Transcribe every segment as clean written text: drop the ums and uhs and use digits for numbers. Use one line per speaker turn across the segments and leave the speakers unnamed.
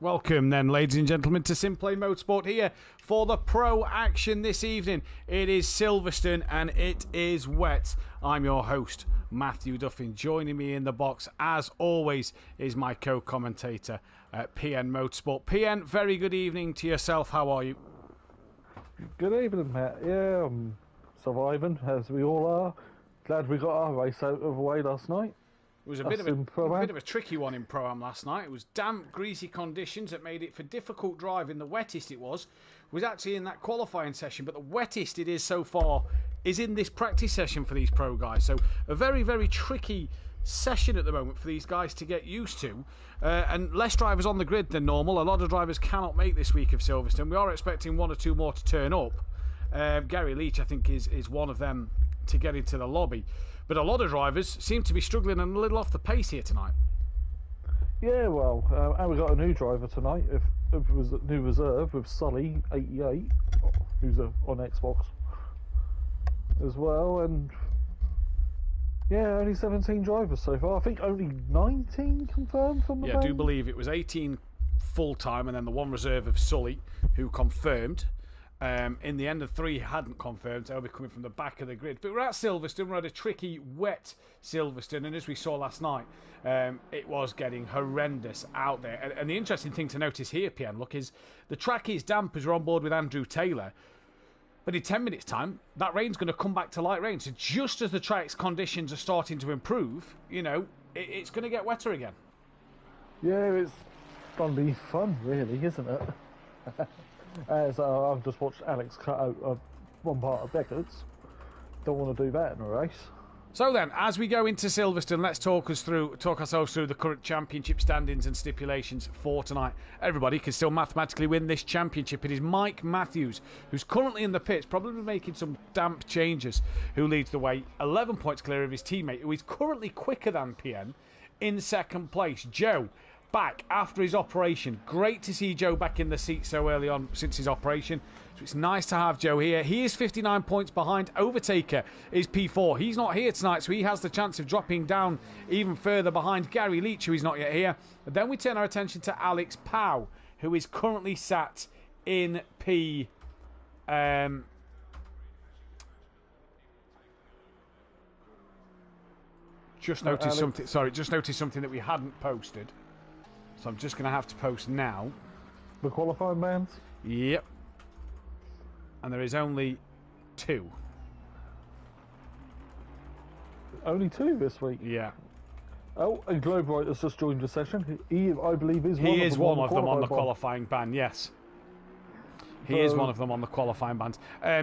Welcome then, ladies and gentlemen, to SimPlay Motorsport here for the pro action this evening. It is Silverstone and it is wet. I'm your host, Mathew Duffin. Joining me in the box, as always, is my co-commentator at PNMotorsport. PN, very good evening to yourself. How are you?
Good evening, Matt. Yeah, I'm surviving, as we all are. Glad we got our race out of the way last night.
It was a bit of a tricky one in Pro-Am last night. It was damp, greasy conditions that made it for difficult driving. The wettest it was actually in that qualifying session, but the wettest it is so far is in this practice session for these pro guys. So a very, very tricky session at the moment for these guys to get used to, and less drivers on the grid than normal. A lot of drivers cannot make this week of Silverstone. We are expecting one or two more to turn up. Gary Leach, I think, is one of them to get into the lobby, but a lot of drivers seem to be struggling and a little off the pace here tonight.
Yeah, well, and we got a new driver tonight. If it was a new reserve with Sully 88, who's on Xbox as well, and yeah, only 17 drivers so far. I think only 19 confirmed from the
I do believe it was 18 full time, and then the one reserve of Sully who confirmed. In the end, the three hadn't confirmed. They'll be coming from the back of the grid. But we're at Silverstone. We're at a tricky, wet Silverstone. And as we saw last night, it was getting horrendous out there. And the interesting thing to notice here, PN, look, is the track is damp as we're on board with Andrew Taylor. But in 10 minutes' time, that rain's going to come back to light rain. So just as the track's conditions are starting to improve, you know, it's going to get wetter again.
Yeah, it's going to be fun, really, isn't it? As I've just watched Alex cut out one part of Beckett's. Don't want to do that in a race.
So then, as we go into Silverstone, let's talk ourselves through the current championship standings and stipulations for tonight. Everybody can still mathematically win this championship. It is Mike Matthews, who's currently in the pits, probably making some damp changes, who leads the way, 11 points clear of his teammate, who is currently quicker than PN, in second place. Joe, back after his operation. Great to see Joe back in the seat so early on since his operation. So it's nice to have Joe here. He is 59 points behind. Overtaker is P4. He's not here tonight, so he has the chance of dropping down even further behind Gary Leach, who is not yet here. But then we turn our attention to Alex Powell, who is currently sat in P... Just noticed something that we hadn't posted. So I'm just going to have to post now.
The qualifying bands?
Yep. And there is only 2.
Only 2 this week?
Yeah.
Oh, and Globewrite has just joined the session. He, I believe, is
one of them on the qualifying ban, yes. He is one of them on the qualifying band.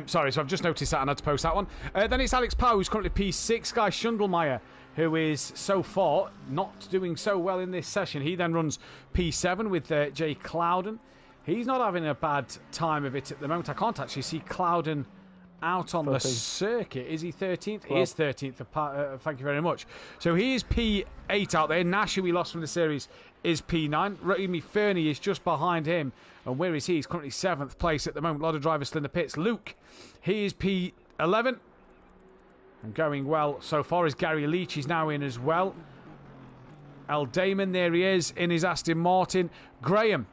Sorry, so I've just noticed that and had to post that one. Then it's Alex Powell, who's currently P6. Guy Schundelmeyer, who is so far not doing so well in this session. He then runs P7 with Jay Clouden. He's not having a bad time of it at the moment. I can't actually see Clouden out on 13th. The circuit. Is he 13th? 12th. He is 13th. Thank you very much. So he is P8 out there. Nash, who we lost from the series, is P9. Remy Fernie is just behind him. And where is he? He's currently 7th place at the moment. A lot of drivers still in the pits. Luke, he is P11. And going well so far is Gary Leach. He's now in as well. Al Damon, there he is in his Aston Martin. Graham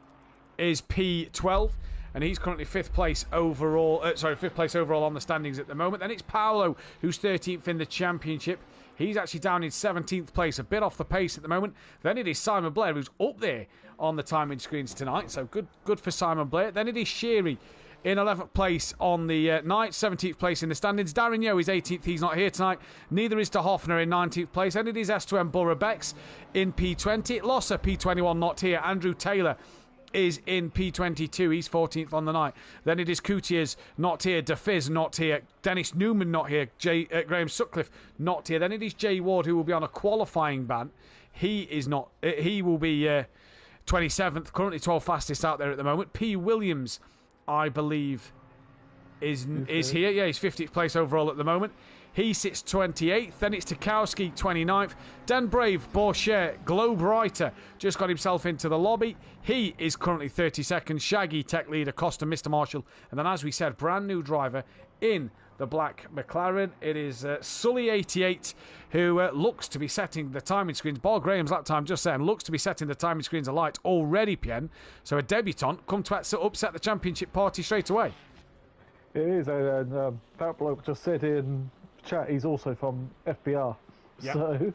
is P12. And he's currently 5th place overall. 5th place overall on the standings at the moment. Then it's Paolo, who's 13th in the championship. He's actually down in 17th place, a bit off the pace at the moment. Then it is Simon Blair, who's up there on the timing screens tonight. So good for Simon Blair. Then it is Sheary in 11th place on the night, 17th place in the standings. Darren Yeo is 18th. He's not here tonight. Neither is De Hoffner in 19th place. And it is S2M Burrabex in P20. Losser, P21, not here. Andrew Taylor is in P22. He's 14th on the night. Then it is Coutiers not here. DeFizz not here. Dennis Newman not here. Graham Sutcliffe not here. Then it is Jay Ward, who will be on a qualifying ban. He is not. He will be 27th. Currently 12th fastest out there at the moment. P. Williams, I believe, is here. Yeah, he's 50th place overall at the moment. He sits 28th. Then it's Tarkowski, 29th. Dan Brave, Borchet, Globe Writer, just got himself into the lobby. He is currently 32nd. Shaggy, Tech Leader, Costa, Mr. Marshall. And then, as we said, brand new driver in the black McLaren. It is Sully88 who looks to be setting the timing screens. Paul Graham's lap time just saying looks to be setting the timing screens alight already, Pien. So a debutant come to upset the championship party straight away.
It is, and that bloke just said in chat he's also from FBR.
Yep.
So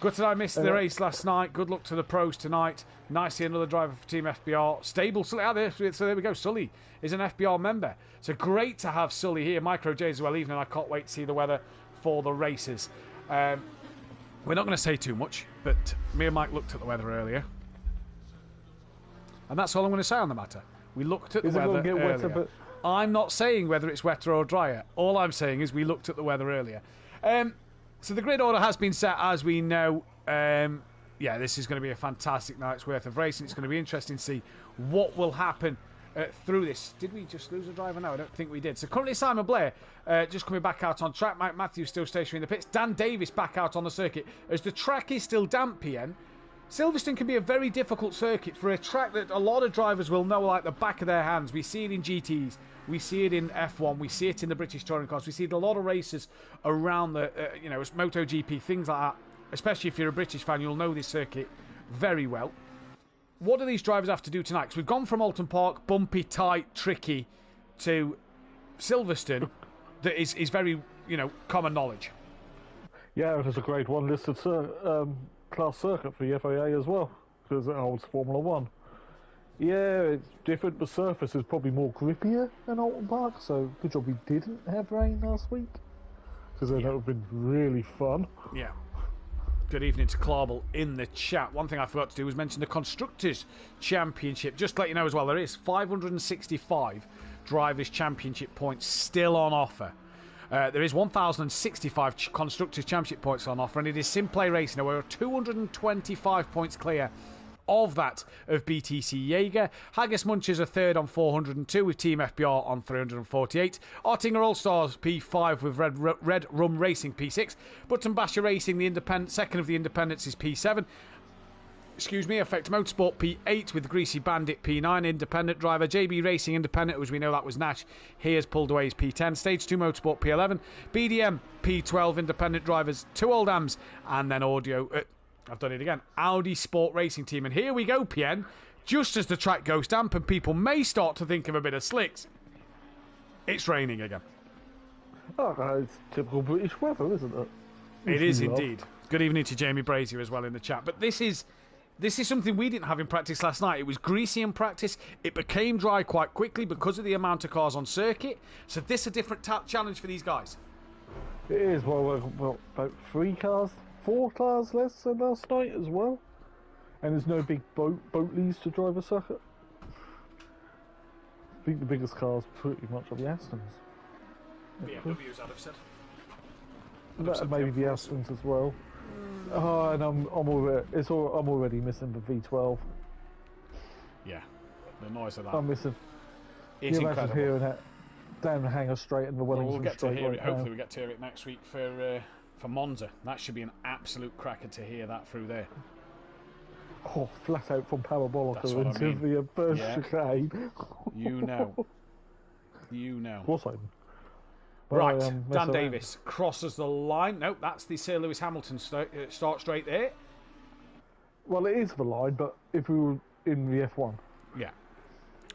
good that I missed the race last night. Good luck to the pros tonight. Nice to see another driver for Team FBR. Stable Sully out there. So there we go. Sully is an FBR member. So great to have Sully here. Micro J as well. Evening. I can't wait to see the weather for the races. We're not going to say too much, but me and Mike looked at the weather earlier. And that's all I'm going to say on the matter. We looked at the weather earlier. Wetter, but I'm not saying whether it's wetter or drier. All I'm saying is we looked at the weather earlier. So the grid order has been set, as we know. Yeah, this is going to be a fantastic night's worth of racing. It's going to be interesting to see what will happen through this. Did we just lose a driver? No, I don't think we did. So currently Simon Blair just coming back out on track. Mike Mathew still stationary in the pits. Dan Davis back out on the circuit. As the track is still damp, PN, Silverstone can be a very difficult circuit for a track that a lot of drivers will know like the back of their hands. We see it in GTs, we see it in F1, we see it in the British Touring Cars, we see it in a lot of races around the, MotoGP, things like that. Especially if you're a British fan, you'll know this circuit very well. What do these drivers have to do tonight? Because we've gone from Alton Park, bumpy, tight, tricky, to Silverstone, that is very, common knowledge.
Yeah, it is a grade 1 listed class circuit for the FIA as well, because it holds Formula 1. Yeah, it's different. The surface is probably more grippier than Alton Park, so good job we didn't have rain last week, because then that would have been really fun.
Yeah. Good evening to Clarbel in the chat. One thing I forgot to do was mention the Constructors' Championship. Just to let you know as well, there is 565 Drivers' Championship points still on offer. There is 1,065 Constructors' Championship points on offer, and it is SimPlay Racing. We're 225 points clear of that of BTC Jaeger. Haggis Munchers are third on 402 with Team FBR on 348. Ottinger All-Stars P5 with Red Rum Racing P6. Button Basher Racing, the independent second of the independents, is P7. Effect Motorsport P8 with Greasy Bandit P9. Independent driver JB Racing Independent, as we know that was Nash. He has pulled away his P10. Stage 2 Motorsport P11. BDM P12 independent drivers. 2 Old Ams and then audio. I've done it again. Audi Sport Racing Team. And here we go, PN. Just as the track goes damp and people may start to think of a bit of slicks, it's raining again.
Oh, it's typical British weather, isn't it?
It is indeed. Good evening to Jamie Brazier as well in the chat. But this is something we didn't have in practice last night. It was greasy in practice. It became dry quite quickly because of the amount of cars on circuit. So this is a different challenge for these guys.
It is. Well, about 4 cars less than last night as well. And there's no big boat leads to drive a circuit. I think the biggest cars pretty much are the Astons.
BMWs, I'd have said.
Maybe the Astons as well. Oh, and I'm already missing the V12.
Yeah, the noise of that.
I'm missing.
It's incredible.
Hearing that down the Hanger Straight and the Wellington
we'll get
Straight.
To hear it. Hopefully, we get to hear it next week for Monza. That should be an absolute cracker to hear that through there.
Oh, flat out from Parabolica into the first chicane.
You know.
What's I?
Right, Dan Davis crosses the line. Nope, that's the Sir Lewis Hamilton start straight there.
Well, it is the line, but if we were in the F1.
Yeah.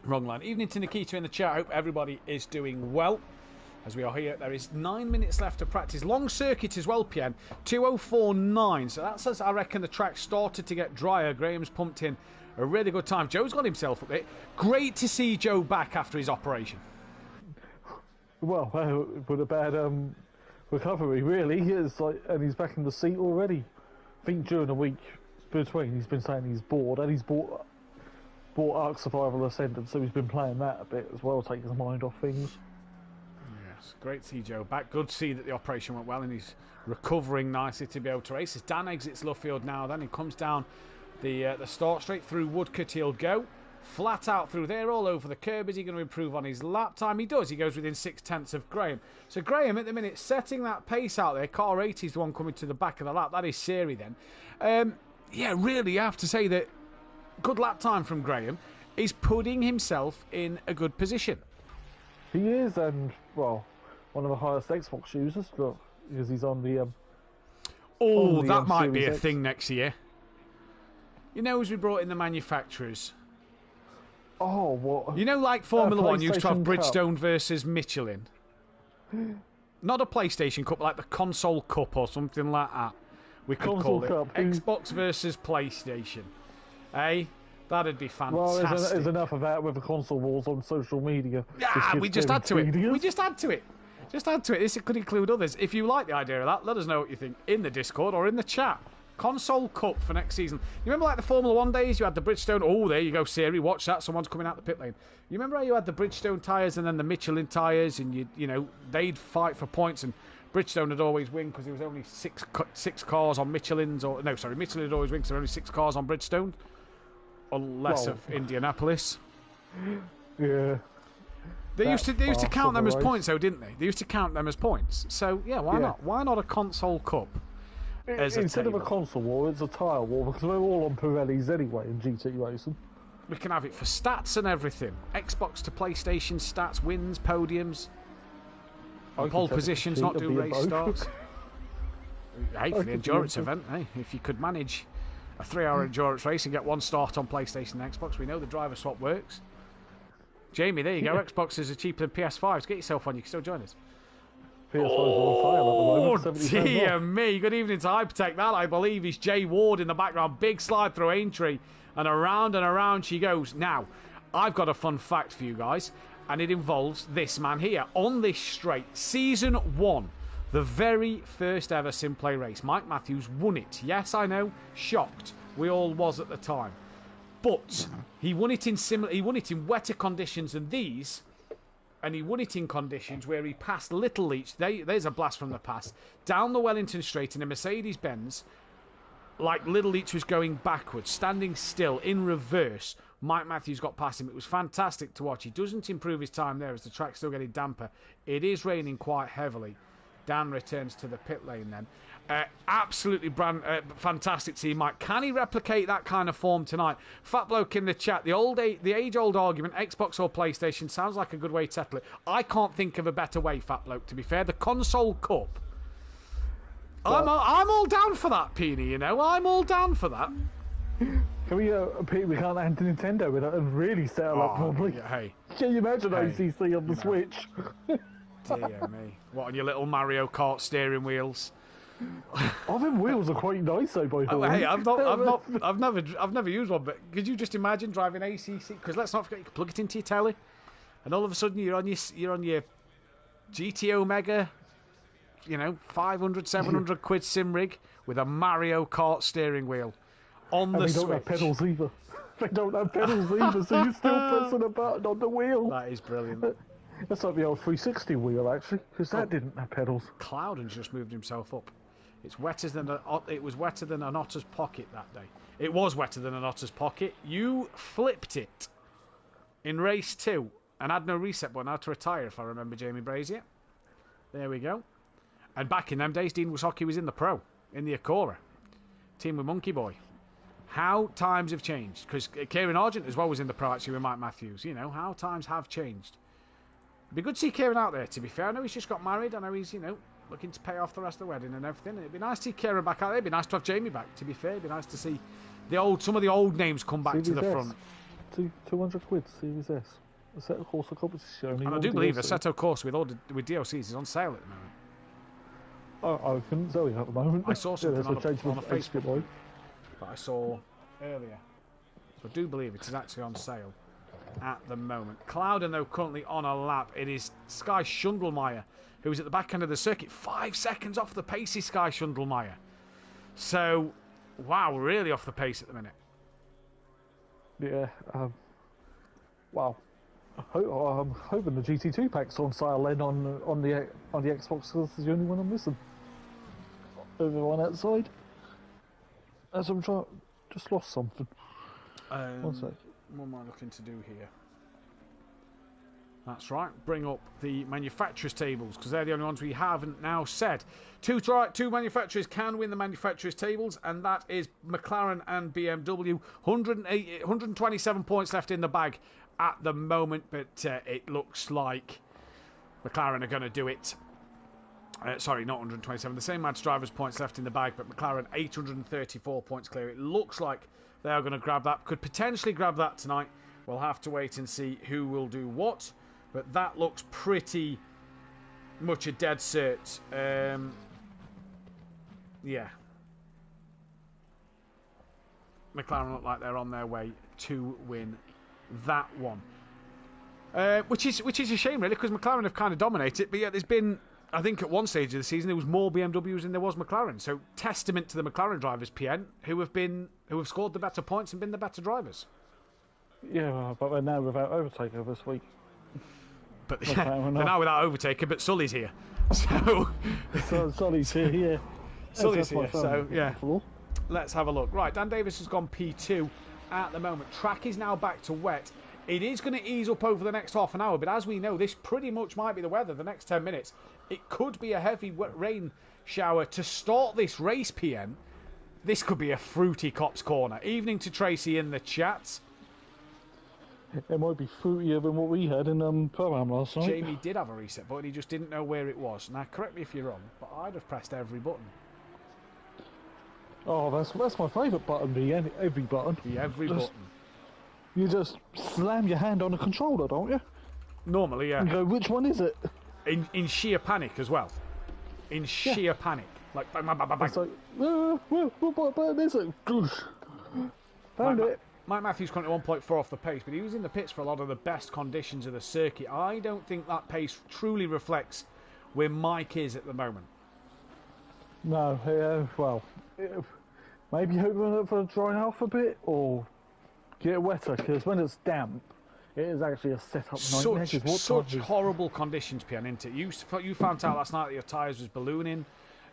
Wrong line. Evening to Nikita in the chat. Hope everybody is doing well. As we are here, there is 9 minutes left to practice. Long circuit as well, PN. 2:04.9. So that says, I reckon, the track started to get drier. Graham's pumped in a really good time. Joe's got himself up there. Great to see Joe back after his operation.
Well, with a bad recovery, really. And he's back in the seat already. I think during the week between, he's been saying he's bored, and he's bought Ark Survival Ascendant, so he's been playing that a bit as well, taking his mind off things.
Yes, great to see Joe back. Good to see that the operation went well, and he's recovering nicely to be able to race. As Dan exits Luffield now, then he comes down the start straight through Woodcote. He'll go flat out through there, all over the curb. Is he going to improve on his lap time? He does. He goes within 0.6 of Graham. So Graham, at the minute, setting that pace out there. Car 80 is the one coming to the back of the lap. That is Siri then. Yeah, really, you have to say that good lap time from Graham. He's putting himself in a good position.
He is, and, well, one of the highest Xbox users, look, because he's on the.
Oh, that might be
Series
a
X.
thing next year. You know, as we brought in the manufacturers.
Oh, what?
You know, like Formula One used to have
PlayStation Cup.
Bridgestone versus Michelin. Not a PlayStation Cup, like the Console Cup or something like that. We could
Console
call it
Cup.
Xbox versus PlayStation. Eh? That'd be
Well,
fantastic.
there's enough of that with the console wars on social media.
Yeah, we just add to it.
Tedious.
We just add to it. Just add to it. This could include others. If you like the idea of that, let us know what you think in the Discord or in the chat. Console Cup for next season. You remember like the Formula 1 days? You had the Bridgestone. Oh, there you go, Siri. Watch that. Someone's coming out the pit lane. You remember how you had the Bridgestone tyres and then the Michelin tyres, and you know they'd fight for points, and Bridgestone would always win because there was only six cars on Michelin's, or no, sorry, Michelin would always win because there were only 6 cars on Bridgestone, unless of Indianapolis.
Yeah.
They used to count them as
race.
points, though, didn't they? They used to count them as points. So yeah, why not? Why not a Console Cup?
Instead of a console war, it's a tyre war because we're all on Pirellis anyway in GT racing.
We can have it for stats and everything. Xbox to PlayStation stats, wins, podiums, pole positions, not do race starts. Hey, for the endurance event, hey, if you could manage a 3-hour endurance race and get 1 start on PlayStation and Xbox, we know the driver swap works. Jamie, there you go. Xboxes are cheaper than PS5s. Get yourself on. You can still join us.
PS5's on sale at the moment.
Oh, dear me. Good evening to Hypertech. That, I believe, is Jay Ward in the background. Big slide through Aintree. And around she goes. Now, I've got a fun fact for you guys. And it involves this man here. On this straight. Season 1. The very first ever SimPlay race. Mike Matthews won it. Yes, I know. Shocked. We all was at the time. But he won it in wetter conditions than these. And he won it in conditions where he passed Little Leach. There's a blast from the past. Down the Wellington Straight in a Mercedes-Benz. Like Little Leach was going backwards, standing still, in reverse. Mike Matthews got past him. It was fantastic to watch. He doesn't improve his time there as the track's still getting damper. It is raining quite heavily. Dan returns to the pit lane then. Absolutely fantastic to see Mike. Can he replicate that kind of form tonight? Fat bloke in the chat. The age-old argument, Xbox or PlayStation, sounds like a good way to settle it. I can't think of a better way, Fat bloke, to be fair. The Console Cup. I'm all down for that, Peony, you know. I'm all down for that.
Can we can't add Nintendo with it and really settle up properly?
Yeah, hey.
Can you imagine ACC on the Switch?
Dear me. What, on your little Mario Kart steering wheels?
Oh, them wheels are quite nice though, by the way.
Hey, I've never used one, but could you just imagine driving ACC? Because let's not forget, you can plug it into your telly, and all of a sudden you're on your GT Omega, 500, 700 quid sim rig with a Mario Kart steering wheel on the Switch.
They don't have pedals either. They don't have pedals either, so you're still pressing a button on the wheel.
That is brilliant.
That's like the old 360 wheel, actually, because that didn't have pedals.
Cloudon's just moved himself up. It was wetter than an otter's pocket that day. It was wetter than an otter's pocket. You flipped it in race 2 and had no reset button. Had to retire, if I remember Jamie Brazier. There we go. And back in them days, Dean Wysocki was in the pro, in the Acura. Team with Monkey Boy. How times have changed. Because Kieran Argent as well was in the pro, actually, with Mike Matthews. How times have changed. It'd be good to see Kieran out there, to be fair. I know he's just got married. I know he's, looking to pay off the rest of the wedding and everything. It'd be nice to see Kieran back out there. It'd be nice to have Jamie back, to be fair. It'd be nice to see some of the old names come back
Series
to the
S.
front.
200 quid, Series S. Assetto Corsa Competizione.
And I do believe Assetto Corsa with DLCs is on sale at the moment.
Oh, I couldn't tell you at the moment.
I saw something on a
Facebook.
Facebook that I saw earlier. So I do believe it is actually on sale at the moment. Clouden, though, currently on a lap. It is Sky Schundelmeyer, who's at the back end of the circuit. 5 seconds off the pace is Sky Schundelmeyer. So, wow, really off the pace at the minute.
Yeah, wow. I'm hoping the GT2 pack's on sale then on the Xbox, because it's the only one I'm missing. Everyone outside. As I'm trying, just lost something. 1 sec.
What am I looking to do here? That's right, bring up the manufacturers tables, because they're the only ones we haven't now said. Two manufacturers can win the manufacturers tables, and that is McLaren and BMW. 127 points left in the bag at the moment, but it looks like McLaren are going to do it. Sorry, not 127. The same match drivers' points left in the bag, but McLaren 834 points clear. It looks like they are going to grab that. Could potentially grab that tonight. We'll have to wait and see who will do what. But that looks pretty much a dead cert. Yeah. McLaren look like they're on their way to win that one. Which is a shame, really, because McLaren have kind of dominated. But yeah, there's been, I think at one stage of the season, there was more BMWs than there was McLaren. So testament to the McLaren drivers, PN, who have scored the better points and been the better drivers.
Yeah, but they're now without Overtaker this week.
But they're now without Overtaker, but Sully's here. So
Sully's here, yeah.
Sully's here, so yeah. Let's have a look. Right, Dan Davis has gone P2 at the moment. Track is now back to wet. It is going to ease up over the next half an hour, but as we know, this pretty much might be the weather the next 10 minutes. It could be a heavy rain shower to start this race, PN. This could be a fruity Cops Corner. Evening to Tracy in the chat.
It might be fruitier than what we had in Pro-Am last night.
Jamie did have a reset button, he just didn't know where it was. Now, correct me if you're wrong, but I'd have pressed every button.
Oh, that's my favourite button, every button.
The every button.
You just slam your hand on the controller, don't you?
Normally, yeah.
And go, which one is it?
In sheer panic as well. In sheer panic. Like, bang, bang, bang, bang, bang.
It's like, what button is it? Found it.
Mike Matthews currently 1.4 off the pace, but he was in the pits for a lot of the best conditions of the circuit. I don't think that pace truly reflects where Mike is at the moment.
No, well, maybe open it for drying off a bit, or get it wetter, because when it's damp, it is actually a set-up nightmare.
Such horrible conditions, Pian, isn't it? You found out last night that your tyres was ballooning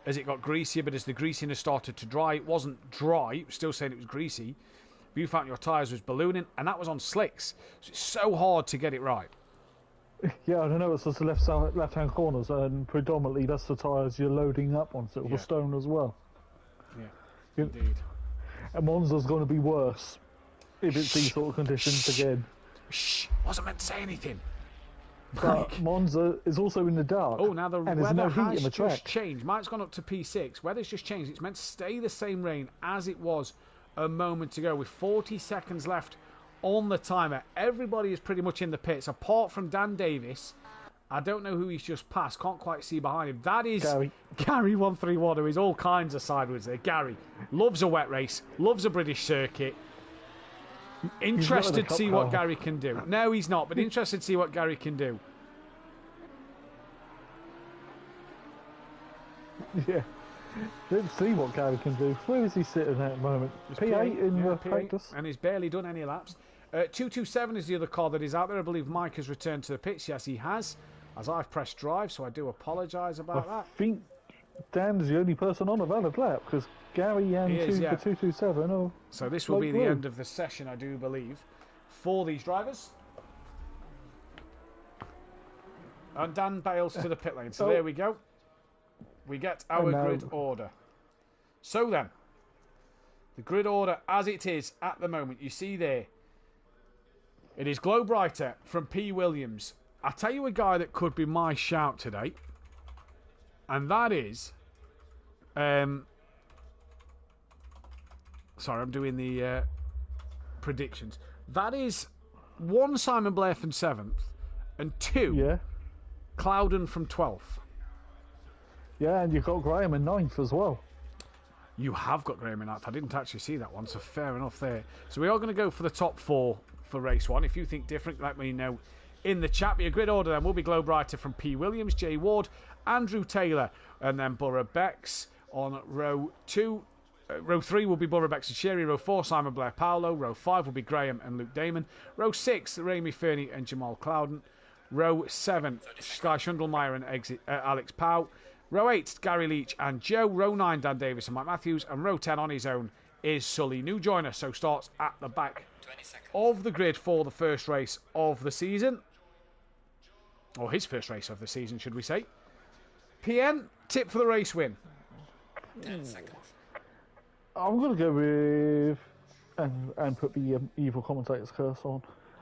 as it got greasier, but as the greasiness started to dry, it wasn't dry, it was still saying it was greasy. But you found your tyres was ballooning, and that was on slicks. So it's so hard to get it right.
Yeah, I don't know, it's just the left-hand corners, and predominantly that's the tyres you're loading up on Silverstone as well.
Yeah, indeed.
And Monza's going to be worse if it's these sort of conditions again.
Shh, wasn't meant to say anything.
But Monza is also in the dark.
Oh, now the weather
no
has
heat in the track.
just changed. Mike's gone up to P6. Weather's just changed. It's meant to stay the same rain as it was a moment ago, with 40 seconds left on the timer. Everybody is pretty much in the pits, apart from Dan Davis. I don't know who he's just passed. Can't quite see behind him. That is Gary 131, who is all kinds of sideways there. Gary loves a wet race, loves a British circuit. Interested to see what Gary can do. No, he's not, but interested to see what Gary can do.
Yeah. Let's see what Gary can do. Where is he sitting at the moment? P8 in the practice.
And he's barely done any laps. 227 is the other car that is out there. I believe Mike has returned to the pits. Yes, he has. As I've pressed drive, so I do apologise about that.
I think Dan's the only person on a valid lap, because Gary and the 227 are...
So this will be the end of the session, I do believe, for these drivers. And Dan bails to the pit lane. So there we go. We get our grid order. So then, the grid order as it is at the moment, you see there, it is Glow Brighter from P. Williams. I tell you a guy that could be my shout today, and that is, sorry, I'm doing the predictions. That is 1, Simon Blair from 7th, and 2, Clouden from 12th.
Yeah, and you've got Graham in 9th as well.
You have got Graham in 9th. I didn't actually see that one, so fair enough there. So we are going to go for the top 4 for race 1. If you think different, let me know in the chat. But your grid order then will be Glow Brighter from P. Williams, Jay Ward, Andrew Taylor, and then Borough Bex on row 2. Row 3 will be Borough Bex and Sherry. Row 4, Simon Blair Paolo. Row 5 will be Graham and Luke Damon. Row 6, Rami Fernie and Jamal Clouden. Row 7, Sky Shundlemeyer and Alex Powell. Row 8, Gary Leach and Joe. Row 9, Dan Davis and Mike Matthews. And row 10 on his own is Sully. New joiner, so starts at the back of the grid for the first race of the season. Or his first race of the season, should we say. PN, tip for the race win.
10 seconds.
I'm going to go with, and put the evil commentator's curse on.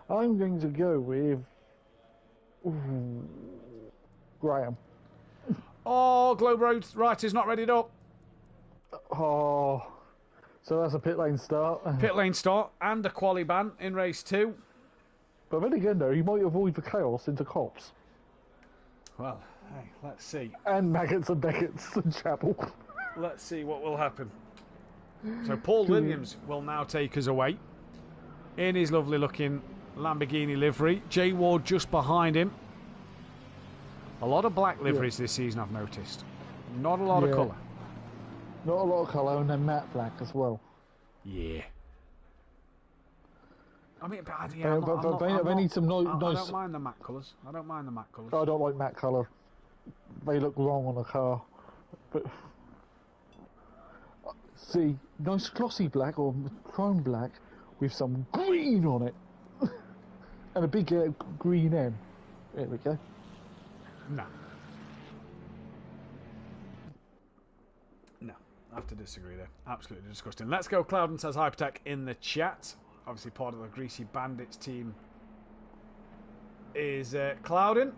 I'm going to go with Graham.
Oh, Globe Writer's not readied up.
Oh, so that's a pit lane start.
Pit lane start and a quali ban in race 2.
But then again, though, he might avoid the chaos into cops.
Well, hey, let's see.
And maggots and beckets and chapel.
Let's see what will happen. So Paul Williams will now take us away in his lovely looking Lamborghini livery. Jay Ward just behind him. A lot of black liveries this season, I've noticed. Not a lot of colour.
Not a lot of colour, and then matte black as well.
Yeah. I mean, but
I need some nice.
I don't mind the matte colours. I don't mind the matte colours.
I don't like matte colour. They look wrong on a car. But see, nice glossy black or chrome black with some green on it, and a big green M. There we go.
No. No, I have to disagree there. Absolutely disgusting. Let's go. Clouden says Hypertech in the chat. Obviously part of the Greasy Bandits team is Clouden.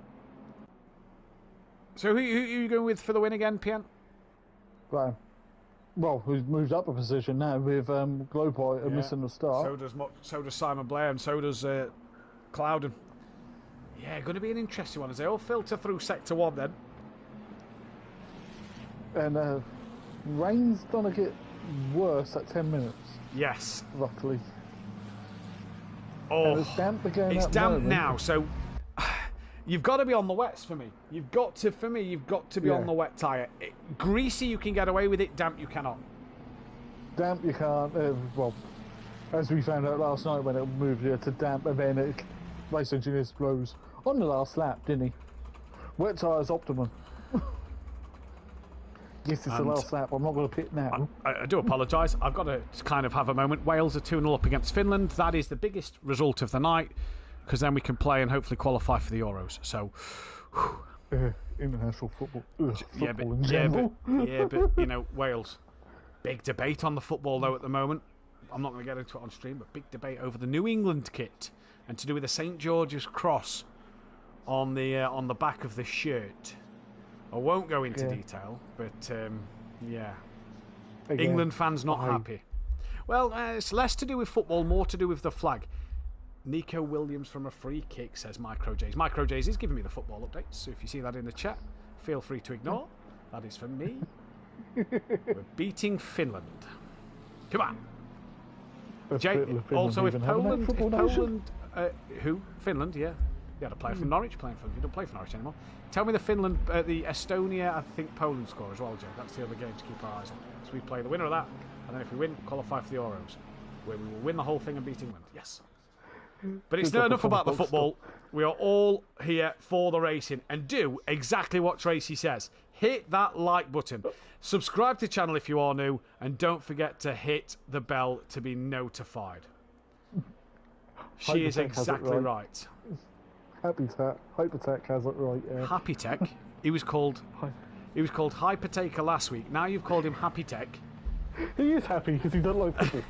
So who are you going with for the win again, PN?
Graham. Well, who's moved up a position now with Glowpoint missing the start.
So does Simon Blair, and so does Clouden. Yeah, going to be an interesting one as they all filter through Sector 1 then.
And rain's going to get worse at 10 minutes.
Yes.
Roughly.
Oh,
and it's damp again.
It's damp now, so you've got to be on the wets for me. You've got to be on the wet tyre. Greasy, you can get away with it. Damp, you cannot.
Damp, you can't. Well, as we found out last night when it moved here to damp, and then race engineers blows on the last lap, didn't he? Wet tyres optimum. Yes, it's the last lap. I'm not going to pit now.
I do apologise. I've got to kind of have a moment. Wales are 2-0 up against Finland. That is the biggest result of the night, because then we can play and hopefully qualify for the Euros. So,
international football.
But you know, Wales. Big debate on the football though at the moment. I'm not going to get into it on stream, but big debate over the New England kit and to do with the St George's cross on the back of the shirt. I won't go into detail, but Again, England fans not happy. Well, it's less to do with football, more to do with the flag. Nico Williams from a free kick, says Micro J's. Micro J's is giving me the football updates, so if you see that in the chat, feel free to ignore. That is from me. We're beating Finland. Come on. Jay, also if Poland... who? Finland, yeah. You had a player from Norwich playing for them. You don't play for Norwich anymore. Tell me the Finland, the Estonia, I think Poland score as well, Jay. That's the other game to keep our eyes on. So we play the winner of that, and then if we win, qualify for the Euros, where we will win the whole thing and beat England. Yes. But it's not enough about the football. We are all here for the racing, and do exactly what Tracy says. Hit that like button. Subscribe to the channel if you are new, and don't forget to hit the bell to be notified. She is exactly right.
Hypertech has it right. Yeah.
Happy Tech. He was called Hypertaker last week. Now you've called him Happy Tech.
He is happy because he doesn't like people.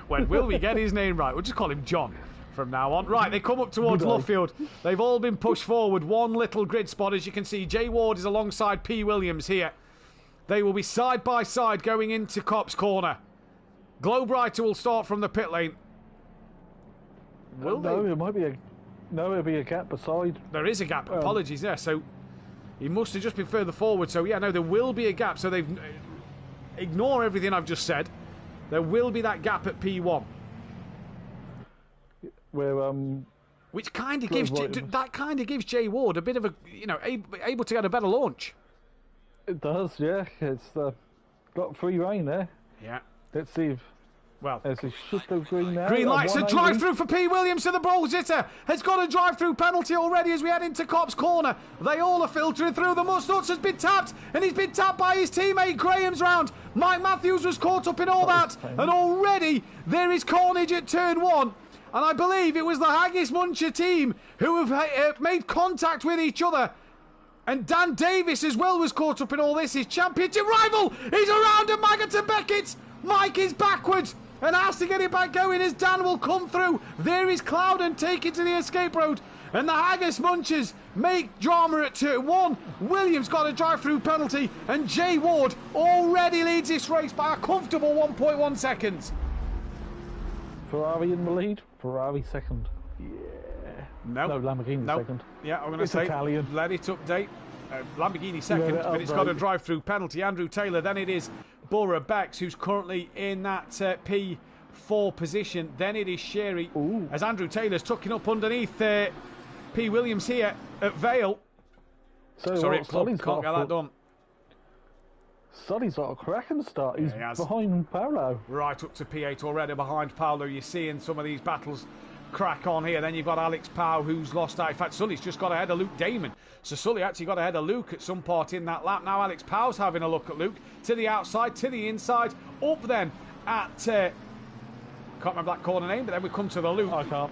When will we get his name right? We'll just call him John from now on. Right, they come up towards Luffield. They've all been pushed forward. One little grid spot, as you can see. Jay Ward is alongside P. Williams here. They will be side by side going into Copse Corner. Glowbrighter will start from the pit lane. Will they?
It might be it'll be a gap beside.
There is a gap. Apologies there. So he must have just been further forward. So yeah, no, there will be a gap. So they've ignore everything I've just said. There will be that gap at P1.
Where
which kind of gives Jay Ward a bit of a able to get a better launch.
It does, yeah. It's got free rein there.
Yeah.
Let's see if.
Well,
there's a shift of green now.
Green lights, a drive through for P. Williams to the ball sitter. Has got a drive through penalty already as we head into Copse Corner. They all are filtering through. The Musnuts has been tapped, and he's been tapped by his teammate Graham's round. Mike Matthews was caught up in all that, and already there is carnage at turn 1. And I believe it was the Haggis Muncher team who have made contact with each other. And Dan Davis as well was caught up in all this. His championship rival is around, and Maggott and Beckett. Mike is backwards. and has to get it back going as Dan will come through. There is Clouden taking to the escape road, and the Haggis Munchers make drama at turn 1. Williams got a drive-through penalty, and Jay Ward already leads this race by a comfortable 1.1 seconds.
Ferrari in the lead, Ferrari second. Yeah.
No,
Lamborghini second.
Yeah, I'm going to say
Italian.
Let it update. Lamborghini second, but it's got a drive-through penalty. Andrew Taylor. Then it is Borough Bex, who's currently in that P4 position. Then it is Sherry, as Andrew Taylor's tucking up underneath P. Williams here at Vale. Sorry, Club, can't get that done.
Sully's got a cracking start. He's behind Paolo.
Right up to P8 already behind Paolo. You're seeing some of these battles crack on here. Then you've got Alex Powell, who's lost out. In fact, Sully's just got ahead of Luke Damon. So Sully actually got ahead of Luke at some part in that lap. Now Alex Powell's having a look at Luke. To the outside, to the inside. Up then at... can't remember that corner name, but then we come to the loop.
I can't.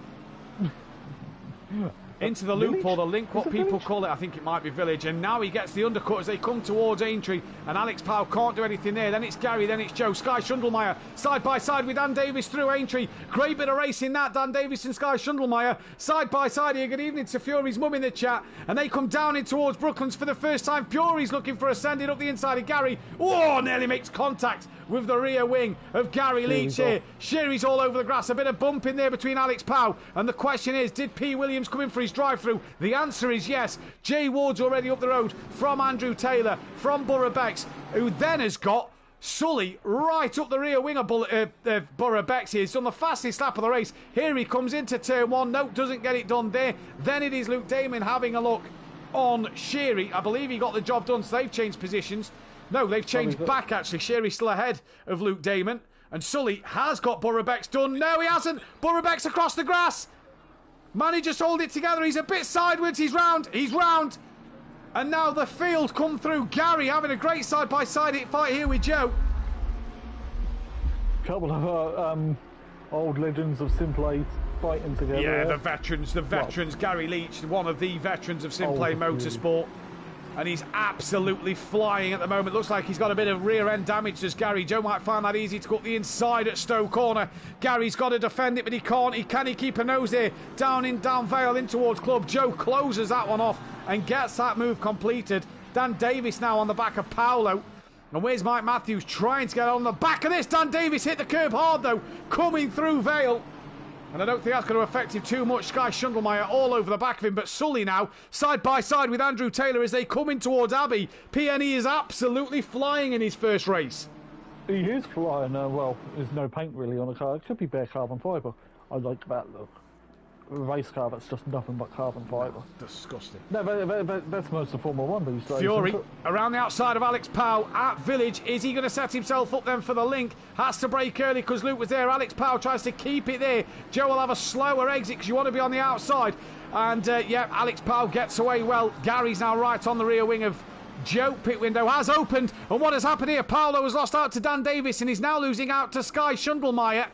Into the loop or the link, what people call it. I think it might be Village. And now he gets the undercut as they come towards Aintree. And Alex Powell can't do anything there. Then it's Gary, then it's Joe. Sky Shundelmeyer side by side with Dan Davis through Aintree. Great bit of racing that. Dan Davis and Sky Shundelmeyer side by side here. Good evening to Fury's mum in the chat. And they come down in towards Brooklands for the first time. Fury's looking for a sending up the inside of Gary. Oh, nearly makes contact with the rear wing of Gary Leach here. Sherry's all over the grass. A bit of bump in there between Alex Powell. And the question is, did P. Williams come in for his drive-through? The answer is yes. Jay Ward's already up the road from Andrew Taylor, from Borough Bex, who then has got Sully right up the rear wing of Borough Bex. He's done the fastest lap of the race. Here he comes into turn 1. No, doesn't get it done there. Then it is Luke Damon having a look on Sherry. I believe he got the job done, so they've changed positions. No, they've changed back, actually. Sherry's still ahead of Luke Damon. And Sully has got Borough Bex done. No, he hasn't. Borough Bex across the grass. Managers hold it together. He's a bit sideways. He's round. He's round. And now the field come through. Gary having a great side-by-side fight here with Joe.
Couple of old legends of SimPlay fighting together.
Yeah, the veterans. Well, Gary Leach, one of the veterans of SimPlay Motorsport. And he's absolutely flying at the moment. Looks like he's got a bit of rear end damage, does Gary. Joe might find that easy to go up the inside at Stowe Corner. Gary's got to defend it, but he can't. Can he keep a nose there? Down Vale in towards Club. Joe closes that one off and gets that move completed. Dan Davis now on the back of Paolo. And where's Mike Matthews trying to get on the back of this? Dan Davis hit the curb hard though, coming through Vale. And I don't think that's going to affect him too much. Sky Shundelmeyer all over the back of him. But Sully now, side by side with Andrew Taylor as they come in towards Abbey. PNE is absolutely flying in his first race.
He is flying. Well, there's no paint really on the car. It could be bare carbon fibre. I like that look. A race car that's just nothing but carbon fibre.
Disgusting.
No, but that's most of Formula 1 these days.
Fury around the outside of Alex Powell at Village. Is he going to set himself up then for the link? Has to brake early because Luke was there. Alex Powell tries to keep it there. Joe will have a slower exit because you want to be on the outside. And yeah, Alex Powell gets away well. Gary's now right on the rear wing of Joe. Pit window has opened. And what has happened here? Paolo has lost out to Dan Davis and he's now losing out to Sky Shundelmeyer.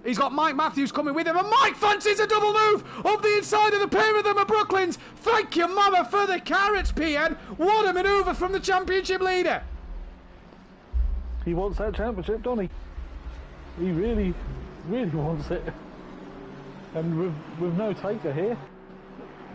He's got Mike Matthews coming with him, and Mike fancies a double move up the inside of the pair of them at Brooklands. Thank you, Mama, for the carrots, PN. What a manoeuvre from the championship leader.
He wants that championship, doesn't he? He really, really wants it. And with no taker here,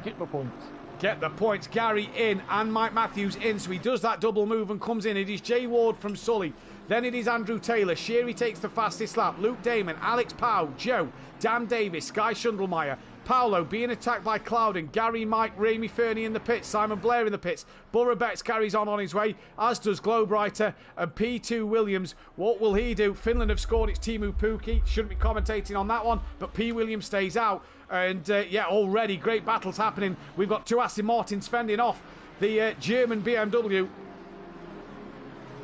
get the points.
Get the points. Gary in and Mike Matthews in, so he does that double move and comes in. It is Jay Ward from Sully. Then it is Andrew Taylor. Sherry takes the fastest lap. Luke Damon, Alex Powell, Joe, Dan Davis, Sky Shundelmeyer, Paolo being attacked by Clouden, Gary, Mike, Ramey Fernie in the pits, Simon Blair in the pits. Borough Bex carries on his way, as does Glowbrighter and P2 Williams. What will he do? Finland have scored. It's Teemu Pukki. Shouldn't be commentating on that one, but P. Williams stays out. And yeah, already great battles happening. We've got two Aston Martins fending off the German BMW.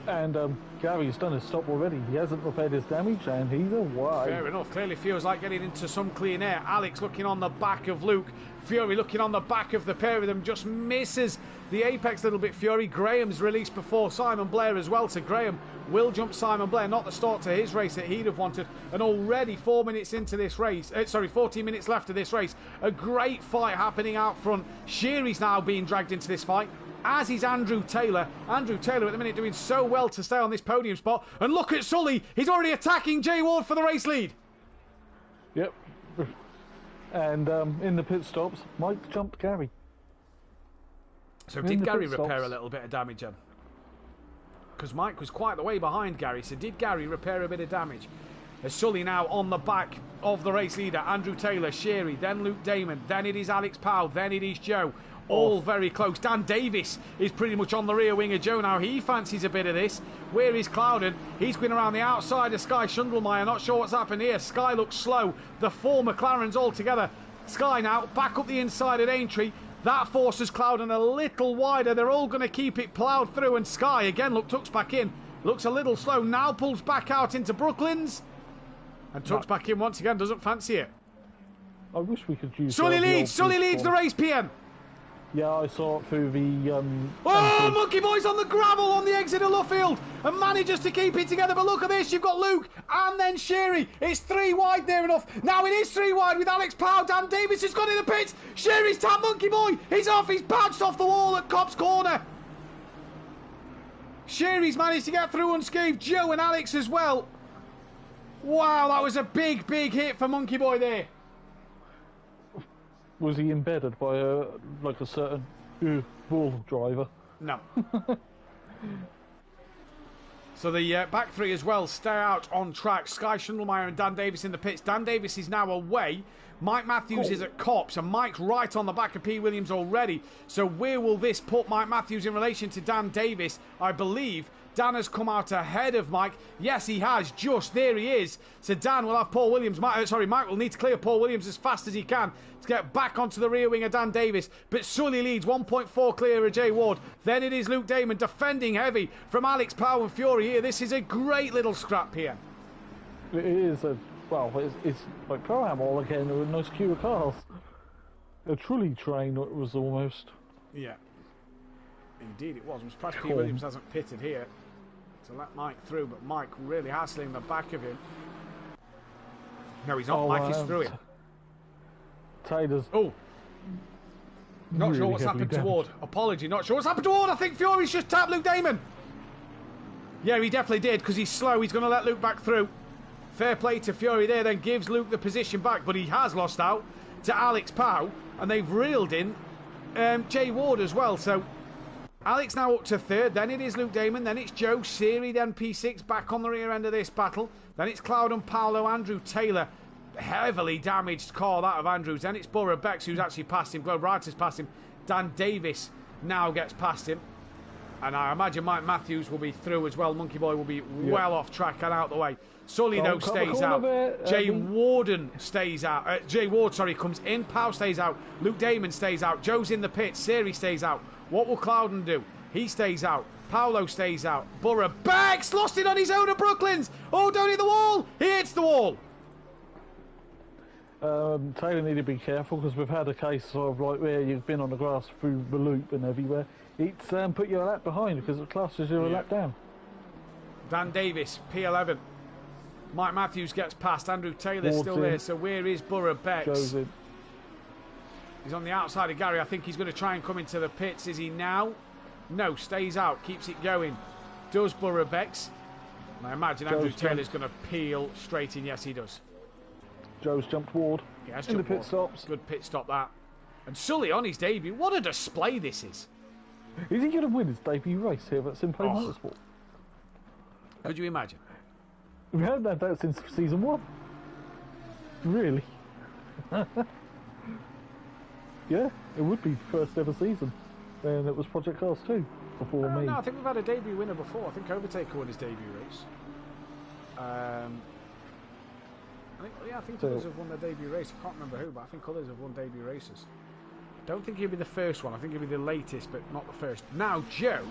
And Gary's done his stop already. He hasn't repaired his damage and he's away.
Fair enough. Clearly feels like getting into some clean air. Alex looking on the back of Luke. Fury looking on the back of the pair of them. Just misses the apex a little bit. Fury. Graham's released before Simon Blair as well. So Graham will jump Simon Blair. Not the start to his race that he'd have wanted. And already 4 minutes into this race. 14 minutes left of this race. A great fight happening out front. Sherry's now being dragged into this fight. as is Andrew Taylor. Andrew Taylor at the minute doing so well to stay on this podium spot. And look at Sully. He's already attacking Jay Ward for the race lead.
Yep. And in the pit stops, Mike jumped Gary.
So did Gary repair a little bit of damage then? Because Mike was quite the way behind Gary. So did Gary repair a bit of damage? As Sully now on the back of the race leader. Andrew Taylor, Sherry, then Luke Damon, then it is Alex Powell, then it is Joe. All very close. Dan Davis is pretty much on the rear wing of Joe now. He fancies a bit of this. Where is Clouden? He's going around the outside of Sky Schundelmeyer. Not sure what's happened here. Sky looks slow. The four McLarens all together. Sky now back up the inside at Aintree. That forces Clouden a little wider. They're all going to keep it ploughed through. And Sky again, look, tucks back in. Looks a little slow. Now pulls back out into Brooklands. And tucks back in once again. Doesn't fancy it.
I wish we could use...
Sully leads the race, PM.
Yeah, I saw it through the...
Oh, Monkey Boy's on the gravel on the exit of Luffield and manages to keep it together. But look at this, you've got Luke and then Sherry. It's 3 wide there enough. Now it is 3 wide with Alex Powell. Dan Davis has gone in the pits. Sherry's tapped Monkey Boy. He's off. He's bounced off the wall at Cobb's Corner. Sherry's managed to get through unscathed. Joe and Alex as well. Wow, that was a big, big hit for Monkey Boy there.
Was he embedded by a certain bull driver?
No. So the back three as well stay out on track. Sky Schundelmeyer and Dan Davis in the pits. Dan Davis is now away. Mike Matthews is at Cops, and Mike's right on the back of P. Williams already. So where will this put Mike Matthews in relation to Dan Davis? I believe Dan has come out ahead of Mike. Yes, he has. Just there he is. So Dan will have Paul Williams. Mike will need to clear Paul Williams as fast as he can to get back onto the rear wing of Dan Davis. But Sully leads 1.4 clear of Jay Ward. Then it is Luke Damon defending heavy from Alex Powell and Fury here. This is a great little scrap here.
It is it's like Pro-Am all again with nice queue of cars. A trolley train it was almost.
Yeah. Indeed it was. I'm surprised P. Williams hasn't pitted here to let Mike through, but Mike really hassling the back of him. No, he's not. Mike is through it.
Taylor's...
Oh. Not
really
sure what's happened to Ward. Apology, not sure what's happened to Ward. I think Fury's just tapped Luke Damon. Yeah, he definitely did, because he's slow. He's going to let Luke back through. Fair play to Fury there, then gives Luke the position back, but he has lost out to Alex Powell, and they've reeled in Jay Ward as well, so Alex now up to third, then it is Luke Damon, then it's Joe, Siri, then P6, back on the rear end of this battle, then it's Cloud and Paolo, Andrew Taylor, heavily damaged car, that of Andrews, then it's Borough Bex, who's actually passed him, Globe Wrighter's passed him, Dan Davis now gets past him, and I imagine Mike Matthews will be through as well, Monkey Boy will be well off track and out the way. Sully though stays out. Jay Warden stays out. Jay Ward, sorry, comes in. Powell stays out. Luke Damon stays out. Joe's in the pit. Siri stays out. What will Clouden do? He stays out. Paolo stays out. Borough Bex lost it on his own at Brooklands. Oh, don't hit the wall. He hits the wall.
Taylor need to be careful because we've had a case of like where you've been on the grass through the loop and everywhere. It's put you a lap behind because it classes you a lap down. Dan
Davis, P11. Mike Matthews gets past. Andrew Taylor's still there. So where is Borough Bex?
Goes in.
He's on the outside of Gary. I think he's going to try and come into the pits. Is he now? No, stays out. Keeps it going. Does Borough Bex? And I imagine Andrew Taylor's going to peel straight in. Yes, he does.
Joe's jumped Ward.
Yeah,
in the pit stops.
Good pit stop that. And Sully on his debut. What a display this is.
Is he going to win his debut race here at SimPlay Motorsport?
Could you imagine?
We haven't had that since season 1. Really? Yeah, it would be first ever season. And it was Project Cars 2 before me.
No, I think we've had a debut winner before. I think Overtaker won his debut race. I think others have won their debut race. I can't remember who, but I think others have won debut races. Don't think he'll be the first one. I think he'll be the latest, but not the first. Now, Joe,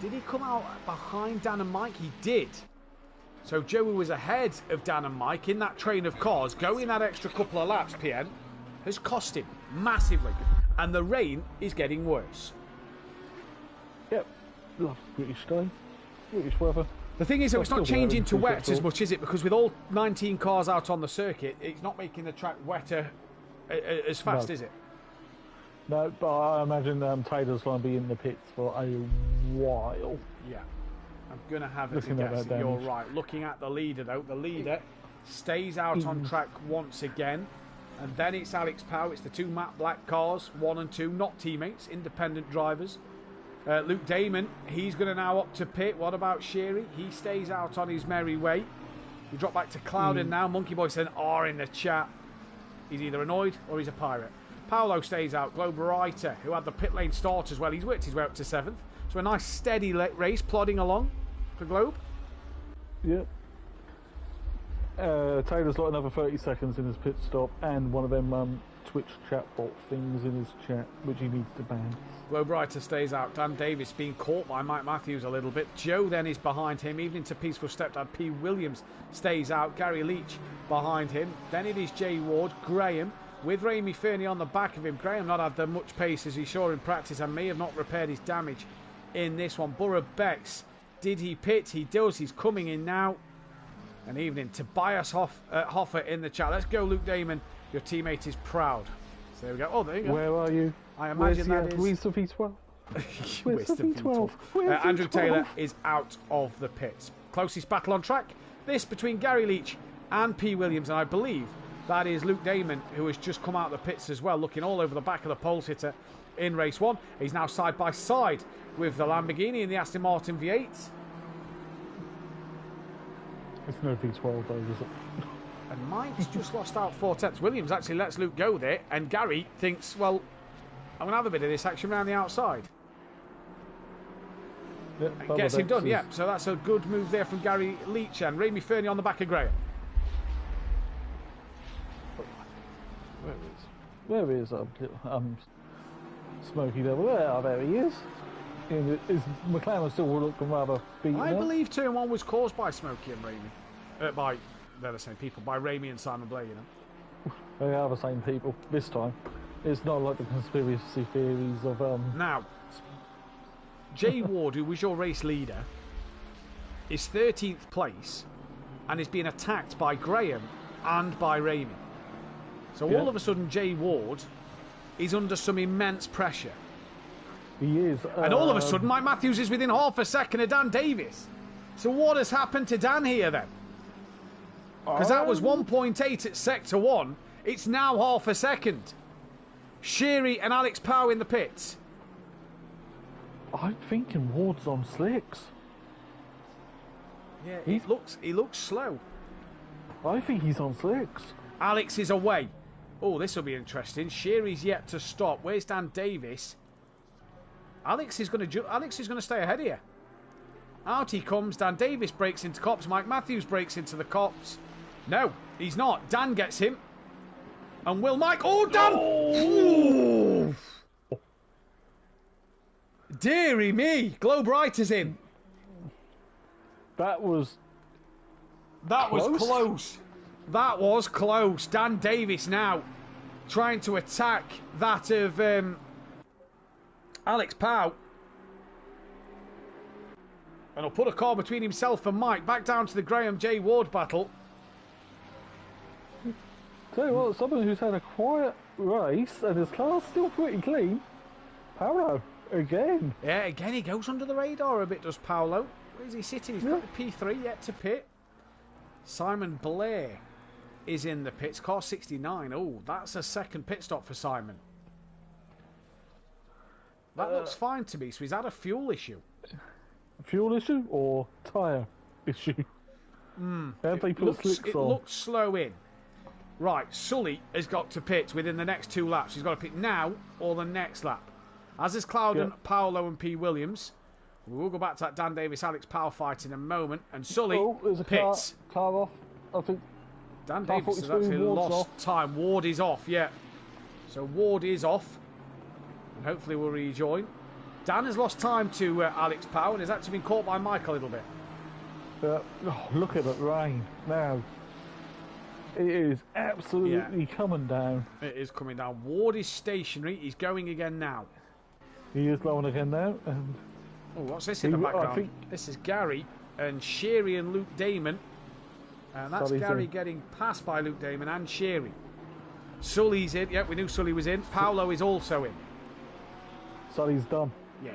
did he come out behind Dan and Mike? He did. So Joe, who was ahead of Dan and Mike in that train of cars, going that extra couple of laps, PN, has cost him massively. And the rain is getting worse.
Yep. Love British day. British weather.
The thing is, though, it's not changing to wet as much, is it? Because with all 19 cars out on the circuit, it's not making the track wetter as fast, is it?
No, but I imagine Taylor's going to be in the pits for a while.
Yeah. I'm going to have it
Looking
to
at
guess
that
that you're
damage.
right. Looking at the leader, though, the leader stays out on track once again. And then it's Alex Powell. It's the two matte black cars, 1 and 2, not teammates, independent drivers. Luke Damon, he's going to now up to pit. What about Sherry? He stays out on his merry way. We drop back to Clouden now. Monkey Boy said R in the chat. He's either annoyed or he's a pirate. Paolo stays out. Globe Writer, who had the pit lane start as well. He's worked his way up to 7th. So a nice steady race plodding along for Globe.
Yep. Taylor's got another 30 seconds in his pit stop and one of them Twitch chatbot things in his chat, which he needs to ban.
Globe Writer stays out. Dan Davis being caught by Mike Matthews a little bit. Joe then is behind him. Evening to Peaceful Stepdad. P. Williams stays out. Gary Leach behind him. Then it is Jay Ward. Graham with Raimi Fernie on the back of him. Graham not had the much pace as he saw in practice and may have not repaired his damage in this one. Borough Bex, did he pit? He does. He's coming in now. An evening. Tobias Hoffer in the chat. Let's go, Luke Damon. Your teammate is proud. So there we go. Oh, there you go.
Where are you?
I imagine that is...
Where's the V12?
Where's the V12? Andrew Taylor is out of the pits. Closest battle on track. This between Gary Leach and P. Williams. And I believe that is Luke Damon, who has just come out of the pits as well, looking all over the back of the pole sitter in race 1. He's now side by side with the Lamborghini and the Aston Martin V8.
It's no V12 though, is it?
And Mike's just lost out 4/10. Williams actually lets Luke go there, and Gary thinks, well, I'm going to have a bit of this action around the outside.
Yep,
And gets him done, yeah. So that's a good move there from Gary Leach and Raimi Fernie on the back of Graham.
Where is Smokey Devil? There he is. Is McLaren still looking rather beaten
I
up?
believe turn 1 was caused by Smokey and Raimi. They're the same people, by Raimi and Simon Blair, you know.
They are the same people this time. It's not like the conspiracy theories of
Now, Jay Ward, who was your race leader, is 13th place and is being attacked by Graham and by Raimi. So all of a sudden, Jay Ward is under some immense pressure.
He is.
And all of a sudden, Mike Matthews is within half a second of Dan Davis. So what has happened to Dan here then? Because that was 1.8 at Sector 1. It's now half a second. Sherry and Alex Power in the pits.
I'm thinking Ward's on slicks.
Yeah, he looks slow.
I think he's on slicks.
Alex is away. Oh, this will be interesting. Sherry's yet to stop. Where's Dan Davis? Alex is going to stay ahead here. Out he comes. Dan Davis breaks into cops. Mike Matthews breaks into the cops. No, he's not. Dan gets him. And will Mike... Oh, Dan! Oh! Deary me. Globe Writer's in.
That was
close. That was close. Dan Davis now trying to attack that of Alex Pow. And he'll put a car between himself and Mike. Back down to the Graham J. Ward battle.
Tell you what, someone who's had a quiet race and his car's still pretty clean. Paolo, again.
Yeah, again he goes under the radar a bit, does Paolo. Where is he sitting? He's got the P3 yet to pit. Simon Blair is in the pits. Car 69. Oh, that's a second pit stop for Simon. That looks fine to me. So he's had a fuel issue.
Fuel issue or tyre issue?
It looks slow in. Right, Sully has got to pit within the next 2 laps. He's got to pit now or the next lap. As is Clouden, Paolo and P. Williams. We'll go back to that Dan Davis, Alex Powell fight in a moment. And Sully pits.
Car off, I think.
Dan Davis has actually lost time. Ward is off, yeah. So Ward is off. And hopefully we'll rejoin. Dan has lost time to Alex Powell and has actually been caught by Mike a little bit.
Look at that rain now. It is absolutely coming down.
It is coming down. Ward is stationary. He's going again now.
He is going again now. And
oh, what's this in the background? This is Gary and Sherry and Luke Damon. And that's Gary getting passed by Luke Damon and Sherry. Sully's in. Yep, we knew Sully was in. Paolo is also in.
Sully's done.
Yeah,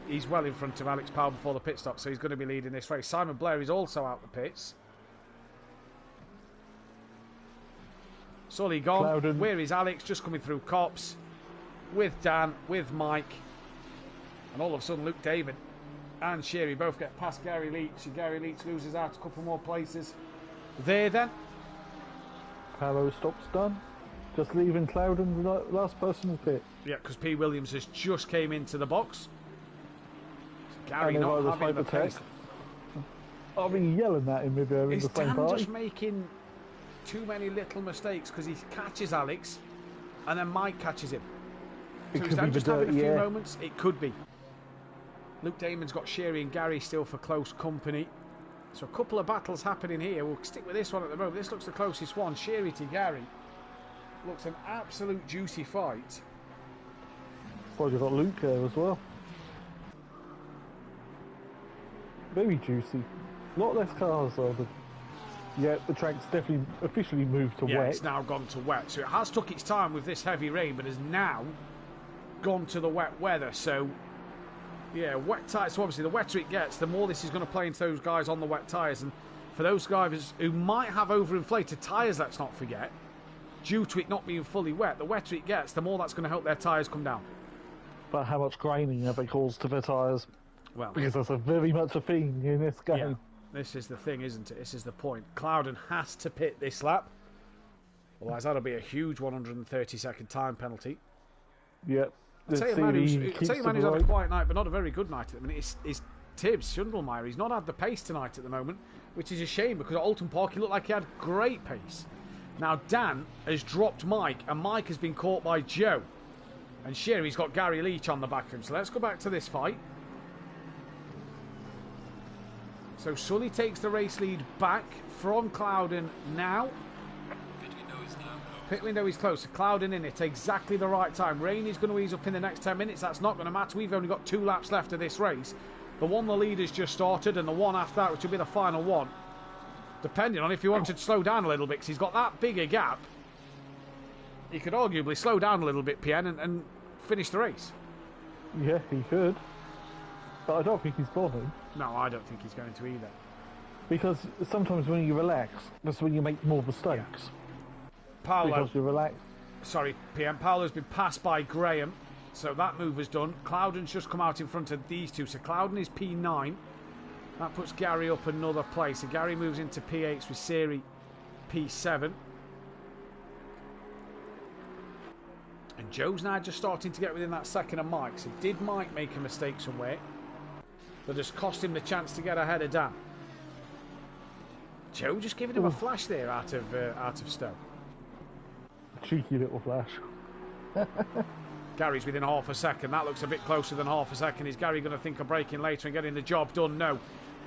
he's well in front of Alex Powell before the pit stop, so he's going to be leading this race. Simon Blair is also out the pits. Sully gone.
Clouden.
Where is Alex? Just coming through Cops. With Dan, with Mike. And all of a sudden Luke David and Sherry both get past Gary Leach. And Gary Leach loses out a couple more places. There then.
Paolo stops done. Just leaving Clouden the last person in pit.
Yeah, because P. Williams has just came into the box. So Gary
and
not having the pace.
I've been yelling at him if they're in the same
Dan
party.
just making too many little mistakes because he catches Alex and then Mike catches him. So is Dan just having a few moments? It could be. Luke Damon's got Sherry and Gary still for close company. So a couple of battles happening here. We'll stick with this one at the moment. This looks the closest one. Sherry to Gary. Looks an absolute juicy fight.
Well, you've got Luke there as well. Very juicy. A lot less cars though. Yeah, the track's definitely officially moved to wet.
Yeah, it's now gone to wet. So it has took its time with this heavy rain, but has now gone to the wet weather. So, yeah, wet tyres. So obviously the wetter it gets, the more this is going to play into those guys on the wet tyres. And for those guys who might have overinflated tyres, let's not forget, due to it not being fully wet, the wetter it gets, the more that's going to help their tyres come down.
But how much graining have they caused to their tyres?
Well,
because that's very much a thing in this game.
Yeah, this is the thing, isn't it? This is the point. Clouden has to pit this lap. Otherwise, that'll be a huge 130-second time penalty.
Yep.
I'll tell you a man who's had a quiet night, but not a very good night at the minute, is Tibbs Schundelmeyer. He's not had the pace tonight at the moment, which is a shame because at Alton Park he looked like he had great pace. Now Dan has dropped Mike, and Mike has been caught by Joe. And Sherry's got Gary Leach on the back of him. So let's go back to this fight. So Sully takes the race lead back from Clouden now. Pit window is close. So Clouden in it, exactly the right time. Rain is going to ease up in the next 10 minutes. That's not going to matter. We've only got 2 laps left of this race. The one the lead has just started, and the one after that, which will be the final one. Depending on if he wanted to slow down a little bit, because he's got that big a gap. He could arguably slow down a little bit, PN, and finish the race.
Yeah, he could. But I don't think he's bothered.
No, I don't think he's going to either.
Because sometimes when you relax, that's when you make more mistakes.
Yeah. Paolo.
Because you relax.
Sorry, PM. Paolo's been passed by Graham. So that move was done. Clouden's just come out in front of these two. So Clouden is P9. That puts Gary up another place. So Gary moves into P8 with Siri P7. And Joe's now just starting to get within that second of Mike. So did Mike make a mistake somewhere that has cost him the chance to get ahead of Dan? Joe just giving him a flash there out of Stowe.
Cheeky little flash.
Gary's within half a second. That looks a bit closer than half a second. Is Gary going to think of braking later and getting the job done? No.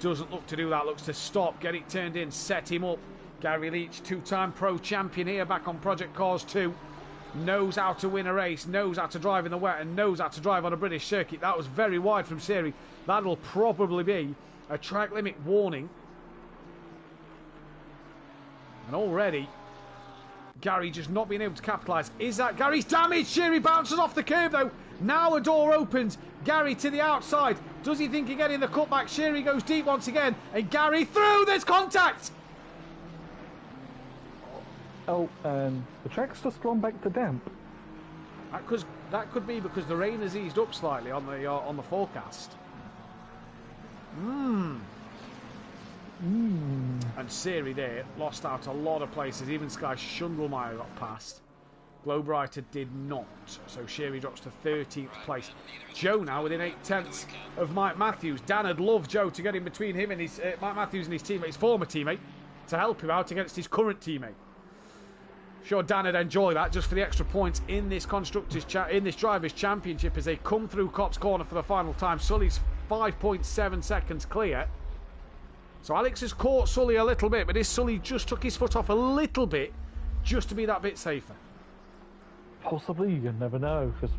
Doesn't look to do that. Looks to stop, get it turned in, set him up. Gary Leach, 2-time pro champion here, back on Project Cars 2. Knows how to win a race, knows how to drive in the wet, and knows how to drive on a British circuit. That was very wide from Siri. That'll probably be a track limit warning. And already, Gary just not being able to capitalise. Is that Gary's damaged? Sherry bounces off the curb though. Now a door opens. Gary to the outside. Does he think of getting the cutback? Sherry goes deep once again. And Gary through. There's contact.
Oh, and the track's just gone back to damp.
That could be because the rain has eased up slightly on the forecast. And Siri there lost out a lot of places. Even Sky Schundelmeyer got past. Glowbrighter did not. So Sherry drops to 13th place. Joe now within 8/10 of Mike Matthews. Dan had loved Joe to get in between him and his Mike Matthews and his teammate, his former teammate, to help him out against his current teammate. Sure, Dan would enjoy that just for the extra points in this drivers' championship as they come through Cops Corner for the final time. Sully's 5.7 seconds clear. So Alex has caught Sully a little bit, but this Sully just took his foot off a little bit just to be that bit safer.
Possibly, you never know. Because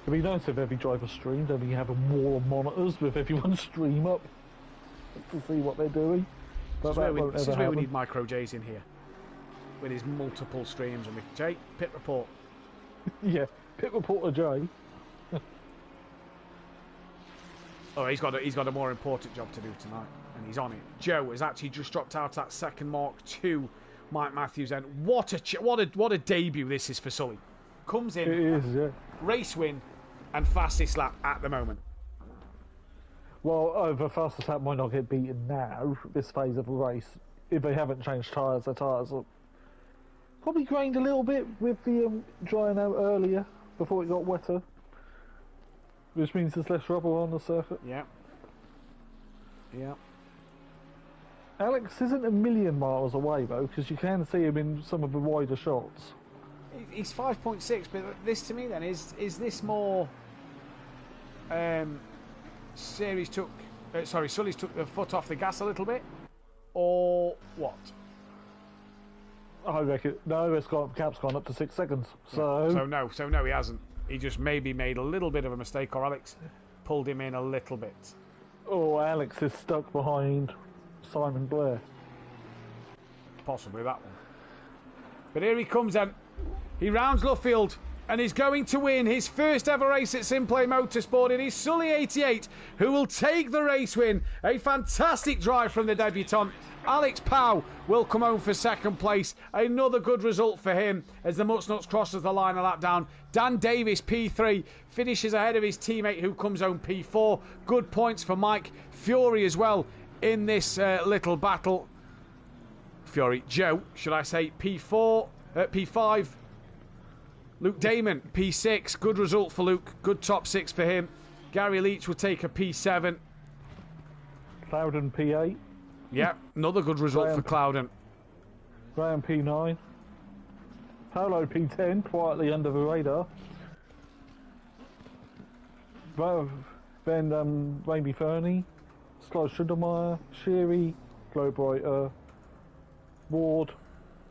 it'd be nice if every driver streamed and you have a wall of monitors with everyone's stream up to see what they're doing. But
this is where we need Micro J's in here. With his multiple streams. And Jay, pit report.
Yeah, pit reporter Jay.
Oh, he's got a more important job to do tonight, and he's on it. Joe has actually just dropped out at second mark to Mike Matthews. And what a debut this is for Sully. Comes in,
It is, yeah.
race win, and fastest lap at the moment.
Well, the fastest lap might not get beaten now, this phase of the race. If they haven't changed tyres, their tyres are probably grained a little bit with the drying out earlier, before it got wetter. Which means there's less rubber on the circuit.
Yeah. Yeah.
Alex isn't a million miles away, though, because you can see him in some of the wider shots.
He's 5.6, but this to me then, is this more... Sully's took the foot off the gas a little bit, or what?
I reckon no. Cap's gone up to 6 seconds. So
no, he hasn't. He just maybe made a little bit of a mistake, or Alex pulled him in a little bit.
Oh, Alex is stuck behind Simon Blair.
Possibly that one. But here he comes then. He rounds Luffield and is going to win his first ever race at SimPlay Motorsport. It is Sully 88 who will take the race win. A fantastic drive from the debutant. Alex Pow will come home for second place. Another good result for him as the Mutsnuts crosses the line a lap down. Dan Davis, P3, finishes ahead of his teammate who comes home P4. Good points for Mike Fury as well in this little battle. Joe, should I say, P5. Luke Damon, P6. Good result for Luke. Good top 6 for him. Gary Leach will take a P7.
Clouden P8.
Yeah, another good result for Clouden.
Graham P9. Paolo P10, quietly under the radar. Then Rainby Fernie, Scott Schundelmeyer, Sheary, Glowbrighter, Ward,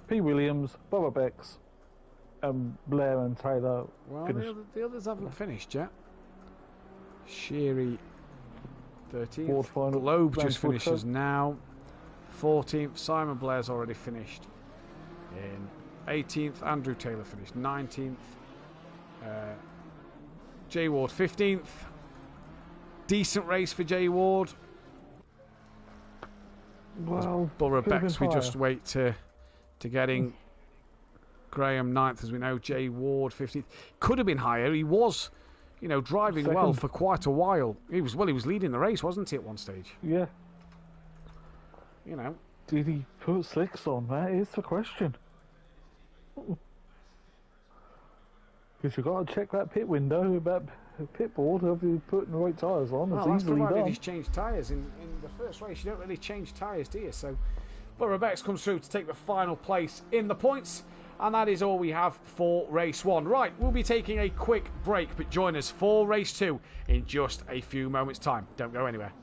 P. Williams, Bubba Becks, Blair and Taylor.
Well, the others haven't finished yet. Sheary, 13th.
Ward final.
Globe just finishes now. 14th. Simon Blair's already finished. In 18th. Andrew Taylor finished 19th. Jay Ward 15th. Decent race for Jay Ward.
Well,
Borough Becks, we just wait to getting Graham 9th, as we know. Jay Ward 15th. Could have been higher. He was, driving
Second.
well for quite a while. He was leading the race, wasn't he, at one stage?
Yeah.
Did
he put slicks on? That is the question. Because you've got to check that pit window, that pit board, have you putting the right tyres on?
Well,
it's
that's
easily
provided
done.
he's changed tyres. In the first race, you don't really change tyres, do you? So, Borough Becks comes through to take the final place in the points. And that is all we have for race 1. Right, we'll be taking a quick break, but join us for race 2 in just a few moments' time. Don't go anywhere.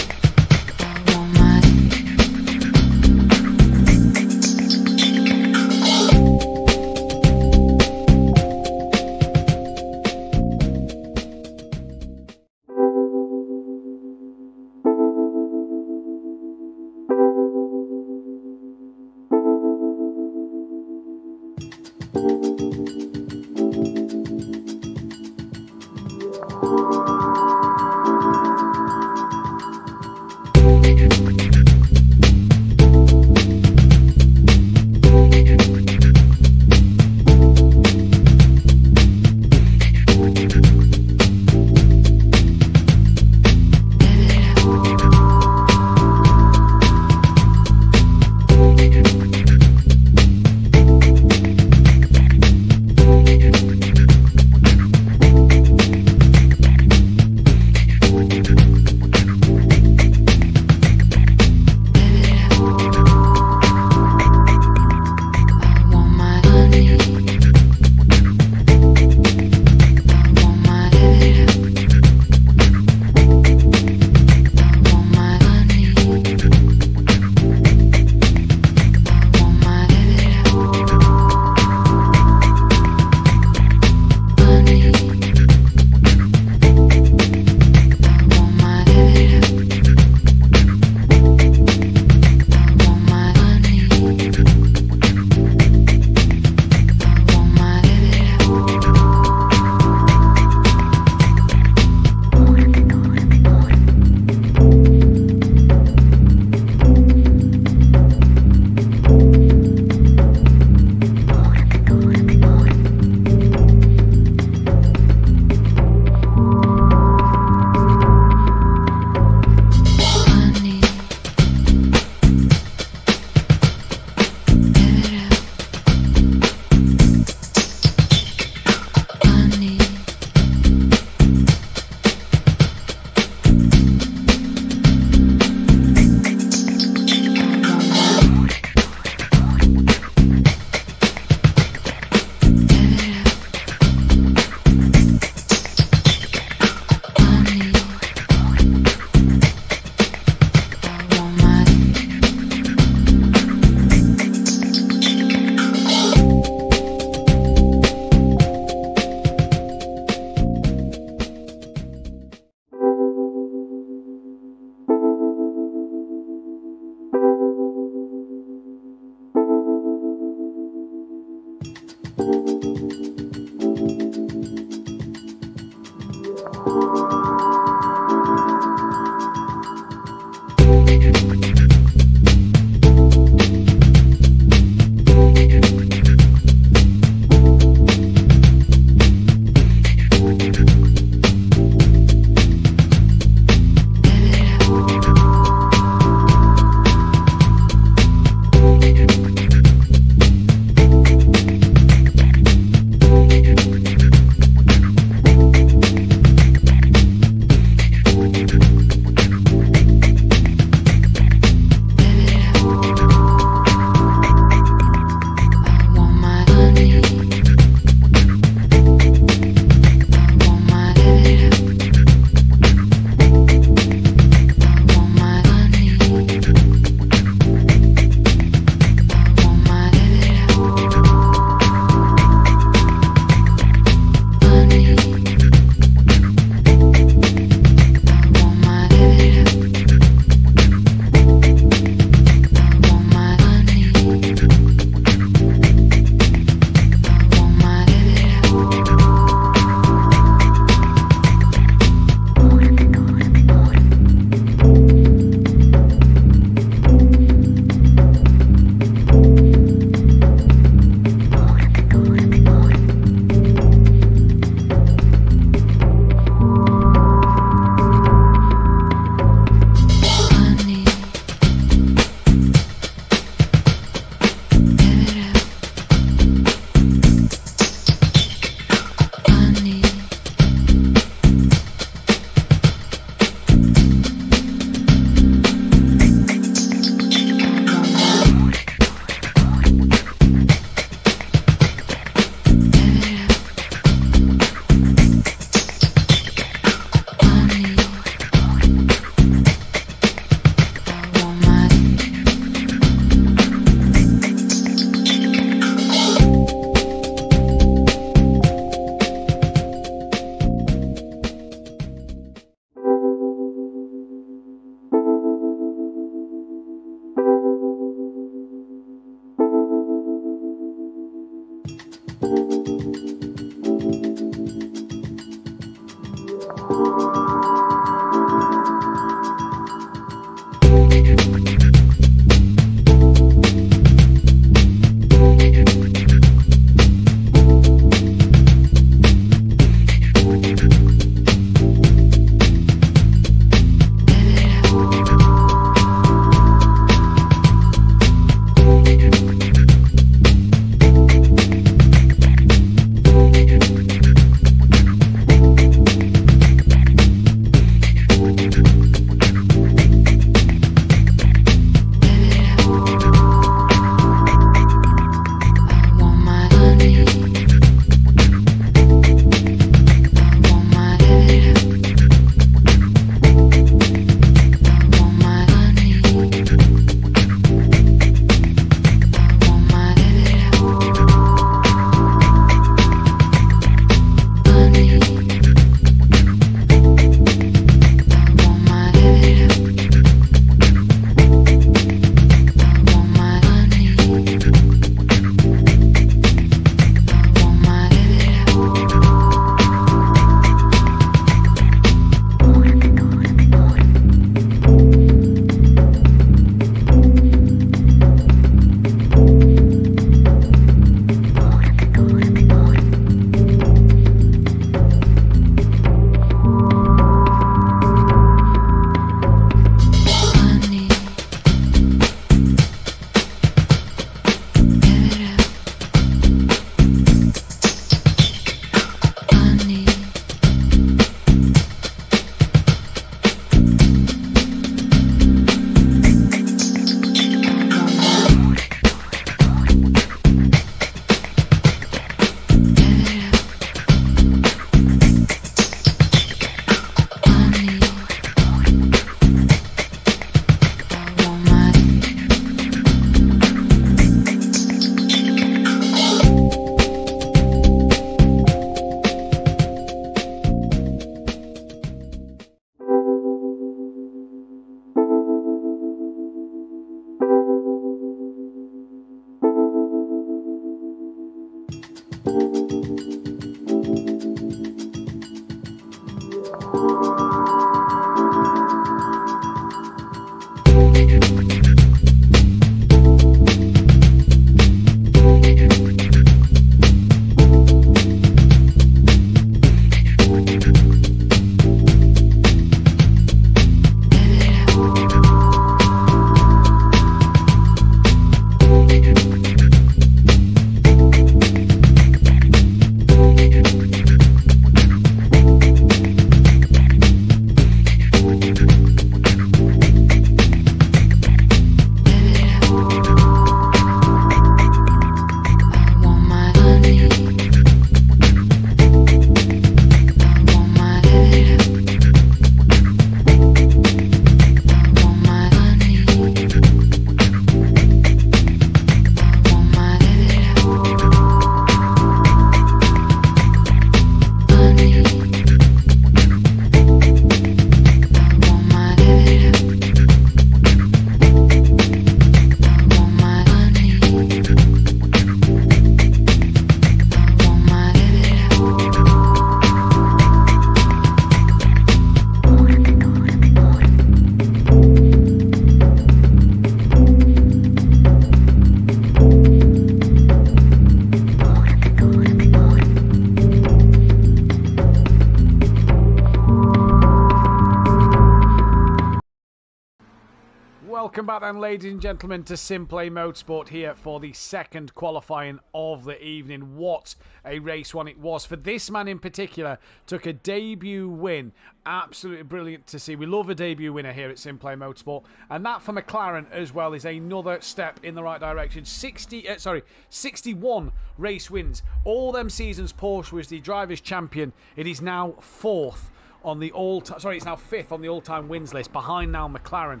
Welcome back then, ladies and gentlemen, to SimPlay Motorsport here for the second qualifying of the evening. What a race one it was. For this man in particular, took a debut win. Absolutely brilliant to see. We love a debut winner here at SimPlay Motorsport. And that for McLaren as well is another step in the right direction. 61 race wins. All them seasons Porsche was the drivers' champion. It is now fourth on the it's now fifth on the all-time wins list, behind now McLaren,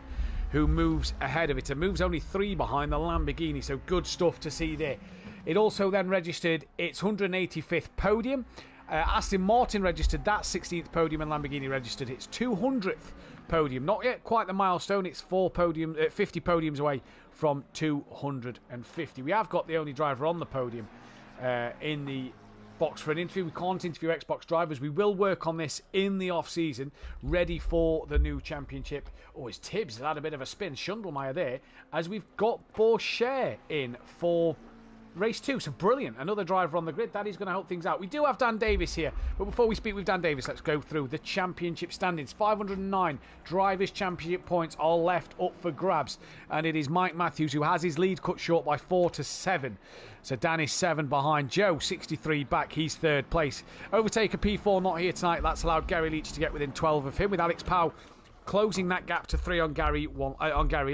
who moves ahead of it and moves only 3 behind the Lamborghini. So good stuff to see there. It also then registered its 185th podium. Aston Martin registered that 16th podium, and Lamborghini registered its 200th podium. Not yet quite the milestone. It's 50 podiums away from 250. We have got the only driver on the podium in the box for an interview. We can't interview Xbox drivers. We will work on this in the off-season, ready for the new championship. Oh, his Tibbs has had a bit of a spin. Schundelmeier there, as we've got Bourchier in for race 2. So brilliant. Another driver on the grid. That is going to help things out. We do have Dan Davis here. But before we speak with Dan Davis, let's go through the championship standings. 509 Drivers' Championship points are left up for grabs. And it is Mike Matthews who has his lead cut short by 4 to 7. So Dan is 7 behind. Joe, 63 back. He's 3rd place. Overtaker P4 not here tonight. That's allowed Gary Leach to get within 12 of him, with Alex Powell closing that gap to 3 on Gary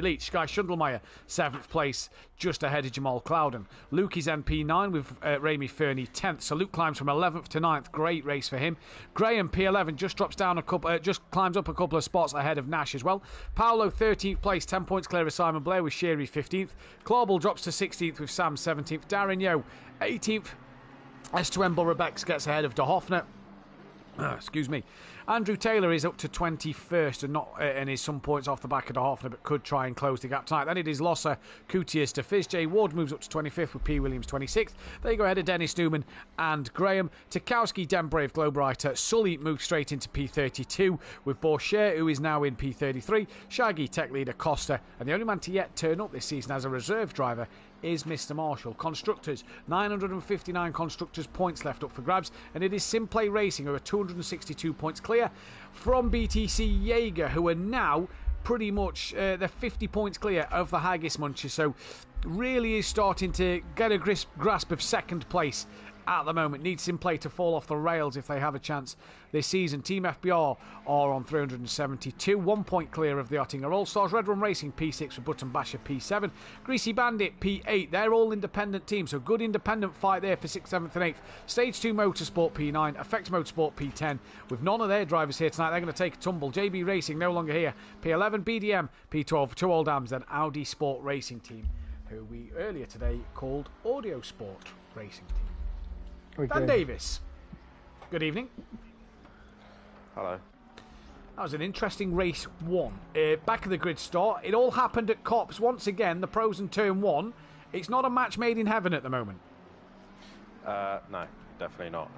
Leach. Sky Schundelmeier, 7th place, just ahead of Jamal Clouden. Luke is NP9 with Ramy Fernie 10th. So Luke climbs from 11th to 9th. Great race for him. Graham P11 just drops down just climbs up a couple of spots ahead of Nash as well. Paolo 13th place, 10 points clear of Simon Blair with Sherry 15th. Clawball drops to 16th with Sam 17th. Darren Yo 18th. S2M Rebex gets ahead of De Hoffner. Excuse me. Andrew Taylor is up to 21st and is some points off the back of De Hoffner, but could try and close the gap tonight. Then it is Losser, Coutiers to Fizz. J Ward moves up to 25th with P. Williams 26th. There you go ahead of Dennis Newman and Graham. Tarkowski, Denbrave, Globewriter. Sully moves straight into P32 with Bourchier, who is now in P33. Shaggy, Tech Leader, Costa. And the only man to yet turn up this season as a reserve driver is Mr. Marshall. Constructors, 959 Constructors points left up for grabs, and it is SimPlay Racing who are 262 points clear from BTC Jaeger, who are now pretty much they're 50 points clear of the Haggis Munchers, so really is starting to get a grasp of 2nd place at the moment. Needs SimPlay to fall off the rails if they have a chance this season. Team FBR are on 372, 1 point clear of the Ottinger All-Stars. Red Run Racing P6 for Button Basher P7. Greasy Bandit P8. They're all independent teams, so good independent fight there for 6th, 7th and 8th. Stage 2 Motorsport P9. Effects Motorsport P10. With none of their drivers here tonight, they're going to take a tumble. JB Racing no longer here. P11 BDM P12 for 2 Old Dams. Then Audi Sport Racing Team, who we earlier today called Audio Sport Racing Team.
Okay.
Dan Davis, good evening.
Hello.
That was an interesting race 1. Back of the grid start. It all happened at Cops. Once again, the pros in turn 1. It's not a match made in heaven at the moment.
No, definitely not.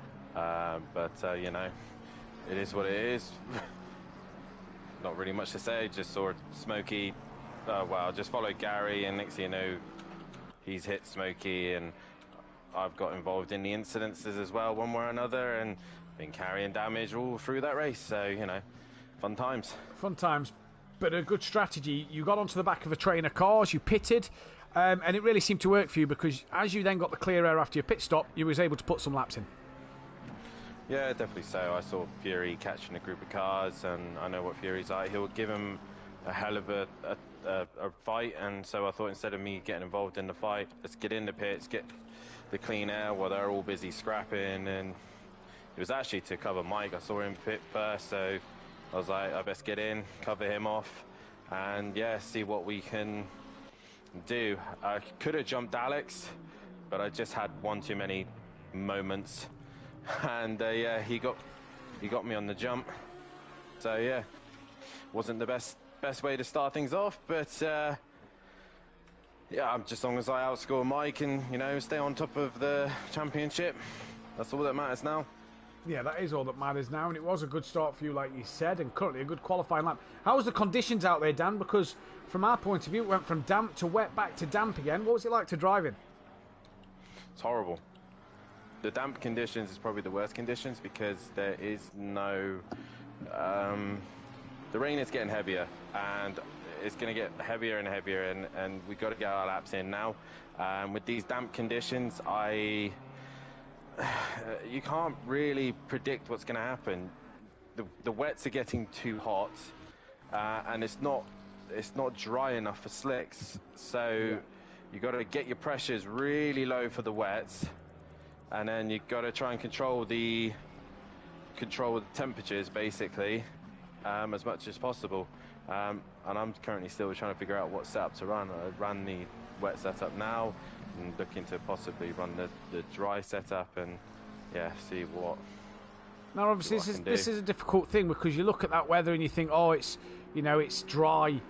But you know, it is what it is. Not really much to say. Just saw Smokey. Well, just followed Gary, and next thing you know, he's hit Smokey, and I've got involved in the incidences as well, one way or another, and been carrying damage all through that race. So, you know, fun times.
Fun times, but a good strategy. You got onto the back of a train of cars, you pitted, and it really seemed to work for you, because as you then got the clear air after your pit stop, you was able to put some laps in.
Yeah, definitely so. I saw Fury catching a group of cars, and I know what Fury's like. He'll give him a hell of a fight, and so I thought, instead of me getting involved in the fight, let's get in the pits, get the clean air while they're all busy scrapping. And it was actually to cover Mike. I saw him pit first, so I was like, I best get in, cover him off, and yeah, see what we can do. I could have jumped Alex, but I just had one too many moments, and yeah, he got me on the jump. So yeah, wasn't the best way to start things off, but yeah, just as long as I outscore Mike and, you know, stay on top of the championship, that's all that matters now.
Yeah, that is all that matters now, and it was a good start for you, like you said, and currently a good qualifying lap. How was the conditions out there, Dan? Because from our point of view, it went from damp to wet, back to damp again. What was it like to drive in?
It's horrible. The damp conditions is probably the worst conditions, because there is no... the rain is getting heavier, and it's going to get heavier and heavier, and we've got to get our laps in now. With these damp conditions, you can't really predict what's going to happen. The wets are getting too hot, and it's not dry enough for slicks. So you got to get your pressures really low for the wets, and then you got to try and control the temperatures basically as much as possible. And I'm currently still trying to figure out what setup to run. I ran the wet setup now, and looking to possibly run the dry setup, and yeah, see what.
Now, obviously, this is a difficult thing, because you look at that weather and you think, oh, it's, you know, it's dry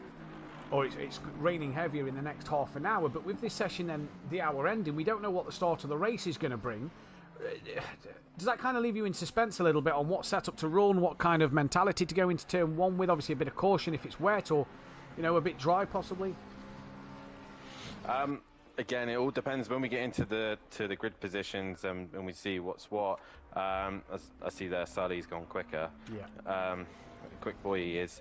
or it's raining heavier in the next half an hour. But with this session then the hour ending, we don't know what the start of the race is going to bring. Does that kind of leave you in suspense a little bit on what setup to run, what kind of mentality to go into turn one with? Obviously a bit of caution if it's wet, or a bit dry possibly.
Again, it all depends when we get into the grid positions and we see what's what. I see there Sully's gone quicker.
Yeah.
Quick boy he is.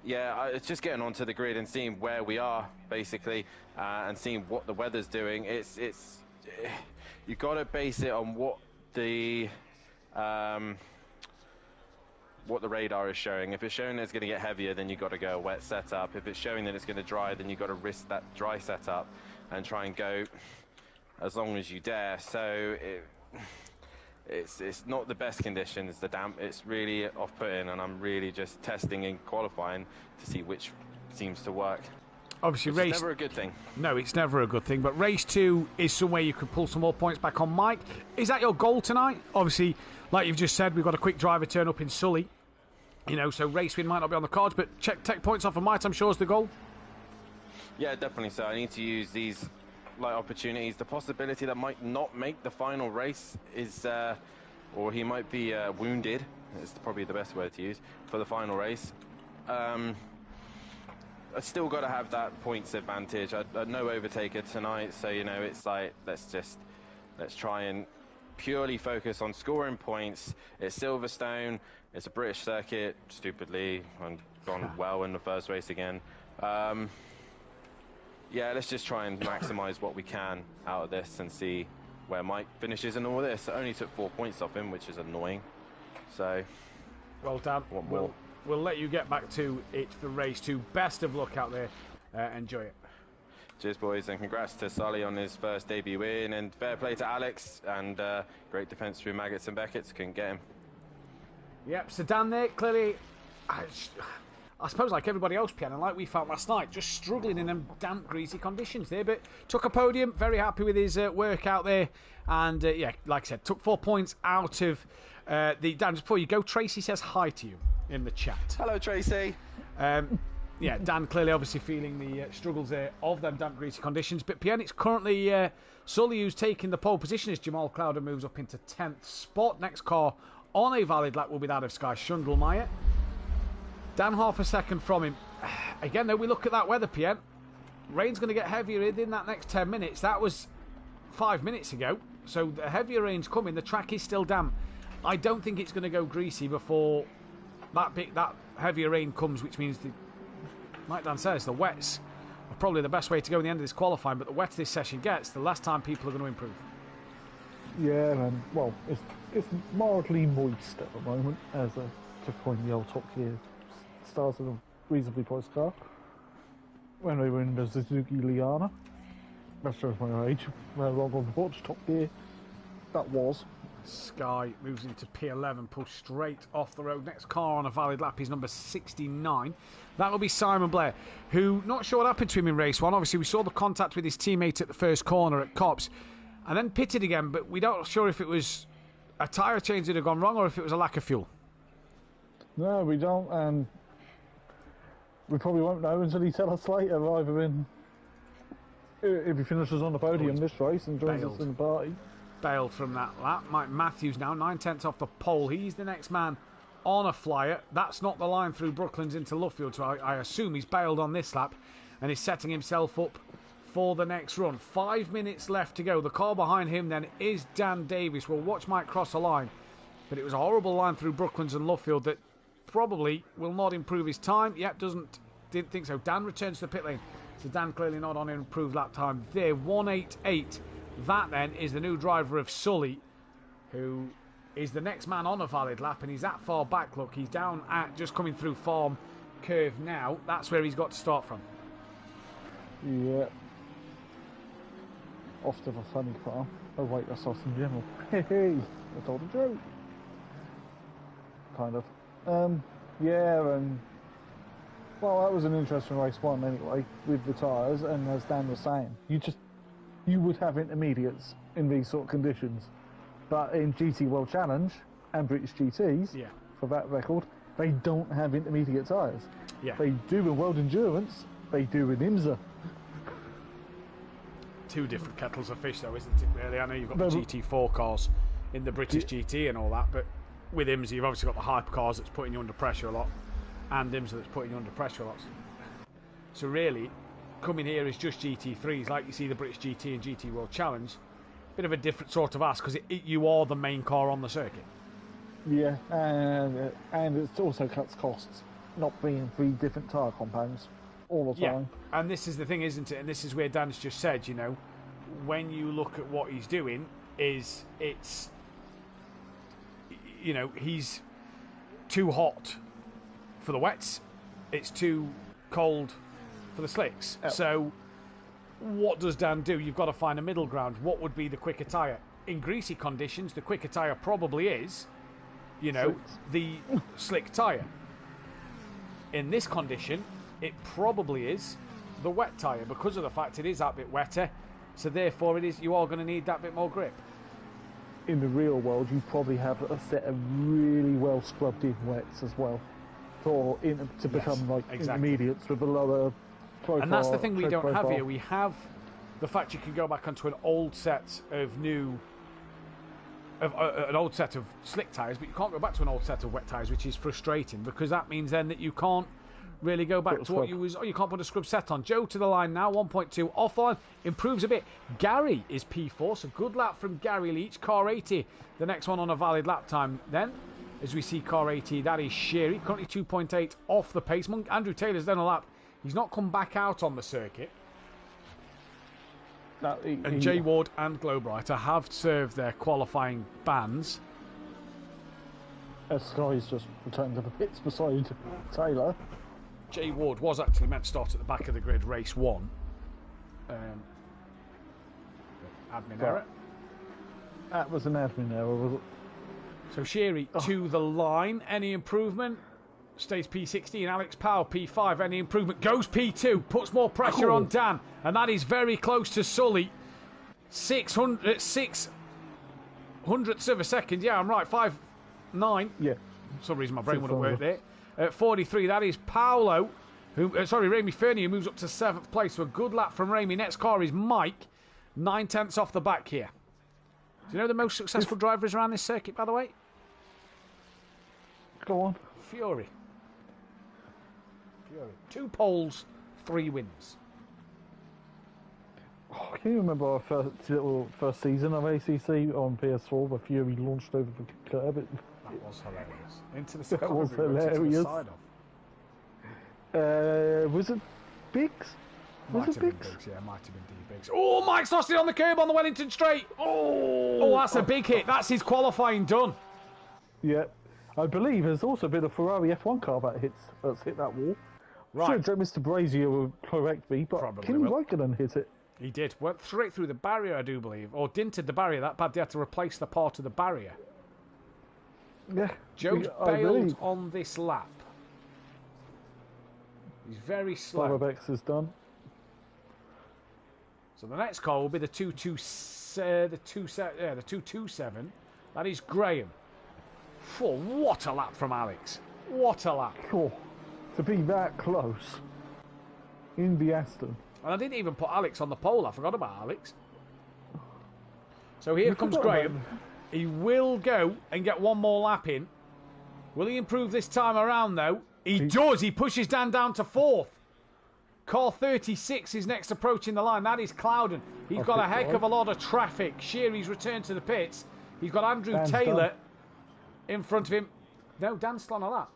Yeah, it's just getting onto the grid and seeing where we are basically, and seeing what the weather's doing. You've got to base it on what the radar is showing. If it's showing that it's going to get heavier, then you've got to go a wet setup. If it's showing that it's going to dry, then you've got to risk that dry setup and try and go as long as you dare. So it's not the best conditions, the damp. It's really off-putting, and I'm really just testing in qualifying to see which seems to work.
Obviously,
Which is never a good thing.
No, it's never a good thing. But race 2 is somewhere you could pull some more points back on Mike. Is that your goal tonight? Obviously, like you've just said, we've got a quick driver turn up in Sully. So race win might not be on the cards, but take points off of Mike, I'm sure, is the goal.
Yeah, definitely so. I need to use these opportunities. The possibility that might not make the final race is, or he might be wounded, is probably the best word to use, for the final race. I still got to have that points advantage. No overtaker tonight, so it's like let's try and purely focus on scoring points. It's Silverstone. It's a British circuit. Stupidly, I'm gone well in the first race again. Yeah, let's just try and maximise what we can out of this and see where Mike finishes in all this. It only took 4 points off him, which is annoying. So,
well, Dan, we'll let you get back to it for race 2. Best of luck out there. Enjoy it.
Cheers, boys, and congrats to Sully on his first debut win, and fair play to Alex, and great defence through Maggots and Beckett's. Couldn't get him.
Yep, so Dan there, clearly, I suppose like everybody else, Pian, and like we found last night, just struggling in them damp, greasy conditions there, but took a podium, very happy with his work out there, and yeah, like I said, took 4 points out of the... Dan, just before you go, Tracy says hi to you in the chat.
Hello, Tracy.
Yeah, Dan clearly obviously feeling the struggles there of them damp, greasy conditions. But Pian, it's currently Sully who's taking the pole position as Jamal Clowder moves up into 10th spot. Next car on a valid lap will be that of Sky Schundelmeyer. Dan half a second from him. Again, though, we look at that weather, Pian. Rain's going to get heavier in that next 10 minutes. That was 5 minutes ago. So the heavier rain's coming. The track is still damp. I don't think it's going to go greasy before that heavier rain comes, which means like Dan says, the wets are probably the best way to go in the end of this qualifying, but the wetter this session gets, the less time people are going to improve.
Yeah, man. Well, it's mildly moist at the moment, as to coin the old Top Gear stars of a reasonably priced car. When we were in the Suzuki Liana, that shows my age. When I logged on to watch Top Gear, that was. Sky
moves into P11, pulls straight off the road. Next car on a valid lap is number 69. That will be Simon Blair, who, not sure what happened to him in race 1. Obviously, we saw the contact with his teammate at the first corner at Copse, and then pitted again, but we're not sure if it was a tyre change that had gone wrong or if it was a lack of fuel.
No, we don't, and we probably won't know until he tells us later, either if he finishes on the podium this race and joins us in the party.
Bailed from that lap. Mike Matthews now 9/10 off the pole. He's the next man on a flyer. That's not the line through Brooklands into Luffield, so I assume he's bailed on this lap and is setting himself up for the next run. 5 minutes left to go. The car behind him then is Dan Davis. We'll watch Mike cross the line, but it was a horrible line through Brooklands and Luffield that probably will not improve his time. Yep, didn't think so. Dan returns to the pit lane, so Dan clearly not on an improved lap time there. 1:88. That then is the new driver of Sully, who is the next man on a valid lap, and he's that far back. Look, he's down at just coming through Farm Curve now. That's where he's got to start from.
Yeah. Off to the funny farm. Oh wait, that's Austin General. Hey, I told a joke. Kind of. Yeah, and well, that was an interesting race 1 anyway, with the tyres, and as Dan was saying, you would have intermediates in these sort of conditions, but in GT World Challenge and British GTs,
yeah,
for that record, they don't have intermediate tyres.
Yeah.
They do in World Endurance, they do in IMSA.
Two different kettles of fish, though, isn't it, really? I know you've got the
No,
GT4 cars in the British GT and all that, but with IMSA, you've obviously got the hyper cars that's putting you under pressure a lot, and IMSA that's putting you under pressure a lot. So really, coming here is just GT3s, like you see the British GT and GT World Challenge. Bit of a different sort of ask, because you are the main car on the circuit.
Yeah, and it also cuts costs, not being 3 different tyre compounds all the time.
And this is the thing, isn't it? And this is where Dan's just said, you know, when you look at what he's doing, it's, you know, he's too hot for the wets, it's too cold for the slicks.
Oh.
So what does Dan do? You've got to find a middle ground. What would be the quicker tyre? In greasy conditions, the quicker tyre probably is, you know, the slick tyre. In this condition, it probably is the wet tyre, because of the fact it is that bit wetter. So therefore, you are going to need that bit more grip.
In the real world, you probably have a set of really well scrubbed in wets as well, to become like intermediates with a lower profile.
And that's the thing we don't
profile.
have here. We have the fact you can go back onto an old set of an old set of slick tyres, but you can't go back to an old set of wet tyres, which is frustrating, because that means then that you can't really go back to what you was. Oh, you can't put a scrub set on. Joe to the line now, 1.2 offline, improves a bit. Gary is P4, so good lap from Gary Leach. Car 80, the next one on a valid lap time. Then, as we see car 80, that is Sherry, currently 2.8 off the pace. Andrew Taylor's done a lap. He's not come back out on the circuit. And Jay Ward and Glowbrighter have served their qualifying bans.
Sky's just returned to the pits beside Taylor.
Jay Ward was actually meant to start at the back of the grid, race 1. Admin error.
That was an admin error, was it?
So Sherry to the line. Any improvement? Stays P16. Alex Powell, P5. Any improvement? Goes P2. Puts more pressure on Dan. And that is very close to Sully. 6 hundredths of a second. Yeah, I'm right. 5.9.
Yeah.
For some reason my brain wouldn't work there. 43, that is Paolo, Ramy Fernie, who moves up to 7th place. So a good lap from Ramy. Next car is Mike, 9/10 off the back here. Do you know the most successful drivers around this circuit, by the way?
Go on.
Fury. 2 poles, 3 wins.
Oh, can you remember our first season of ACC on PS4 where Fury launched over the curb?
That was hilarious. Into the
That was hilarious. Was it Biggs? Was it Biggs?
Yeah, it might have been D Biggs. Oh, Mike's lost it on the curb on the Wellington Straight. Oh, that's a big hit. That's his qualifying done.
Yeah. I believe there's also been a Ferrari F1 car that's hit that wall.
Right.
Sure, Mr. Brazier will correct me, but Kimi Raikkonen hit it.
He did. Went straight through the barrier, I do believe. Or dinted the barrier that bad. They had to replace the part of the barrier.
Yeah.
Joe's bailed on this lap. He's very slow.
Barabex is done.
So the next car will be the 227. That is Graham. Oh, what a lap from Alex. What a lap.
Oh, to be that close in the Aston.
And I didn't even put Alex on the pole. I forgot about Alex. So here comes Graham. He will go and get one more lap in. Will he improve this time around, though? He does. He pushes Dan down to 4th. Car 36 is next approaching the line. That is Clouden. He's got a heck of a lot of traffic. Sherry's returned to the pits. He's got Andrew Taylor in front of him. No, Dan's still on a lap.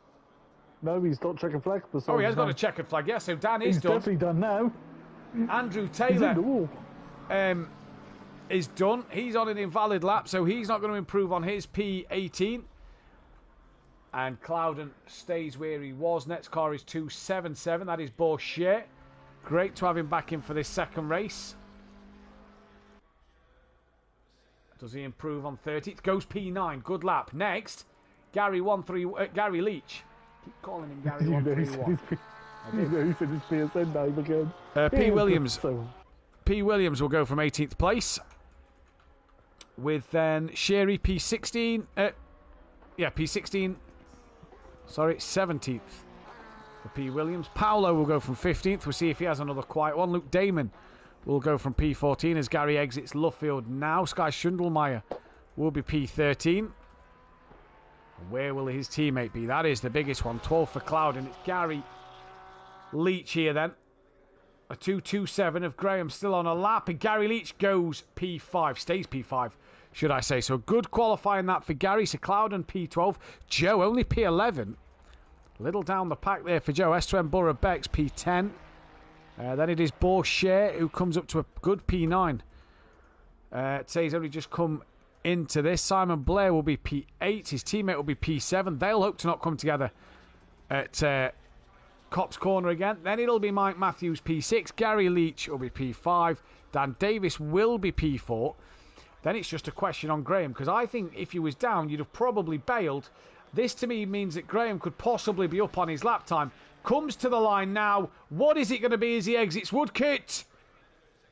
No, he's not checkered flag.
Oh, he has got a checkered flag. Yeah, so Dan is done.
He's definitely done now.
Andrew Taylor is done. He's on an invalid lap, so he's not going to improve on his P18. And Clouden stays where he was. Next car is 277. That is Boucher. Great to have him back in for this second race. Does he improve on 30? It goes P9. Good lap. Next, Gary Leach. Keep calling him Gary 131.
You know he's in his PSN name again.
P. Williams. P. Williams will go from 18th place. With then Sherry P16. P16. Sorry, 17th for P. Williams. Paolo will go from 15th. We'll see if he has another quiet one. Luke Damon will go from P14 as Gary exits Luffield now. Sky Schundelmeyer will be P13. And where will his teammate be? That is the biggest one. 12th for Cloud, and it's Gary Leach here then. A 2.27 of Graham still on a lap, and Gary Leach goes P5, stays P5, should I say. So good qualifying that for Gary. So Cloud and P12. Joe only P11. Little down the pack there for Joe. S2M Borough Bex P10. Then it is Bourchier who comes up to a good P9. Say he's only just come into this. Simon Blair will be P8. His teammate will be P7. They'll hope to not come together at Copse Corner again. Then it'll be Mike Matthews P6. Gary Leach will be P5. Dan Davis will be P4. Then it's just a question on Graham, because I think if he was down, you'd have probably bailed. This to me means that Graham could possibly be up on his lap time. Comes to the line now. What is it going to be as he exits Woodcote?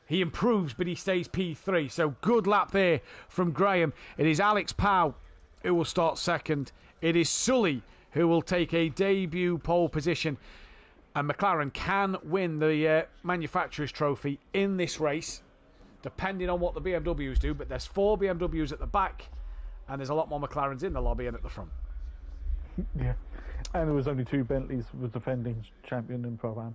He improves, but he stays P3. So good lap there from Graham. It is Alex Powell who will start second. It is Sully who will take a debut pole position. And McLaren can win the manufacturer's trophy in this race, depending on what the BMWs do. But there's 4 BMWs at the back, and there's a lot more McLarens in the lobby and at the front.
Yeah. And there was only 2 Bentleys with defending champion in Pro-Am.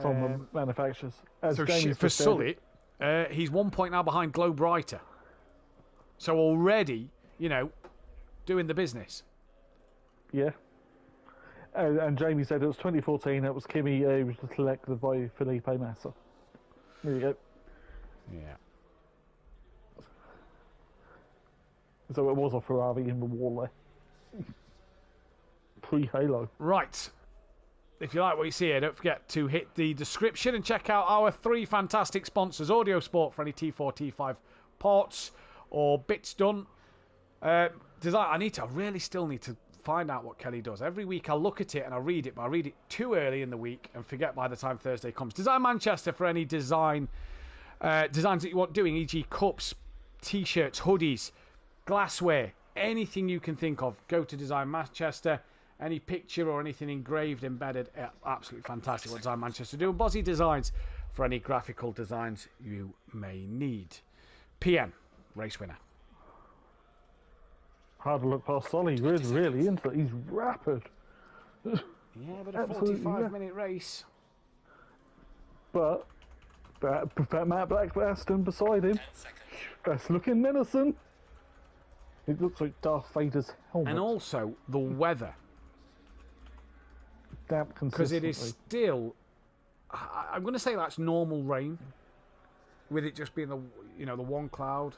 From the manufacturers. As
so
Jamie's
for
just said,
Sully, he's 1 point now behind Globe Writer. So already, doing the business.
Yeah. And Jamie said it was 2014. It was Kimi who was selected by Felipe Massa. There you go.
Yeah.
So it was a Ferrari in the wall there. Pre-Halo.
Right. If you like what you see here, don't forget to hit the description and check out our 3 fantastic sponsors. Audio Sport for any T4, T5 ports or bits done. Design. I really still need to find out what Kelly does. Every week I look at it and I read it, but I read it too early in the week and forget by the time Thursday comes. Design Manchester for any designs that you want doing, e.g. cups, t-shirts, hoodies, glassware, anything you can think of. Go to Design Manchester. Any picture or anything engraved, embedded, absolutely fantastic what Design Manchester do. And Bozzy Designs for any graphical designs you may need. PM, race winner.
Hard to look past Solly. Really into it. He's rapid.
Yeah, but a 45-minute race.
But Matt Blackburn beside him. Best looking menacing. It looks like Darth Vader's helmet.
And also the weather.
Damp
Because
consistently.
it is still, I'm going to say that's normal rain, with it just being the one cloud.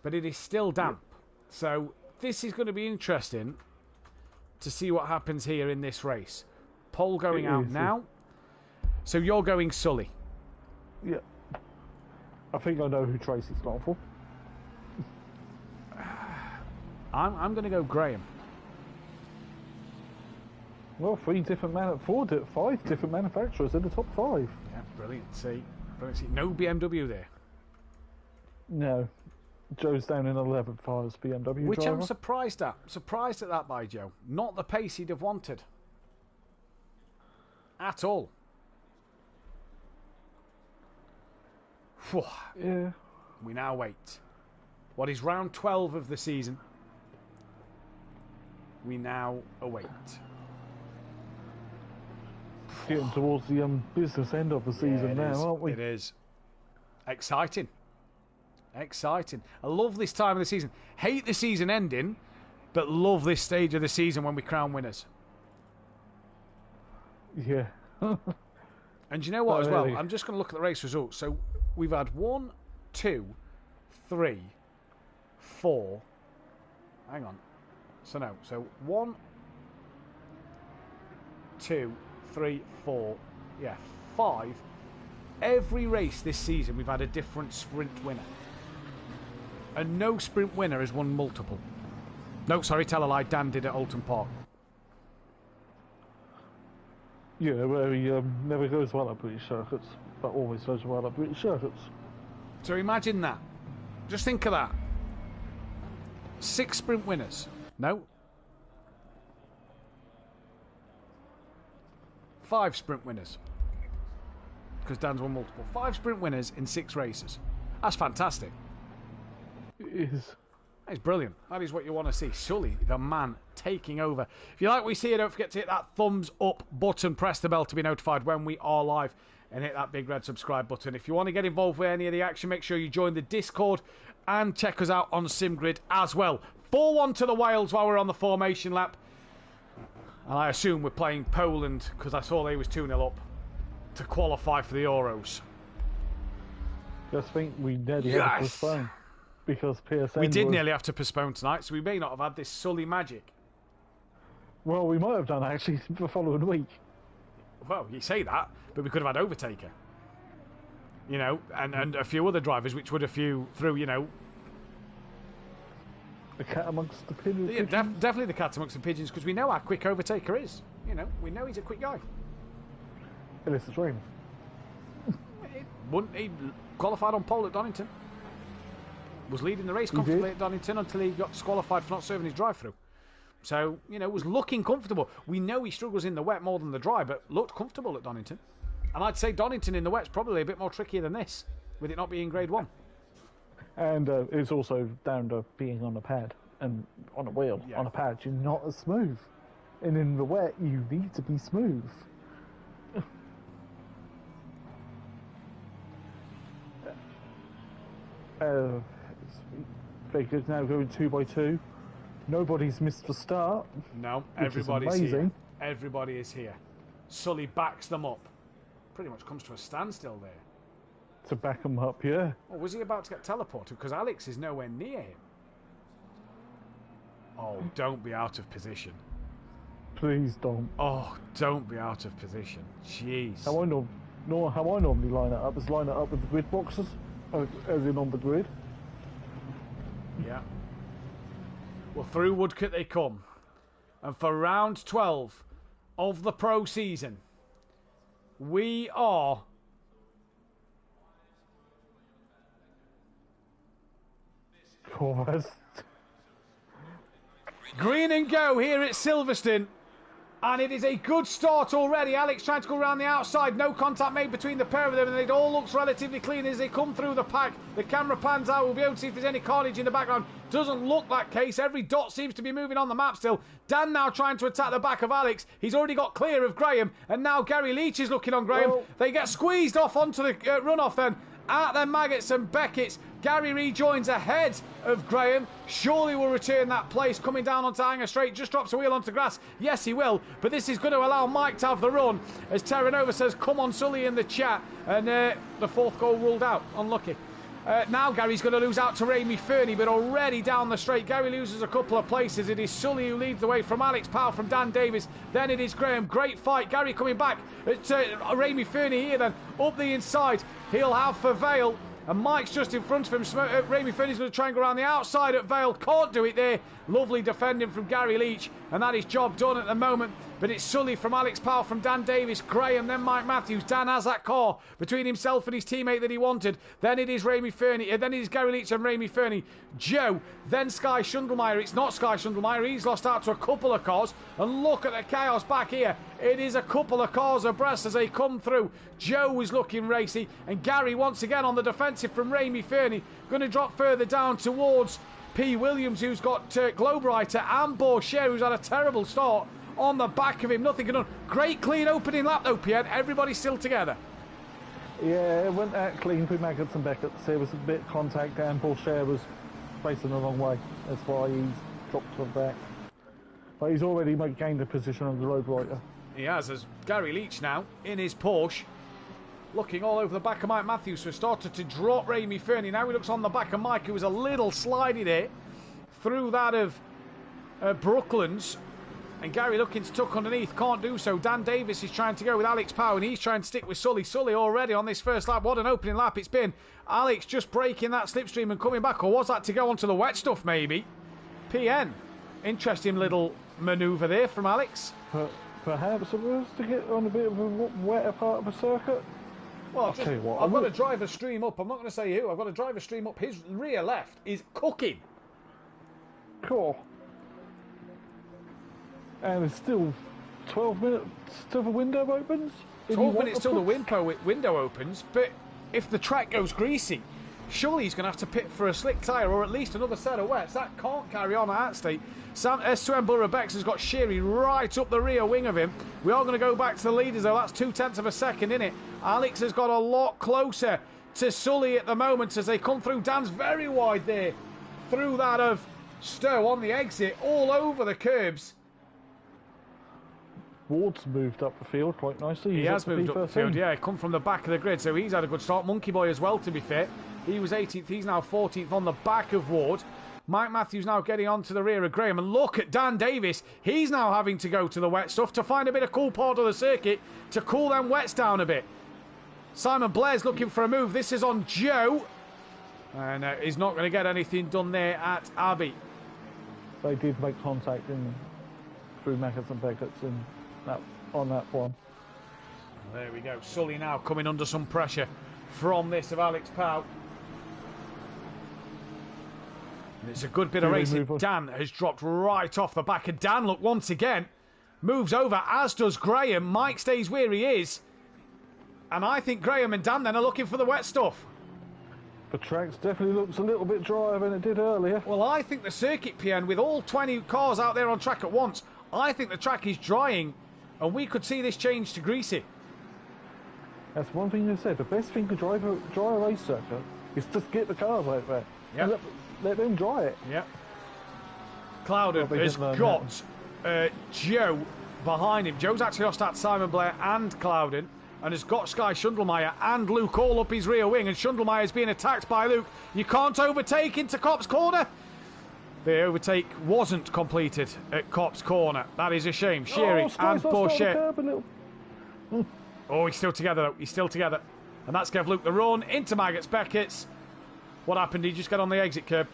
But it is still damp. So this is going to be interesting to see what happens here in this race. Pole going out now. So you're going Sully.
Yeah. I think I know who Tracy's gone for.
I'm going to go Graham.
Well, 5 different manufacturers in the top 5.
Yeah, brilliant. See. No BMW there.
No. Joe's down in 11th fires BMW
Which
driver.
I'm surprised at. Surprised at that by Joe. Not the pace he'd have wanted. At all. Whew.
Yeah.
We now wait. What is round 12 of the season? We now await.
Getting towards the business end of the season now, aren't we?
It is. Exciting. Exciting. I love this time of the season. Hate the season ending, but love this stage of the season when we crown winners.
Yeah.
And you know what, as well? I'm just going to look at the race results. So we've had 1, 2, 3, 4. Hang on. So no. So 1, 2, 3, 4. Yeah, 5. Every race this season we've had a different sprint winner. And no sprint winner has won multiple. No, sorry, tell a lie. Dan did at Alton Park.
Yeah, where he never goes well at British circuits, but always goes well at British circuits.
So imagine that. Just think of that. 6 sprint winners. No. 5 sprint winners. Because Dan's won multiple. 5 sprint winners in 6 races. That's fantastic.
It is.
That is brilliant. That is what you want to see. Sully, the man, taking over. If you like what you see, don't forget to hit that thumbs up button. Press the bell to be notified when we are live. And hit that big red subscribe button. If you want to get involved with any of the action, make sure you join the Discord. And check us out on SimGrid as well. 4-1 to the Wales while we're on the formation lap. And I assume we're playing Poland because I saw they was 2-0 up to qualify for the Euros.
Just think we nearly had to postpone because PSN.
We did nearly have to postpone tonight, so we may not have had this Sully magic.
Well, we might have done actually the following week.
Well, you say that, but we could have had Overtaker. You know, and a few other drivers, which would have through, you know.
The cat amongst the pigeons.
Yeah, definitely the cat amongst the pigeons, because we know how quick Overtaker is. You know, we know he's a quick guy.
Unless it's raining.
He qualified on pole at Donington. Was leading the race comfortably at Donington until he got disqualified for not serving his drive-through. So, you know, was looking comfortable. We know he struggles in the wet more than the dry, but looked comfortable at Donington. And I'd say Donington in the wet's probably a bit more trickier than this, with it not being Grade 1.
And it's also down to being on a pad and on a wheel.
Yeah.
On a pad, you're not as smooth. And in the wet, you need to be smooth. Figures now going 2x2. Nobody's missed the start.
No,
which
everybody's
is amazing.
here. Everybody is here. Sully backs them up. Pretty much comes to a standstill there.
To back them up, yeah.
Or was he about to get teleported? Because Alex is nowhere near him. Oh, don't be out of position.
Please don't.
Oh, don't be out of position. Jeez.
How I normally line it up is line it up with the grid boxes, as in on the grid.
Yeah. Well, through Woodcote they come. And for round 12 of the pro season, we are green and go here at Silverstone. And it is a good start already. Alex trying to go around the outside. No contact made between the pair of them. And it all looks relatively clean as they come through the pack. The camera pans out. We'll be able to see if there's any carnage in the background. Doesn't look that case. Every dot seems to be moving on the map still. Dan now trying to attack the back of Alex. He's already got clear of Graham. And now Gary Leach is looking on Graham.
Well,
they get squeezed off onto the runoff then. Out then Maggots and Beckett's. Gary rejoins ahead of Graham. Surely will return that place. Coming down onto Hanger Straight. Just drops a wheel onto grass. Yes, he will. But this is going to allow Mike to have the run. As Terranova says, come on, Sully in the chat. And the fourth goal ruled out. Unlucky. Now Gary's going to lose out to Ramy Fernie, but already down the straight. Gary loses a couple of places. It is Sully who leads the way from Alex Powell, from Dan Davis. Then it is Graham. Great fight. Gary coming back. It's Ramy Fernie here then. Up the inside. He'll have for Vale. And Mike's just in front of him. Ramy Fernie's going to try and go around the outside at Vale. Can't do it there. Lovely defending from Gary Leach. And that is job done at the moment. But it's Sully from Alex Powell, from Dan Davis, Graham, then Mike Matthews. Dan has that car between himself and his teammate that he wanted. Then it is Ramy Fernie. Then it is Gary Leach and Ramy Fernie. Joe, then Sky Shundlemeyer. It's not Sky Shundlemeyer. He's lost out to a couple of cars. And look at the chaos back here. It is a couple of cars abreast as they come through. Joe is looking racy. And Gary once again on the defensive from Ramy Fernie. Going to drop further down towards P. Williams, who's got Globewriter, and Bourchier, who's had a terrible start on the back of him. Nothing can done. Great clean opening lap though, Pierre. Everybody's still together.
Yeah, it went out clean through Maggots and Beckett. There was a bit of contact and Bourchier was facing the wrong way. That's why he's dropped to the back. But he's already gained a position on the Globewriter.
He has, as Gary Leach now in his Porsche. Looking all over the back of Mike Matthews, who started to drop Ramy Fernie. Now he looks on the back of Mike, who was a little slidey there through that of Brooklands. And Gary looking stuck underneath, can't do so. Dan Davis is trying to go with Alex Powell, and he's trying to stick with Sully. Sully already on this first lap. What an opening lap it's been. Alex just breaking that slipstream and coming back. Or was that to go onto the wet stuff, maybe? PN. Interesting little manoeuvre there from Alex.
Perhaps it was to get on a bit of a wetter part of the circuit.
Well,
I'll tell you what,
I've got a driver stream up. I'm not going to say who. I've got a driver stream up. His rear left is cooking.
Cool. And it's still 12 minutes till the window opens?
12 minutes till the window opens, but if the track goes greasy, surely he's going to have to pit for a slick tyre or at least another set of wets. That can't carry on at that state. S2M Burrabex has got Sherry right up the rear wing of him. We are going to go back to the leaders, though. That's 0.2 of a second, in it. Alex has got a lot closer to Sully at the moment as they come through. Dan's very wide there, through that of Stowe on the exit, all over the curbs.
Ward's moved up the field quite nicely.
He has moved up the field, yeah. Come from the back of the grid, so he's had a good start. Monkey Boy as well, to be fair. He was 18th, he's now 14th on the back of Ward. Mike Matthews now getting onto the rear of Graham. And look at Dan Davis. He's now having to go to the wet stuff to find a bit of cool part of the circuit to cool them wets down a bit. Simon Blair's looking for a move. This is on Joe. And he's not going to get anything done there at Abbey.
They did make contact through Mackets and Beckett's on that one.
There we go. Sully now coming under some pressure from this of Alex Powell. It's a good bit of racing. Dan has dropped right off the back of Dan. Look, once again, moves over, as does Graham. Mike stays where he is. And I think Graham and Dan then are looking for the wet stuff.
The track definitely looks a little bit drier than it did earlier.
Well, I think the circuit, PN, with all 20 cars out there on track at once, I think the track is drying, and we could see this change to greasy.
That's one thing you said. The best thing to dry a race circuit is just get the cars out there.
Yep.
And let them dry it.
Yep. Clouden has got Joe behind him. Joe's actually lost out Simon Blair and Clouden, and has got Sky Schundelmeyer and Luke all up his rear wing, and Schundelmeyer's being attacked by Luke. You can't overtake into Copse Corner. The overtake wasn't completed at Copse Corner. That is a shame. Sherry and Bourchet. Oh, he's still together, though. He's still together. And that's gave Luke the run into Maggots Beckett's. What happened? Did he just get on the exit curb?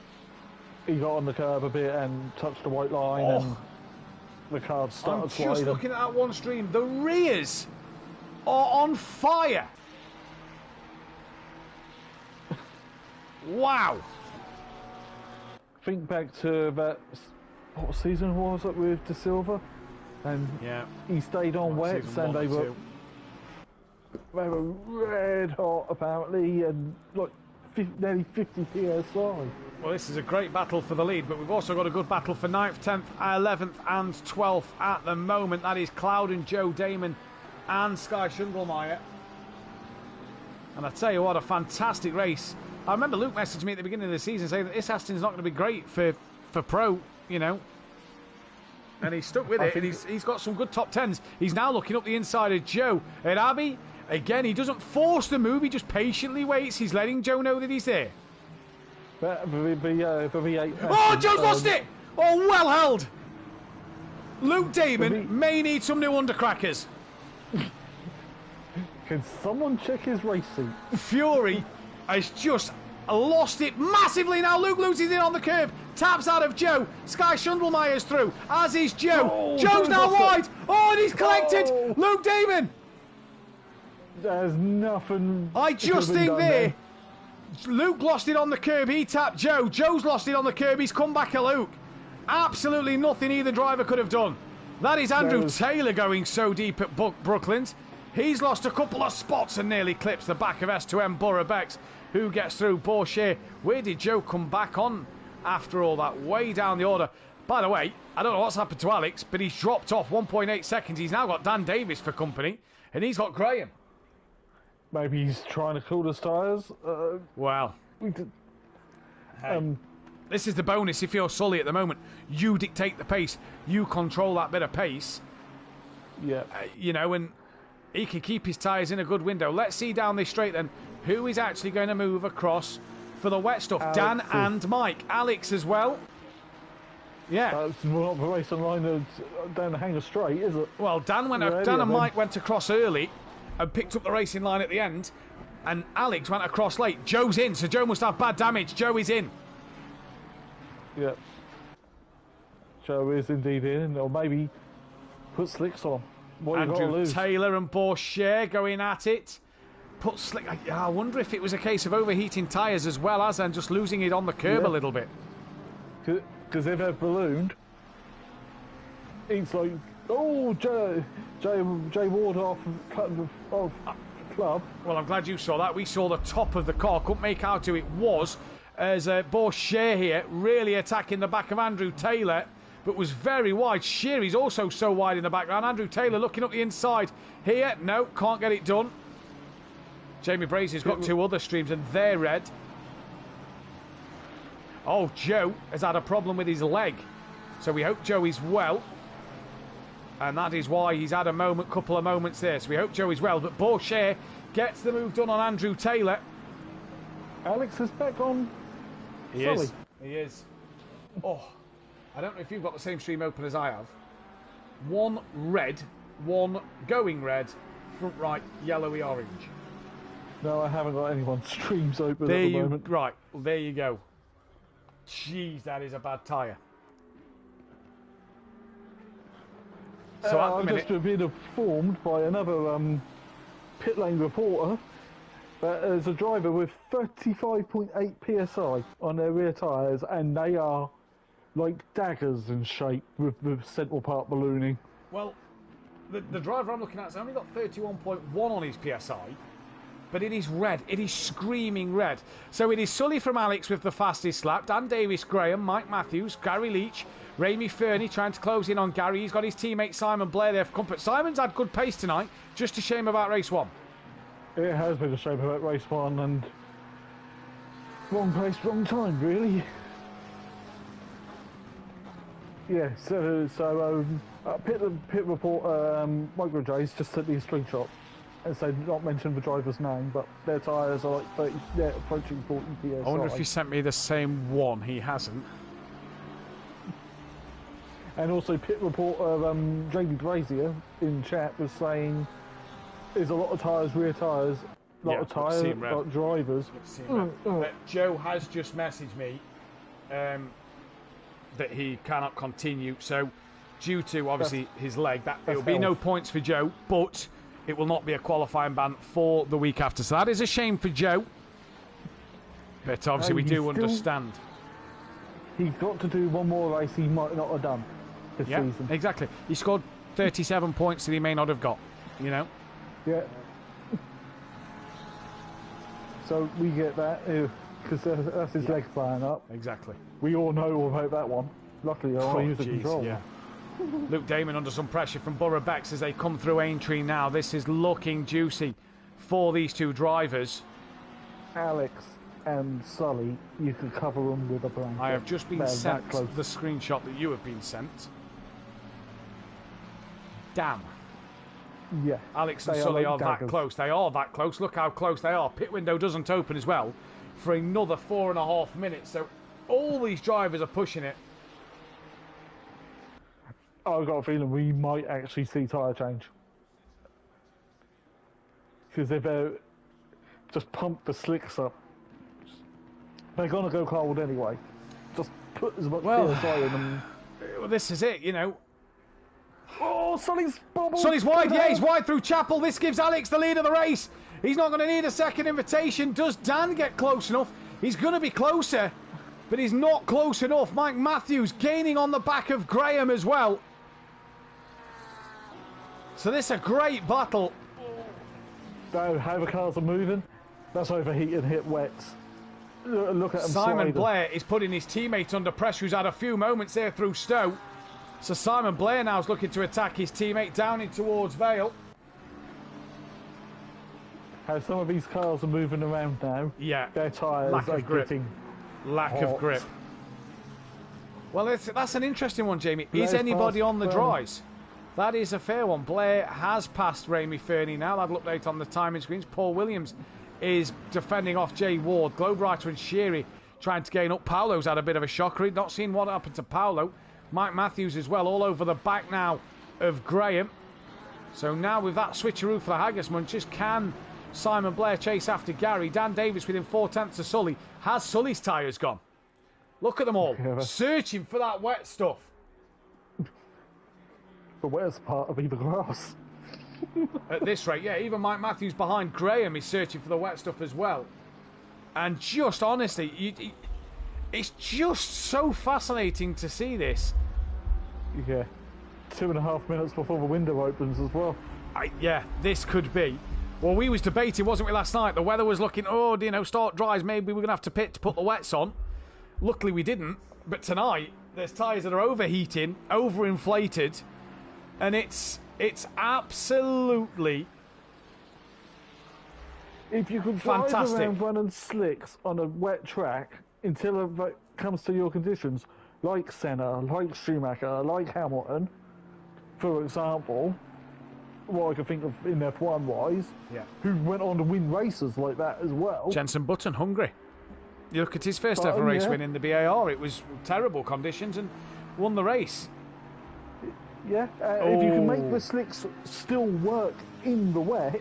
He got on the curb a bit and touched the white line, and the car started sliding.
I'm just looking at that one stream. The rears are on fire. Wow.
Think back to that, what season was it with De Silva? And he stayed on wets, and they were red hot apparently, and like nearly 50 PSI.
Well, this is a great battle for the lead, but we've also got a good battle for 9th, 10th, 11th and 12th at the moment. That is Cloud and Joe Damon and Sky Schundelmeyer. And I tell you what, a fantastic race. I remember Luke messaged me at the beginning of the season saying that this Aston's not going to be great for pro, you know. And he's stuck with it, and he's got some good top tens. He's now looking up the inside of Joe. And Abbey, again, he doesn't force the move, he just patiently waits. He's letting Joe know that he's there.
The V8.
Oh, Joe's lost it! Oh, well held! Luke Damon may need some new undercrackers.
Can someone check his race seat?
Fury has just lost it massively now. Luke loses it on the curb. Taps out of Joe. Sky Schundelmeyer's through, as is Joe.
Oh,
Joe's now wide. Oh, and he's collected.
Oh.
Luke Damon.
There's nothing.
I just think there. Luke lost it on the curb. He tapped Joe. Joe's lost it on the curb. He's come back at Luke. Absolutely nothing either driver could have done. That is Andrew Taylor going so deep at Brooklands. He's lost a couple of spots and nearly clips the back of S2M Burrabex, who gets through. Bourchet. Where did Joe come back on after all that? Way down the order. By the way, I don't know what's happened to Alex, but he's dropped off 1.8 seconds. He's now got Dan Davis for company, and he's got Graham.
Maybe he's trying to cool his tyres.
Well, this is the bonus if you're Sully at the moment. You dictate the pace. You control that bit of pace.
Yeah.
You know, and he can keep his tyres in a good window. Let's see down this straight then. Who is actually going to move across for the wet stuff?
Alex
Dan and Mike. Alex as well. Yeah.
That's not the racing line down the Hanger Straight, is it?
Well, Dan and Mike went across early and picked up the racing line at the end, and Alex went across late. Joe's in, so Joe must have bad damage. Joe is in.
Yeah. Joe is indeed in, or maybe put slicks on. What you got to lose?
Taylor and Bourchet going at it. Put slick. I wonder if it was a case of overheating tyres as well as and just losing it on the curb a little bit.
Because if they're ballooned, He's like, oh, Jay Ward off club.
Well, I'm glad you saw that. We saw the top of the car. Couldn't make out who it was. As Bourchier here really attacking the back of Andrew Taylor, but was very wide. Sheary's also so wide in the background. Andrew Taylor looking up the inside here. No, can't get it done. Jamie Brazy's got two other streams and they're red. Oh, Joe has had a problem with his leg. So we hope Joe is well. And that is why he's had a couple of moments there. So we hope Joe is well. But Bourchier gets the move done on Andrew Taylor.
Alex is back on.
He is. He is. Oh, I don't know if you've got the same stream open as I have. One red, one going red, front right, yellowy orange.
No, I haven't got anyone's streams open at the moment.
Right, well, there you go. Jeez, that is a bad tyre. So
I've just been informed by another pit lane reporter that there's a driver with 35.8 psi on their rear tyres, and they are like daggers in shape with the central part ballooning.
Well, the driver I'm looking at has only got 31.1 on his psi, but it is red. It is screaming red. So it is Sully from Alex with the fastest lap. Dan Davis, Graham, Mike Matthews, Gary Leach, Ramey Fernie trying to close in on Gary. He's got his teammate Simon Blair there for comfort. Simon's had good pace tonight. Just a shame about race one.
It has been a shame about race one, and wrong place, wrong time, really. Yeah, so pit report, Micro J's just sent me a screenshot and said not mention the driver's name, but their tyres are like 30, they're approaching 40 psi.
I wonder if he sent me the same one. He hasn't.
And also pit reporter Jamie Brazier in chat was saying there's a lot of tyres, rear tyres, a lot of tyres, like drivers.
Joe has just messaged me that he cannot continue. So due to obviously his leg, there will be no points for Joe, but it will not be a qualifying ban for the week after. So that is a shame for Joe. But obviously we do understand.
He's got to do one more race he might not have done this season.
Exactly. He scored 37 points that he may not have got, you know?
Yeah. So we get that, because that's his leg flying up.
Exactly.
We all know about that one. Luckily, I use the control.
Yeah. Luke Damon under some pressure from Borough Becks as they come through Aintree now. This is looking juicy for these two drivers.
Alex and Sully, you can cover them with a blanket.
I have just been sent the screenshot that you have been sent. Damn.
Yeah.
Alex and Sully are that close. They are that close. Look how close they are. Pit window doesn't open as well for another 4.5 minutes. So all these drivers are pushing it.
I've got a feeling we might actually see tyre change. Because they've just pumped the slicks up. They're going to go cold anyway. Just put as much PSI in them.
Well, this is it, you know.
Oh, Sully's bubble.
Sully's wide, yeah, he's wide through Chapel. This gives Alex the lead of the race. He's not going to need a second invitation. Does Dan get close enough? He's going to be closer, but he's not close enough. Mike Matthews gaining on the back of Graham as well. So this is a great battle.
So how the cars are moving, that's overheat and hit wets. Look at him.
Simon Blair is putting his teammate under pressure, who's had a few moments there through Stowe. So Simon Blair now is looking to attack his teammate down in towards Vale.
How some of these cars are moving around now.
Yeah.
Their tyres are getting
lack of grip. Well, that's an interesting one, Jamie.
Blair's
is anybody on the dries? That is a fair one. Blair has passed Ramey Fernie now. That'll update on the timing screens. Paul Williams is defending off Jay Ward. Globewriter and Sheary trying to gain up. Paolo's had a bit of a shocker. He'd not seen what happened to Paolo. Mike Matthews as well, all over the back now of Graham. So now with that switcheroo for the Haggis Munchers, can Simon Blair chase after Gary? Dan Davis within 4/10 of Sully. Has Sully's tyres gone? Look at them all, searching for that wet stuff.
The wettest part will be the grass.
At this rate, yeah, even Mike Matthews behind Graham is searching for the wet stuff as well. And just honestly, it's just so fascinating to see this.
Yeah. 2.5 minutes before the window opens as well.
Yeah, this could be. Well, we was debating, wasn't we, last night? The weather was looking, start dries, maybe we're going to have to pit to put the wets on. Luckily we didn't, but tonight there's tyres that are overheating, overinflated, and it's absolutely
if you could drive
fantastic.
around running slicks on a wet track until it comes to your conditions, like Senna, like Schumacher, like Hamilton, for example, what I can think of in F1 wise, who went on to win races like that as well.
Jenson Button, Hungary. You look at his first ever race win in the BAR, it was terrible conditions and won the race.
Yeah, if you can make the slicks still work in the wet,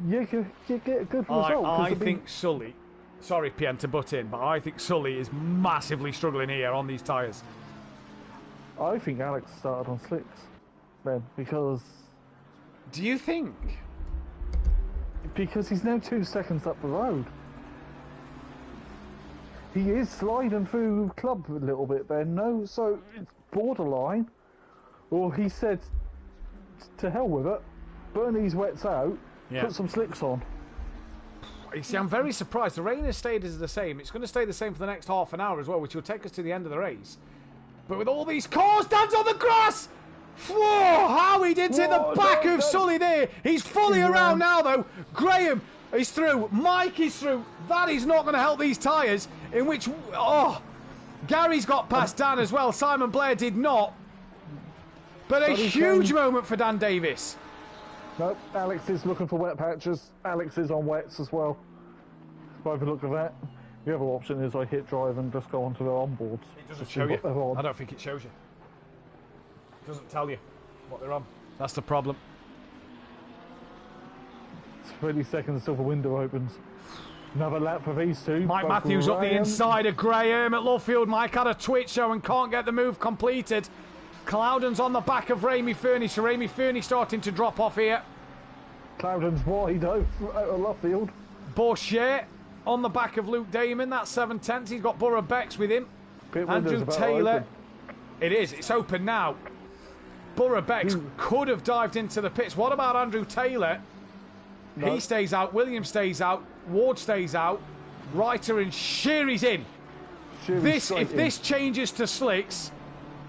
you get a good result.
I think Sully, sorry PN to butt in, but I think Sully is massively struggling here on these tyres.
I think Alex started on slicks then, because...
Do you think?
Because he's now 2 seconds up the road. He is sliding through club a little bit then, no? So it's borderline. Or he said, to hell with it, burn these wets out, put some slicks on.
You see, I'm very surprised. The rain has stayed as the same. It's going to stay the same for the next half an hour as well, which will take us to the end of the race. But with all these cars, Dan's on the grass! Whoa, how he did hit the back of Sully there. He's fully around now, though. Graham is through. Mike is through. That is not going to help these tyres, in which... Gary's got past Dan as well. Simon Blair did not. But a huge moment for Dan Davis.
Nope, Alex is looking for wet patches. Alex is on wets as well. By the look of that. The other option is I hit drive and just go onto the onboards.
It doesn't show you. I don't think it shows you. It doesn't tell you what they're on. That's the problem.
It's 30 seconds until the window opens. Another lap for these two.
Mike Matthews up the inside of Graham at Luffield. Mike had a twitch show and can't get the move completed. Cloudon's on the back of Ramy Fernie, so Ramy Fernie starting to drop off here.
Cloudon's wide out of Luffield.
Bourchier on the back of Luke Damon, that's 7/10. He's got Borough Becks with him. Andrew Taylor. It is, it's open now. Borough Becks could have dived into the pits. What about Andrew Taylor? No. He stays out, Williams stays out, Ward stays out, Reiter and Sheary's in. If this changes to slicks,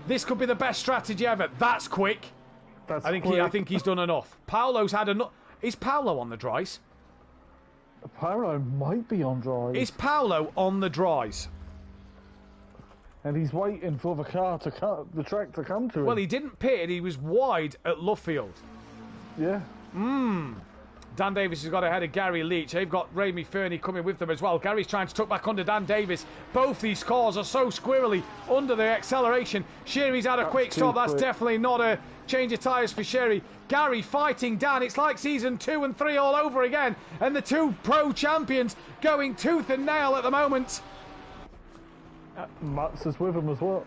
this could be the best strategy ever. That's quick. I think he's done enough. Paolo's had enough. Is Paolo on the dries?
Paolo might be on dries.
Is Paolo on the dries?
And he's waiting for the car to the track to come to him.
Well, he didn't pit. He was wide at Luffield.
Yeah.
Dan Davis has got ahead of Gary Leach. They've got Ramy Fernie coming with them as well. Gary's trying to tuck back under Dan Davis. Both these cars are so squirrely under the acceleration. Sherry's had a quick stop. That's definitely not a change of tyres for Sherry. Gary fighting Dan. It's like season 2 and 3 all over again. And the two pro champions going tooth and nail at the moment.
Mutz is with them as well.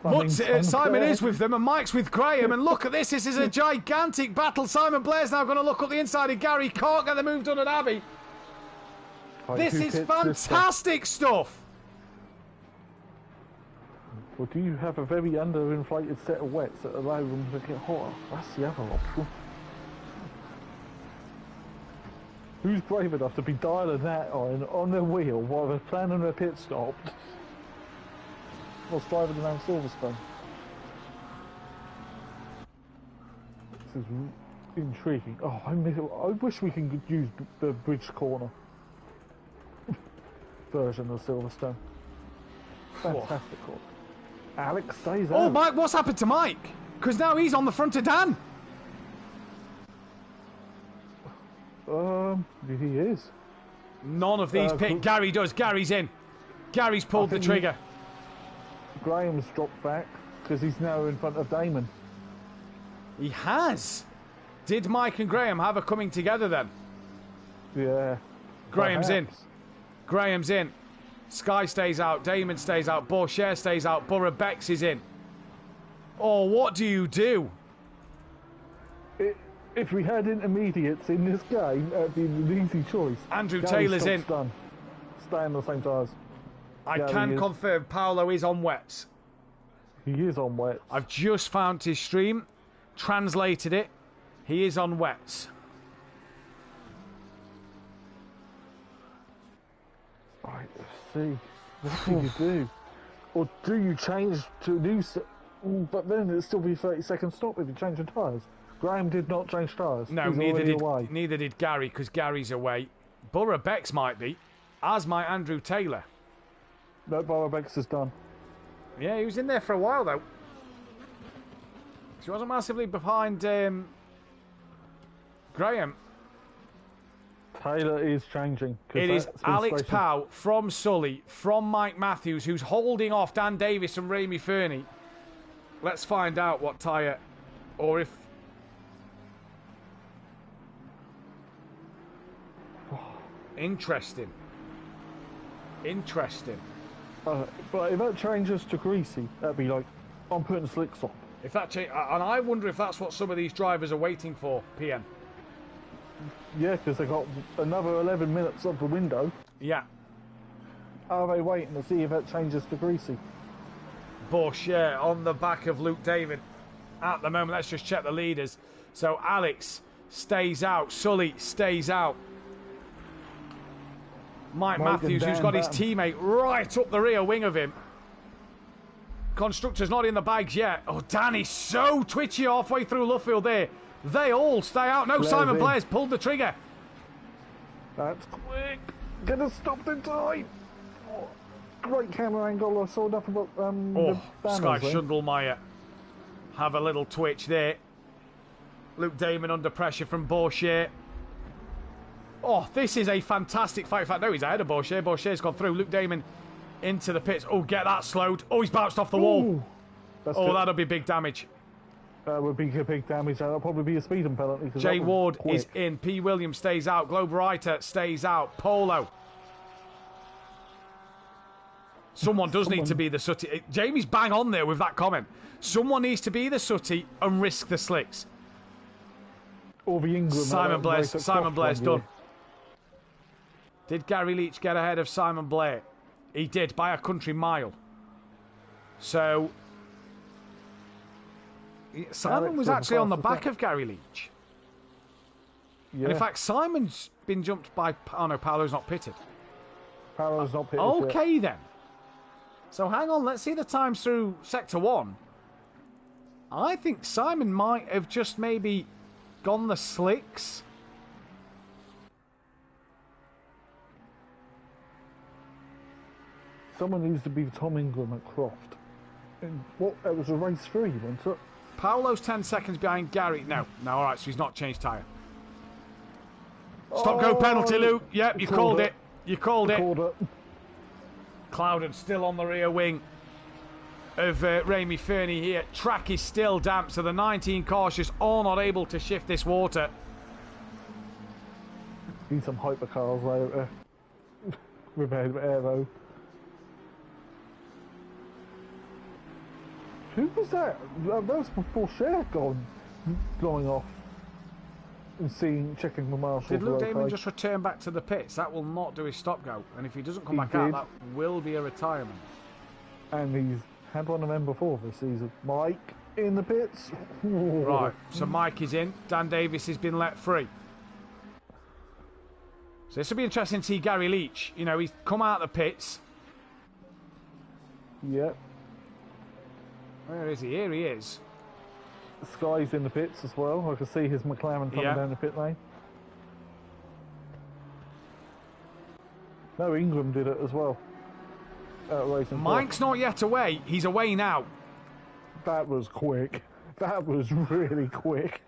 Simon is with them and Mike's with Graham. And look at this. This is a gigantic battle. Simon Blair's now going to look up the inside of Gary. Can't get the move done at Abbey. This is fantastic stuff.
Well, do you have a very underinflated set of wets that allow them to get hotter? That's the other option. Who's brave enough to be dialing that on their wheel while they're planning their pit stop? Whilst driving around Silverstone. This is intriguing. Oh, I wish we could use the bridge corner version of Silverstone. Fantastic corner. Alex stays out.
Oh, Mike, what's happened to Mike? Because now he's on the front of Dan.
He is.
None of these pit. Gary does. Gary's in. Gary's pulled the trigger.
Graham's dropped back because he's now in front of Damon.
He has. Did Mike and Graham have a coming together then?
Yeah.
Graham's in. Graham's in. Sky stays out. Damon stays out. Bourchier stays out. Borough Becks is in. Oh, what do you do?
If we had intermediates in this game, that'd be an easy choice.
Andrew Taylor's in.
Done. Stay on the same tyres.
I can confirm Paolo is on wets.
He is on wet.
I've just found his stream, translated it. He is on wets.
Right, let's see. What do you do? Or do you change to a new... But then it'll still be 30-second stop if you change the tyres. Graham did not change tyres.
No, neither did Gary, because Gary's away. Borough Bex might be, as might Andrew Taylor.
No, Borough Bex is done.
Yeah, he was in there for a while, though. He wasn't massively behind Graham.
Taylor is changing.
It is Alex Powell from Sully, from Mike Matthews, who's holding off Dan Davis and Ramey Fernie. Let's find out what tyre, or if... Interesting.
But if that changes to greasy, that'd be like, I'm putting slicks on.
If that and I wonder if that's what some of these drivers are waiting for, PM.
Yeah, because they got another 11 minutes of the window.
Yeah.
Are they waiting to see if that changes to greasy?
Bourchier on the back of Luke David. At the moment, let's just check the leaders. So Alex stays out. Sully stays out. Mike Matthews, who's got his teammate right up the rear wing of him. Constructor's not in the bags yet. Oh, Danny's so twitchy halfway through Luffield there. They all stay out. No, Simon Blair's pulled the trigger.
That's quick. Get us stopped in time. Oh, great camera angle. I saw nothing but the
Sky Schundelmeyer have a little twitch there. Luke Damon under pressure from Bourchier. Oh, this is a fantastic fight. In fact, no, he's ahead of Bourchier. Bourchier's gone through. Luke Damon into the pits. Oh, get that slowed. Oh, he's bounced off the wall. Oh, that'll be big damage.
That would be big damage. That'll probably be a speeding penalty.
Jay Ward is in. P. Williams stays out. Globe Writer stays out. Polo. Someone need to be the sooty. Jamie's bang on there with that comment. Someone needs to be the sooty and risk the slicks.
Or the England.
Simon Blair's done. Did Gary Leach get ahead of Simon Blair? He did, by a country mile. So... Simon was actually on the back of Gary Leach. Yeah. And in fact, Simon's been jumped by... Oh no, Paolo's not pitted.
Paolo's not pitted
Okay then. So hang on, let's see the times through Sector 1. I think Simon might have just maybe gone the slicks.
Someone needs to be Tom Ingram at Croft. And what? It was a race 3, wasn't it?
Paolo's 10 seconds behind Gary. No, alright, so he's not changed tyre. Stop-go penalty, Luke. Yep, you called it. You called it. Clouden still on the rear wing of Ramey Fernie here. Track is still damp, so the 19 cautious are not able to shift this water.
Need some hypercars later. With aero. Who was that? That was before Cher going off and checking the marshal.
Did Luke Damon just return back to the pits? That will not do his stop go, and if he doesn't come back out, that will be a retirement.
And he's had one of them before this season. Mike in the pits.
Right, so Mike is in. Dan Davis has been let free. So this will be interesting to see Gary Leach. You know, he's come out of the pits.
Yep.
Where is he? Here he is.
Sky's in the pits as well. I can see his McLaren coming down the pit lane. No, Ingram did it as well.
Mike's not yet away. He's away now.
That was quick. That was really quick.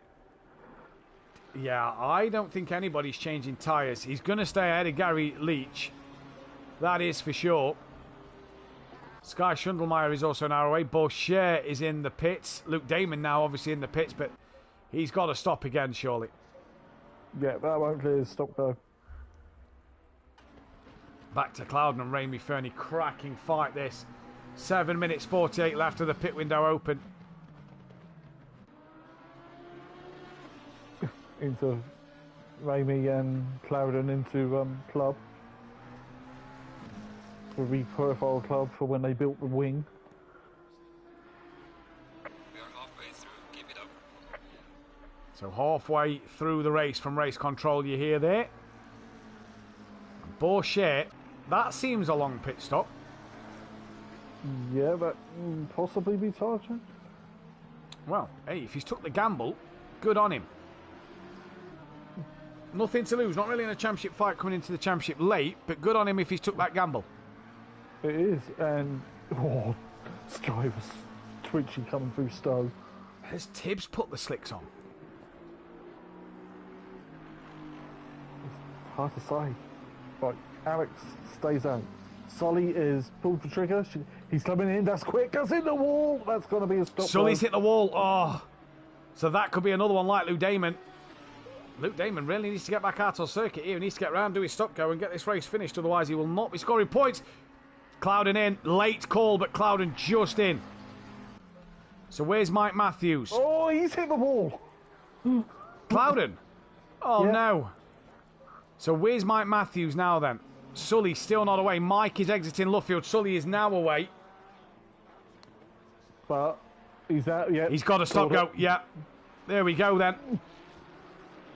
Yeah, I don't think anybody's changing tyres. He's going to stay ahead of Gary Leach. That is for sure. Sky Schundelmeyer is also now away. Bourchier is in the pits. Luke Damon now obviously in the pits, but he's got to stop again, surely.
Yeah, that won't clear his stop though.
Back to Clouden and Ramey Fernie. Cracking fight this. 7 minutes 48 left of the pit window open.
Into Ramey and Clouden into club. The reprofile club for when they built the wing.
So halfway through the race from race control, you hear there. Bourchier, that seems a long pit stop.
Yeah, that possibly be charging.
Well, hey, if he's took the gamble, good on him. Nothing to lose, not really in a championship fight coming into the championship late, but good on him if he's took that gamble.
It is, and this driver's twitchy coming through Stowe.
Has Tibbs put the slicks on?
It's hard to say. Right, Alex stays out. Sully is pulled the trigger. He's coming in. That's quick. That's in the wall. That's going to be a stop.
Sully's hit the wall. Oh, so that could be another one like Luke Damon. Luke Damon really needs to get back out on circuit here. He needs to get round, do his stop go, and get this race finished. Otherwise, he will not be scoring points. Clouden in. Late call, but Clouden just in. So where's Mike Matthews?
Oh, he's hit the wall.
Clouden. Oh,
yeah.
no. So where's Mike Matthews now, then? Sully still not away. Mike is exiting Luffield. Sully is now away.
But he's out, yeah.
He's got a stop-go, yeah. There we go, then.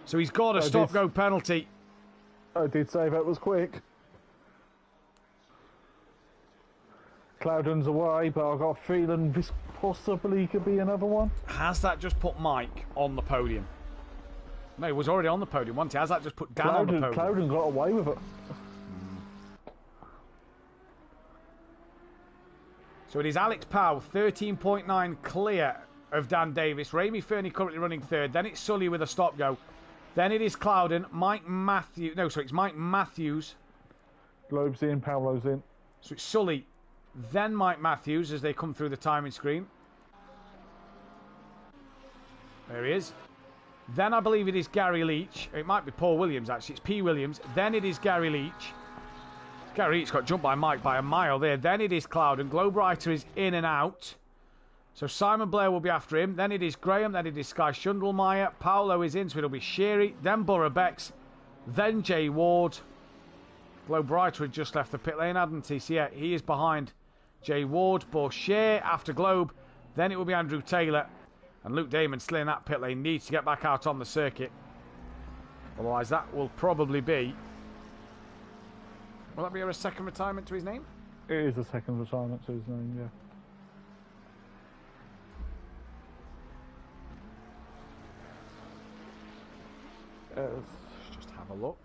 So he's got a stop-go penalty.
I did say that was quick. Clouden's away, but I've got a feeling this possibly could be another one.
Has that just put Mike on the podium? No, he was already on the podium, wasn't he? Has that just put Dan on the podium?
Clouden got away with it.
So it is Alex Powell, 13.9 clear of Dan Davis. Ramey Fernie currently running third. Then it's Sully with a stop-go. Then it is Clouden, Mike Matthews. No, sorry, it's Mike Matthews.
Globe's in, Paolo's in.
So it's Sully, then Mike Matthews as they come through the timing screen. There he is. Then I believe it is Gary Leach. It might be Paul Williams, actually. It's P. Williams. Then it is Gary Leach. Gary Leach got jumped by Mike by a mile there. Then it is Clouden. Globewriter is in and out. So Simon Blair will be after him. Then it is Graham. Then it is Sky Schundelmeyer. Paolo is in, so it'll be Sherry. Then Borough Becks. Then Jay Ward. Globewriter had just left the pit lane, hadn't he? So yeah, he is behind Jay Ward. Bourchier after Globe. Then it will be Andrew Taylor. And Luke Damon still in that pit lane. Needs to get back out on the circuit. Otherwise, that will probably be... Will that be a second retirement to his name?
It is a second retirement to his name, yeah.
Let's just have a look.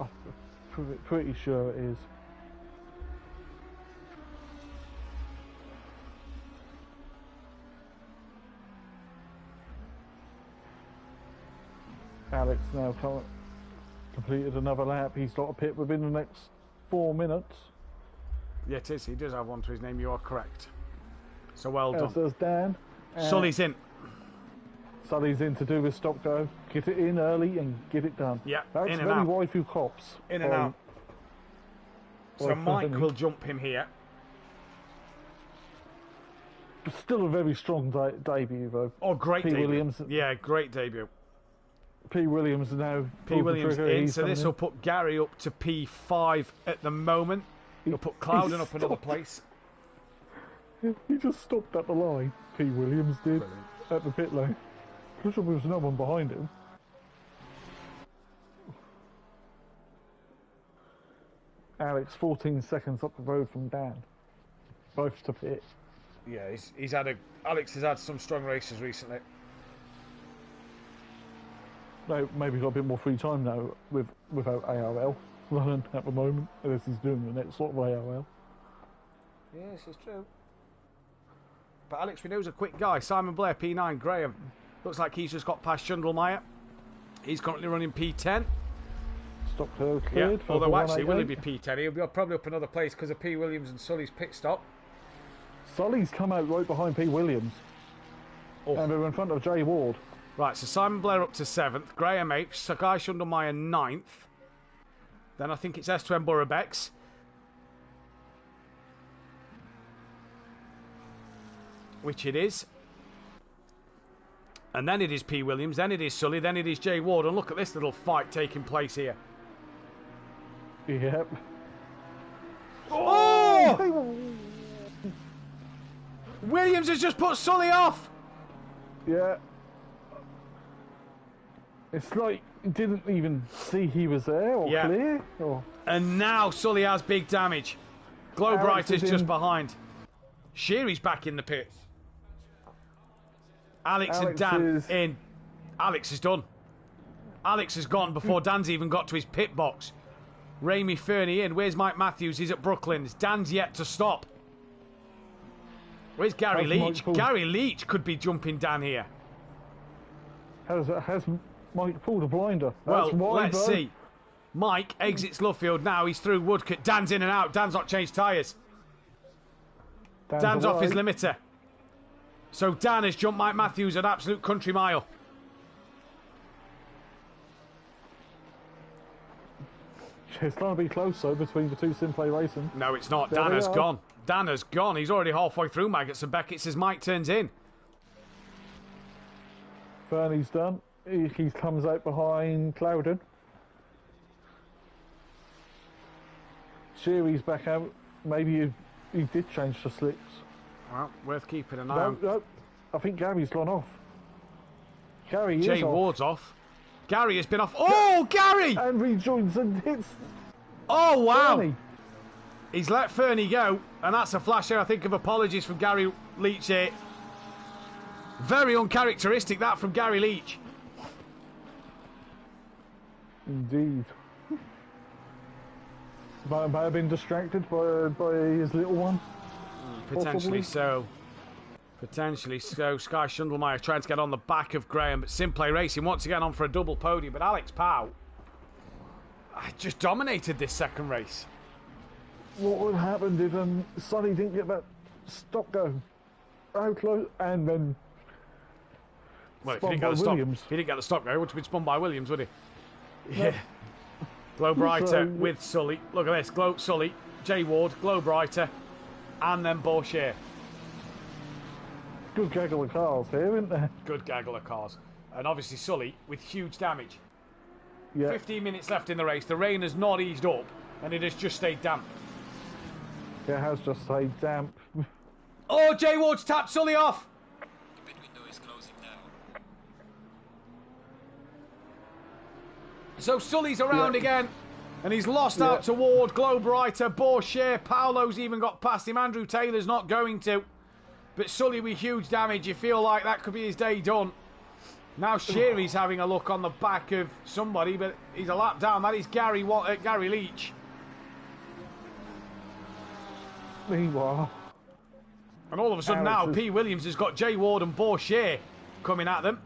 I'm pretty sure it is. Alex now completed another lap. He's got a pit within the next 4 minutes.
Yeah, it is. He does have one to his name. You are correct. So well done.
There's Dan.
Sully's in.
Sully's in to do his stop go. Get it in early and get it done.
Yeah,
that's
in and
very
out.
wide few cops.
In and out. So Mike will jump him here.
Still a very strong debut, though.
Oh, great
P.
debut.
Williams.
Yeah, great debut.
P. Williams now.
P. Williams in, so this will put Gary up to P5 at the moment. He'll put Clouden up another place.
He just stopped at the line. P. Williams did.
Brilliant.
At the pit lane. Because there was no one behind him. Alex, 14 seconds up the road from Dan. Both to pit.
Yeah, he's had Alex has had some strong races recently.
No, maybe got a bit more free time now without ARL running at the moment, unless he's doing the next lot of ARL.
Yes, it's true. But Alex, we know he's a quick guy. Simon Blair, P9. Graham. Looks like he's just got past Schundelmeyer. He's currently running P10.
Stop cleared. Yeah,
although actually, will he be P10? He'll be probably up another place because of P. Williams and Sully's pit stop.
Sully's come out right behind P. Williams. Oh. And they're in front of Jay Ward.
Right, so Simon Blair up to 7th. Graham 8th. Sakai Schundelmeyer 9th. Then I think it's S2M Borough Becks. Which it is. And then it is P. Williams, then it is Sully, then it is Jay Ward. And look at this little fight taking place here.
Yep.
Oh! Williams has just put Sully off!
Yeah. It's like he didn't even see he was there or clear. Or...
And now Sully has big damage. Glowbrighter's just behind. Sheary's back in the pits. Alex and Dan in. Alex is done. Alex has gone before Dan's even got to his pit box. Ramy Fernie in. Where's Mike Matthews? He's at Brooklands. Dan's yet to stop. Where's Gary Leach? Gary Leach could be jumping Dan here.
Has Mike pulled a blinder?
Well, let's see. Mike exits Luffield now. He's through Woodcote. Dan's in and out. Dan's not changed tyres. Dan's off his limiter. So Dan has jumped Mike Matthews at absolute country mile.
It's going to be close, though, between the two SimPlay Racing.
No, it's not. Dan has gone. Dan has gone. He's already halfway through Maggots and Beckett's as Mike turns in.
Fernie's done. He comes out behind Clouden. Sheary's back out. Maybe he did change to slicks.
Well, worth keeping an eye on.
No, I think Gary's gone off. Gary
Jay
is off.
Ward's off. Gary has been off. Oh, Gary!
And rejoins and hits.
Oh, wow.
Fernie.
He's let Fernie go, and that's a flash here, I think, of apologies from Gary Leach here. Very uncharacteristic, that, from Gary Leach.
Indeed. Might have been distracted by his little one.
Potentially so. Potentially so. Sky Schundelmeyer trying to get on the back of Graham, but SimPlay Racing once again on for a double podium. But Alex Powell just dominated this second race.
What would happen if Sonny didn't get that stop go? How close? And then.
Well, if he didn't get the stop go, he would have been spun by Williams, would he? Yeah. Glowbrighter with Sully. Look at this. Sully, Jay Ward, Glowbrighter, and then Bourchier.
Good gaggle of cars here, isn't there? Good
gaggle of cars. And obviously Sully with huge damage.
Yeah.
15 minutes left in the race. The rain has not eased up, and it has just stayed damp.
It has just stayed damp.
Oh, Jay Ward's tapped Sully off.
The pit window is closing now.
So Sully's around again, and he's lost out to Ward, Glowbrighter, Bourchier. Paolo's even got past him. Andrew Taylor's not going to. But Sully with huge damage, you feel like that could be his day done. Now Sheary's having a look on the back of somebody, but he's a lap down. That is Gary Leach.
Meanwhile.
And all of a sudden now, P. Williams has got Jay Ward and Bourchier coming at them.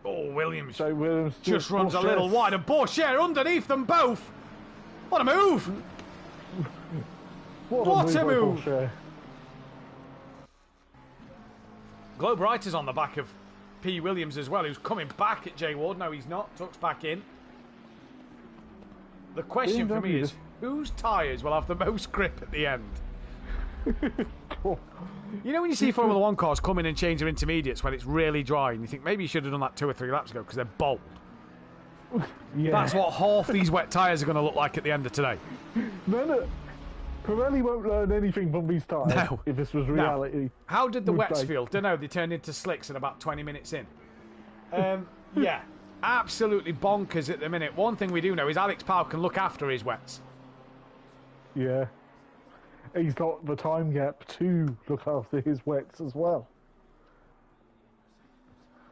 Oh, Williams just runs a little wide, and Bourchier underneath them both. What a move! What a move! Glowbrighter's on the back of P. Williams as well, who's coming back at Jay Ward. No, he's not. Tucks back in. The question for me is, whose tyres will have the most grip at the end? You know when you see Formula 1 cars come in and change their intermediates when it's really dry, and you think maybe you should have done that 2 or 3 laps ago because they're bold. Yeah. That's what half these wet tyres are going to look like at the end of today.
No. Pirelli won't learn anything from these tyres if this was reality.
No. How did the wets feel? Don't know. They turned into slicks in about 20 minutes in. Yeah, absolutely bonkers at the minute. One thing we do know is Alex Powell can look after his wets.
Yeah. He's got the time gap to look after his wets as well.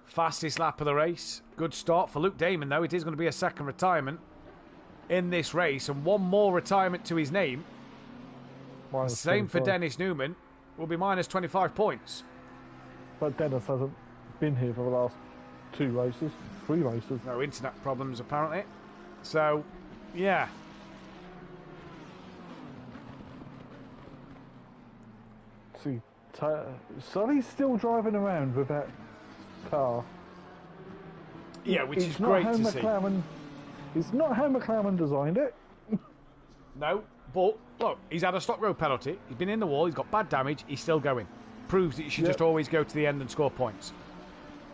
Fastest lap of the race. Good start for Luke Damon, though. It is going to be a second retirement in this race, and one more retirement to his name. Same for Dennis Newman. Will be minus 25 points.
But Dennis hasn't been here for the last 3 races.
No internet problems, apparently. So, yeah.
See, Sully's still driving around with that car.
Yeah, which is great to see.
It's not how McLaren designed it.
No, but look, he's had a stop road penalty. He's been in the wall. He's got bad damage. He's still going. Proves that you should just always go to the end and score points.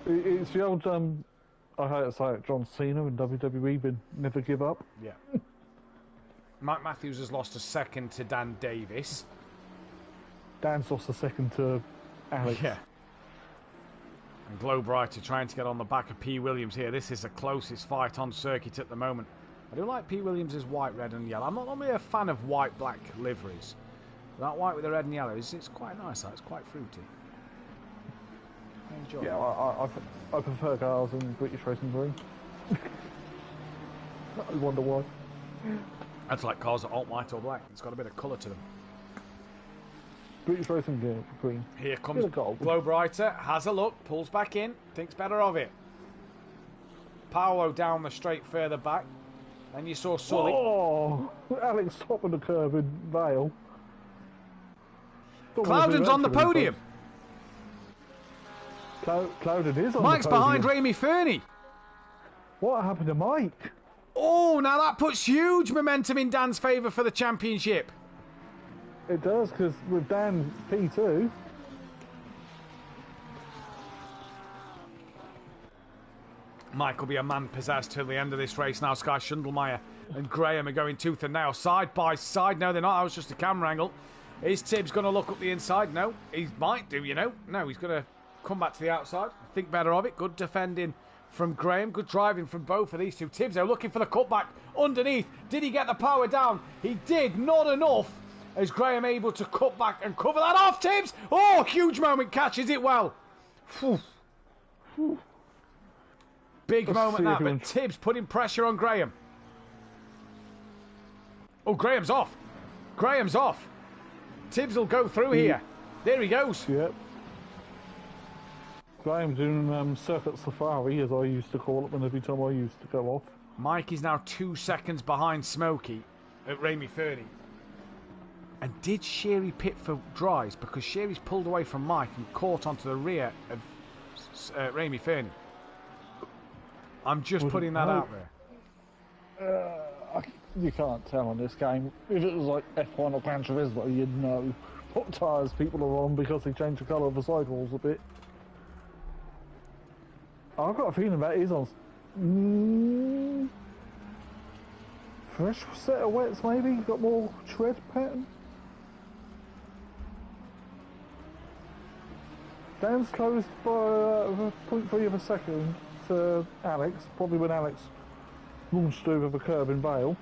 It's the old, I hate to say it, John Cena in WWE, but never give up.
Yeah. Mike Matthews has lost a second to Dan Davis.
Dan's lost a second to Alex.
Yeah. And Glowbrighter trying to get on the back of P. Williams here. This is the closest fight on circuit at the moment. I do like P. Williams' white, red and yellow. I'm not normally a fan of white, black liveries. That white with the red and yellow, it's quite nice. It's quite fruity. I enjoy it.
I prefer cars in British Racing Green. I wonder why.
That's like cars that aren't white or black. It's got a bit of colour to them.
British Racing Green.
Here comes Glowbrighter, has a look, pulls back in, thinks better of it. Paolo down the straight further back. Then you saw Sully.
Oh, Alex top of the curve in Vale.
Cloudon's on the podium.
Cloudon is on
Mike's
the podium.
behind Ramy Fernie.
What happened to Mike?
Oh, now that puts huge momentum in Dan's favour for the championship.
It does, because with Dan P2...
Mike will be a man possessed till the end of this race now. Sky Schundelmeyer and Graham are going tooth and nail, side by side. No, they're not. That was just a camera angle. Is Tibbs going to look up the inside? No, he might do, you know. No, he's going to come back to the outside. Think better of it. Good defending from Graham. Good driving from both of these two. Tibbs, though, looking for the cutback underneath. Did he get the power down? He did. Not enough. Is Graham able to cut back and cover that off, Tibbs? Oh, huge moment. Catches it well. Big moment that, but Tibbs putting pressure on Graham. Oh, Graham's off. Graham's off. Tibbs will go through here. There he goes.
Yep. Graham doing Circuit Safari, as I used to call it when every time I used to go off.
Mike is now 2 seconds behind Smokey at Ramy Fernie. And did Sherry pit for dries? Because Sherry's pulled away from Mike and caught onto the rear of Ramy Fernie. I'm just putting that out there.
You can't tell on this game. If it was like F1 or Gran Turismo, you'd know what tyres people are on because they change the colour of the sidewalls a bit. I've got a feeling that is on... fresh set of wets maybe? Got more tread pattern? Dan's closed by 0.3 of a second to Alex, probably when Alex launched over the curb in Vale.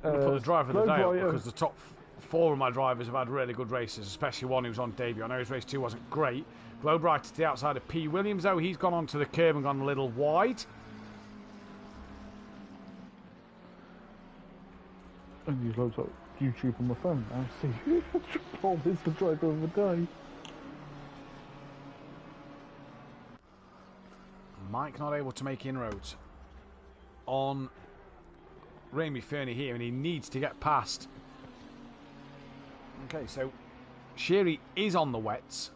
I'm going to put the driver of the day up because the top 4 of my drivers have had really good races, especially one who's on debut. I know his race 2 wasn't great. Glowbright to the outside of P. Williams, though. He's gone onto the curb and gone a little wide.
And he loads up YouTube on my phone now. See, Paul is the driver of the day.
Mike not able to make inroads on Ramy Fernie here, and he needs to get past. Okay, so Sherry is on the wets.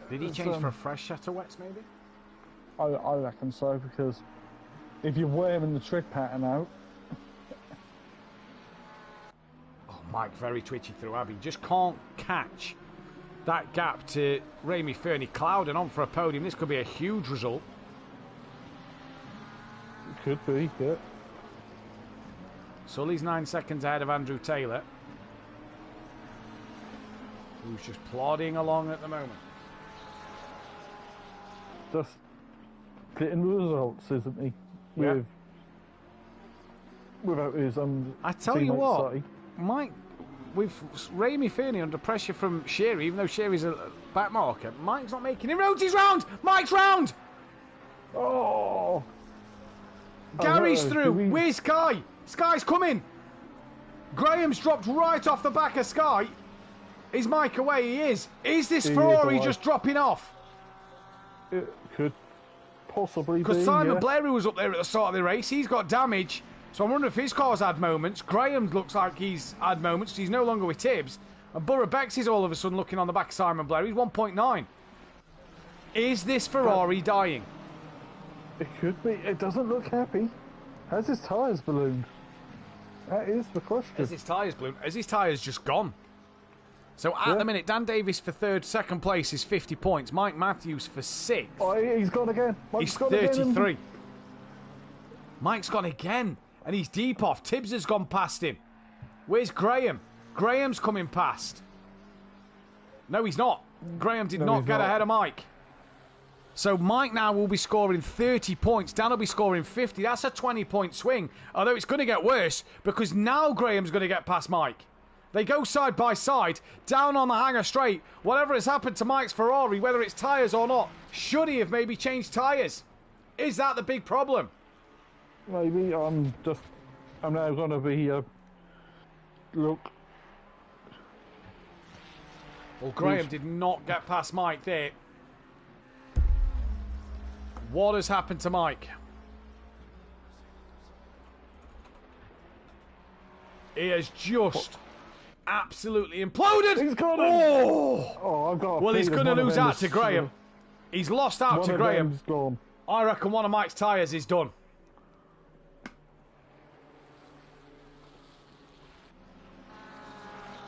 Did he change for a fresh set of wets, maybe?
I reckon so, because if you're wearing the tread pattern out...
Oh, Mike very twitchy through Abbey. Just can't catch that gap to Ramy Fernie. Clouding on for a podium. This could be a huge result.
It could be, yeah.
Sully's 9 seconds ahead of Andrew Taylor, who's just plodding along at the moment.
Just getting the results, isn't he?
Yeah.
Without his
I tell you what,
say.
Mike, with Ramy Fernie under pressure from Sherry, even though Sherry's a back marker, Mike's not making inroads. He's round. Mike's round.
Oh,
Gary's through. Where's Sky? Sky's coming. Graham's dropped right off the back of Sky. Is Mike away? He is. Is this Ferrari just dropping off?
It could possibly be.
Because Simon Blair, who was up there at the start of the race, he's got damage. So I'm wondering if his car's had moments. Graham looks like he's had moments. He's no longer with Tibbs. And Borough Bex is all of a sudden looking on the back of Simon Blair. He's 1.9. Is this Ferrari dying?
It could be. It doesn't look happy. Has his tyres ballooned? That is the question.
Has his tyres ballooned? Has his tyres just gone? So at the minute, Dan Davis for third, second place is 50 points. Mike Matthews for 6th.
Oh, he's gone again.
He's 33. Mike's gone again. And he's deep off. Tibbs has gone past him. Where's Graham? Graham's coming past. No, he's not. Graham did not get ahead of Mike. So Mike now will be scoring 30 points. Dan will be scoring 50. That's a 20-point swing. Although it's going to get worse because now Graham's going to get past Mike. They go side by side, down on the hanger straight. Whatever has happened to Mike's Ferrari, whether it's tyres or not, should he have maybe changed tyres? Is that the big problem?
Maybe. I'm now going to be, look.
Well, Graham did not get past Mike there. What has happened to Mike? He has just absolutely imploded.
He's got
I've got. Well, he's going to lose out to Graham. He's lost out to Graham.
Gone.
I reckon one of Mike's tyres is done.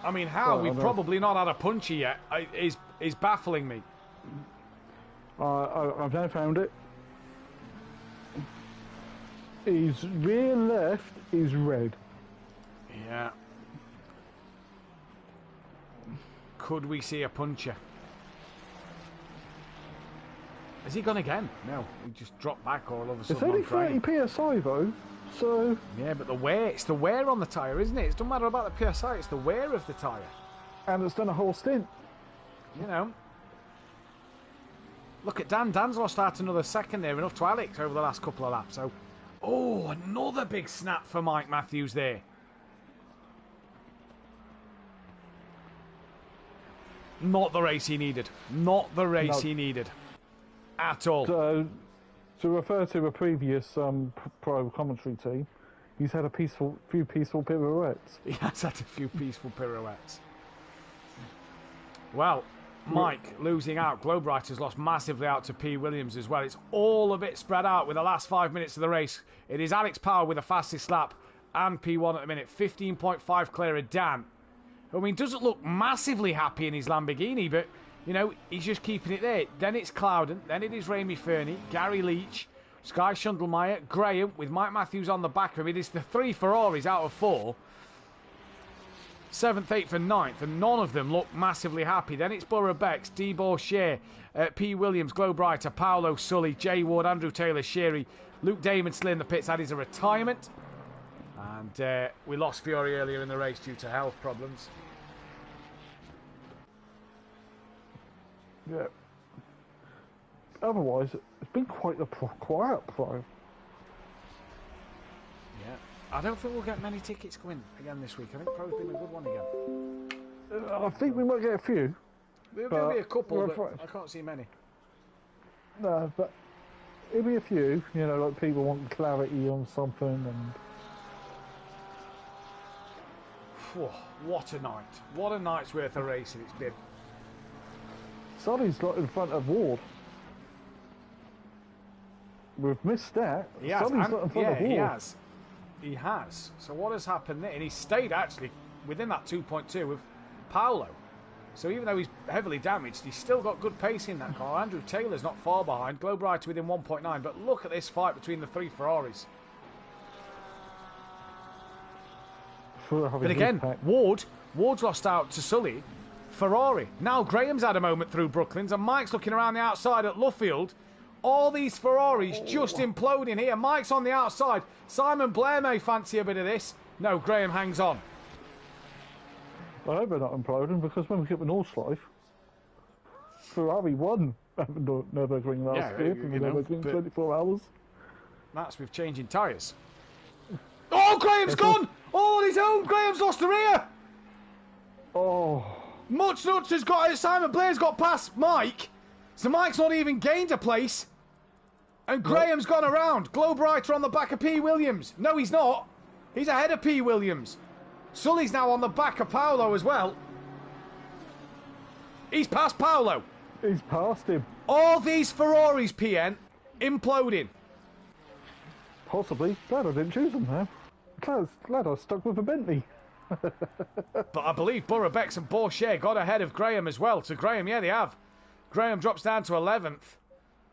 I mean, how we've probably not had a puncher yet is baffling me.
I've now found it. His rear left is red.
Yeah. Could we see a puncher? Has he gone again? No, he just dropped back all of a sudden.
It's only 30 psi though, so.
Yeah, but the wear, it's the wear on the tyre, isn't it? It doesn't matter about the PSI, it's the wear of the tyre.
And it's done a whole stint.
You know. Look at Dan. Dan's lost out another second there, enough to Alex over the last couple of laps. So, oh, another big snap for Mike Matthews there. Not the race he needed. Not the race he needed. At all.
So, to refer to a previous pro commentary team, he's had a few peaceful pirouettes.
He has had a few peaceful pirouettes. Well, Mike losing out. Globewriter's lost massively out to P. Williams as well. It's all a bit spread out with the last 5 minutes of the race. It is Alex Power with the fastest lap and P1 at the minute. 15.5 clear of Dan. I mean, doesn't look massively happy in his Lamborghini, but, you know, he's just keeping it there. Then it's Clouden. Then it is Ramy Fernie, Gary Leach, Sky Schundelmeyer, Graham, with Mike Matthews on the back of him. It is the 3 Ferraris out of 4. 7th, 8th and 9th, and none of them look massively happy. Then it's Borough Becks, D. Bourchier, P. Williams, Glowbrighter, Paolo Sully, Jay Ward, Andrew Taylor, Sherry, Luke Damon still in the pits. That is a retirement. And we lost Fiore earlier in the race due to health problems.
Yeah. Otherwise, it's been quite a quiet pro.
Yeah. I don't think we'll get many tickets going again this week. I think Pro's been a good one again.
I think we might get a few.
There'll be a couple, but I can't see many.
No, but it'll be a few. You know, like people want clarity on something and... What a night. What a night's worth of racing it's been. Sully's got in front of Ward. We've missed that.
He has.
Sully's got in front of Ward.
He has. He has. So what has happened there? And he stayed actually within that 2.2 with Paolo. So even though he's heavily damaged, he's still got good pace in that car. Andrew Taylor's not far behind. Glowbrighter within 1.9. But look at this fight between the 3 Ferraris. But again, Ward's lost out to Sully. Ferrari. Now Graham's had a moment through Brooklands and Mike's looking around the outside at Luffield. All these Ferraris just imploding here. Mike's on the outside. Simon Blair may fancy a bit of this. No, Graham hangs on.
I hope they're not imploding because when we get the Nordschleife, Ferrari won Nürburgring last year from the Nürburgring 24 hours.
That's with changing tyres. Oh, Graham's gone! All on his own! Graham's lost the rear!
Oh.
Much Nuts has got it. Simon Blair's got past Mike. So Mike's not even gained a place. And Graham's gone around. Glowbrighter on the back of P. Williams. No, he's not. He's ahead of P. Williams. Sully's now on the back of Paolo as well. He's past Paolo.
He's past him.
All these Ferraris, PN, imploding.
Possibly. Glad I didn't choose them now. Glad I stuck with a Bentley.
But I believe Borough Becks and Bourchier got ahead of Graham as well. To Graham, yeah, they have. Graham drops down to 11th.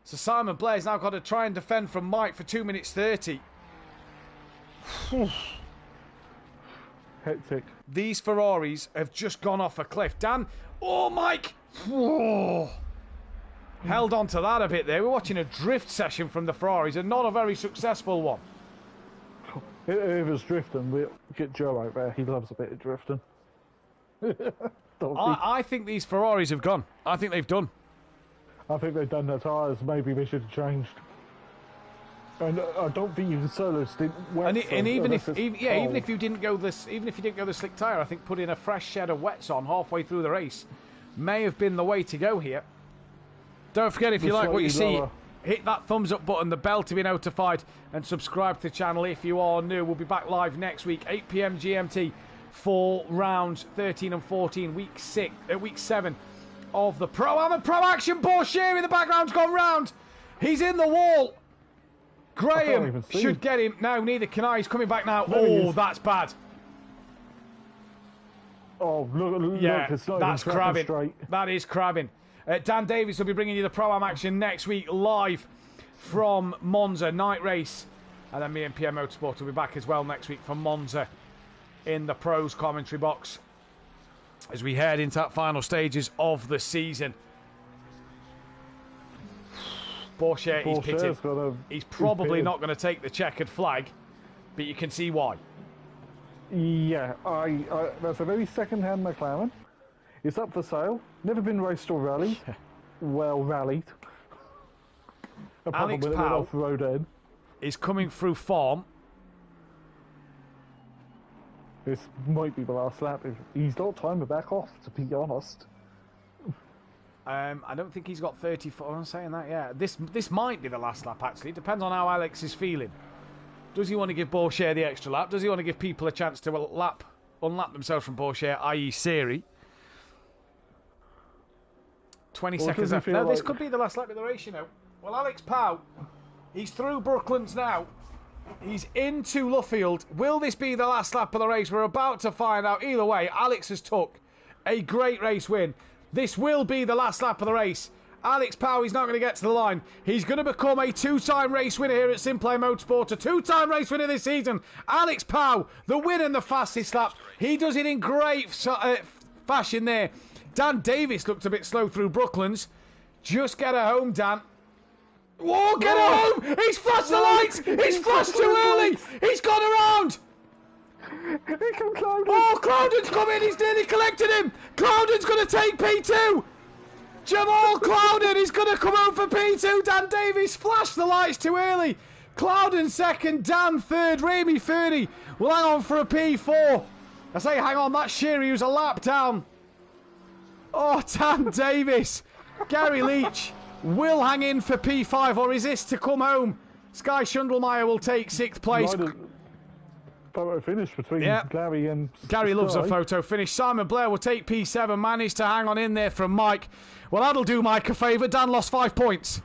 So Simon Blair's now got to try and defend from Mike for 2 minutes 30.
Hectic.
These Ferraris have just gone off a cliff. Dan, oh, Mike! Whoa. Held on to that a bit there. We're watching a drift session from the Ferraris, and not a very successful one.
It was drifting. We'll get Joe out there. He loves a bit of drifting.
I think these Ferraris have gone. I think they've done.
I think they've done their tyres. Maybe they should have changed. And I don't think the solos didn't wet.
And even if you didn't go the slick tyre, I think putting a fresh shed of wets on halfway through the race may have been the way to go here. Don't forget, if you like what you see, hit that thumbs up button, the bell to be notified, and subscribe to the channel if you are new. We'll be back live next week, 8 PM GMT, for rounds 13 and 14, week 7 of the Pro-Am and Pro Action. Bourchier in the background's gone round. He's in the wall. Graham should get him. No, neither can I. He's coming back now. Oh, that's bad.
Oh, look,
yeah,
it's not
that's
even
crabbing.
straight.
That is crabbing. Dan Davis will be bringing you the Pro-Am action next week live from Monza night race. And then me and PNMotorsport will be back as well next week from Monza in the pros commentary box as we head into that final stages of the season. Bourchier, he's pitting. He's probably not going to take the checkered flag, but you can see why.
Yeah, that's a very second-hand McLaren. It's up for sale. Never been raced or rallied. Well rallied.
Alex Powell
road end.
Is coming through form.
This might be the last lap. He's not time to back off, to be honest.
I don't think he's got 34. I'm saying that, yeah. This might be the last lap, actually. It depends on how Alex is feeling. Does he want to give Bourchier the extra lap? Does he want to give people a chance to unlap themselves from Bourchier, i.e. Siri? 20 seconds left. No, this could be the last lap of the race, you know. Well, Alex Powell, he's through Brooklands now. He's into Luffield. Will this be the last lap of the race? We're about to find out. Either way, Alex has took a great race win. This will be the last lap of the race. Alex Powell, he's not going to get to the line. He's going to become a two-time race winner here at SimPlay Motorsport. A two-time race winner this season. Alex Powell, the win and the fastest lap. He does it in great fashion there. Dan Davis looked a bit slow through Brooklands. Just get her home, Dan. Whoa, get her home! He's flashed the lights! He's flashed too early! He's gone around!
Here comes Clouden!
Oh, Clouden's come in! He's nearly collected him! Clouden's going to take P2! Jamal Clouden is going to come home for P2! Dan Davis flashed the lights too early! Clouden second, Dan third, Remy Fernie will hang on for a P4. I say hang on, that's Sherry who's a lap down. Oh, Dan Davis! Gary Leach will hang in for P5, or is this to come home? Sky Schundelmeyer will take 6th place.
Photo finish between Gary and
Gary loves a photo finish. Simon Blair will take P7, managed to hang on in there from Mike. Well, that'll do Mike a favour. Dan lost 5 points.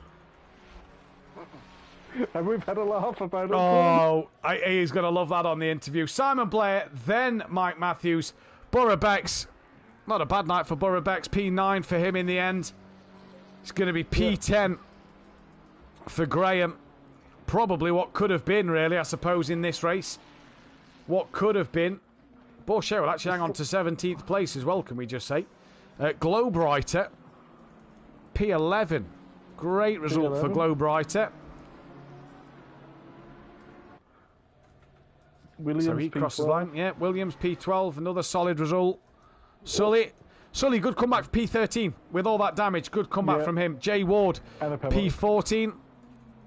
And we've had a laugh about it.
Oh, he's going to love that on the interview. Simon Blair, then Mike Matthews. Borough Becks, not a bad night for Borough Becks. P9 for him in the end. It's going to be P10 for Graham. Probably what could have been, really, I suppose, in this race. What could have been. Bourchier will actually hang on to 17th place as well, can we just say. Globewriter, P11. Great result for Globewriter.
Williams,
so he crosses the line. Yeah, Williams, P12. Another solid result. Sully, good comeback for P13 with all that damage. Good comeback from him. Jay Ward, P14.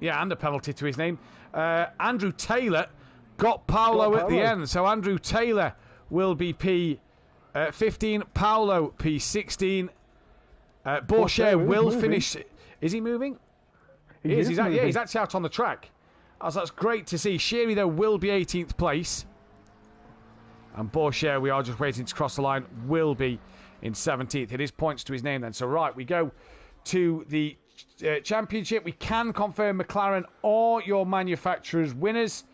Yeah, and a penalty to his name. Andrew Taylor got Paolo at the end. So Andrew Taylor will be P15. Paolo, P16. Bourchier will finish. Is he moving? He is. He's actually out on the track. So that's great to see. Sherry, though, will be 18th place. And Bourchier, we are just waiting to cross the line, will be in 17th. It is points to his name then. So, right, we go to the championship. We can confirm McLaren are your manufacturer's winners.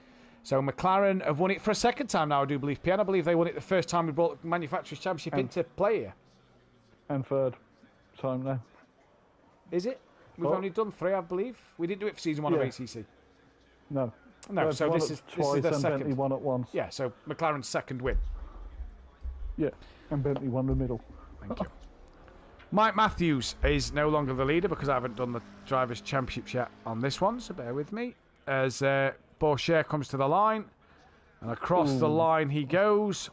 So McLaren have won it for a second time now, I do believe, Pierre. I believe they won it the first time we brought the manufacturer's championship into play here.
And third time now.
Is it? We've only done 3, I believe. We didn't do it for season 1 of ACC.
No.
No,
They've
so
won
this
it
is
twice
their
and
second.
Bentley won it once.
Yeah, so McLaren's second win.
Yeah, and Bentley won the middle.
Thank you. Mike Matthews is no longer the leader because I haven't done the Drivers' Championships yet on this one, so bear with me. As Bourchier comes to the line, and across the line he goes.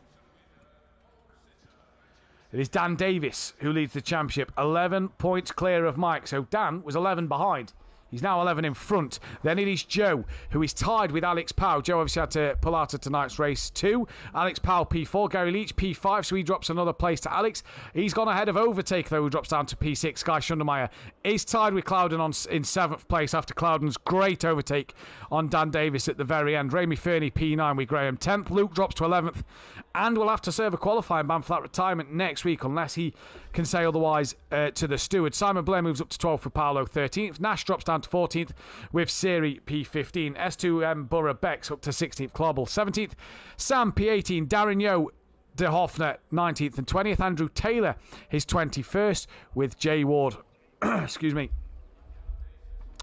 It is Dan Davis who leads the championship, 11 points clear of Mike. So Dan was 11 behind. He's now 11 in front. Then it is Joe, who is tied with Alex Powell. Joe obviously had to pull out of tonight's race too. Alex Powell P4, Gary Leach P5, so he drops another place to Alex. He's gone ahead of Overtake, though, who drops down to P6. Guy Schundermeyer is tied with Clouden in 7th place after Clouden's great overtake on Dan Davis at the very end. Ramy Fernie P9 with Graham 10th. Luke drops to 11th and will have to serve a qualifying ban for that retirement next week unless he can say otherwise to the steward. Simon Blair moves up to 12th for Paolo 13th. Nash drops down to 14th with Siri P15. S2M Borough Bex up to 16th. Clobble 17th. Sam P18. Darren Yo De Hoffner 19th and 20th. Andrew Taylor his 21st with Jay Ward excuse me,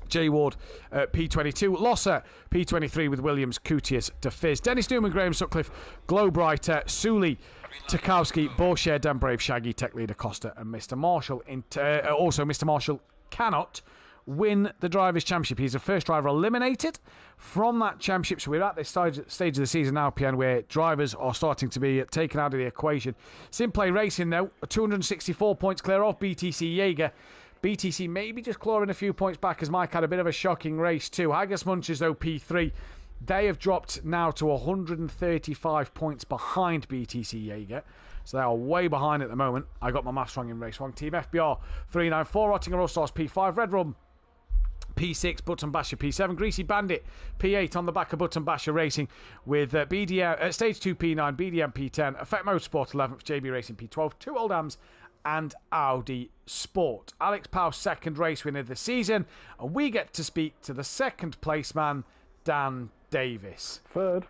Jay Ward P22, Losser P23 with Williams, Cutius, DeFizz, Dennis Newman, Graham Sutcliffe, Glowbrighter, Suley, Tarkowski, Bourchier, Dan Brave, Shaggy, Tech Leader, Costa, and Mr. Marshall. Also, Mr. Marshall cannot win the Drivers' Championship. He's the first driver eliminated from that championship. So we're at this stage of the season now, PN, where drivers are starting to be taken out of the equation. SimPlay Racing, though, 264 points clear off BTC Jaeger. BTC maybe just clawing a few points back as Mike had a bit of a shocking race too. Haggis Munchers, though, P3. They have dropped now to 135 points behind BTC Jaeger. So they are way behind at the moment. I got my maths wrong in race 1. Team FBR 394, Rottinger All Stars P5, Red Rum P6, Button Basher P7, Greasy Bandit P8 on the back of Button Basher Racing with BDM Stage 2 P9, BDM P10, Effect Motorsport 11th, JB Racing P12, 2 Old Hams and Audi Sport. Alex Powell, second race winner of the season, and we get to speak to the second place man, Dan Davis.
Third.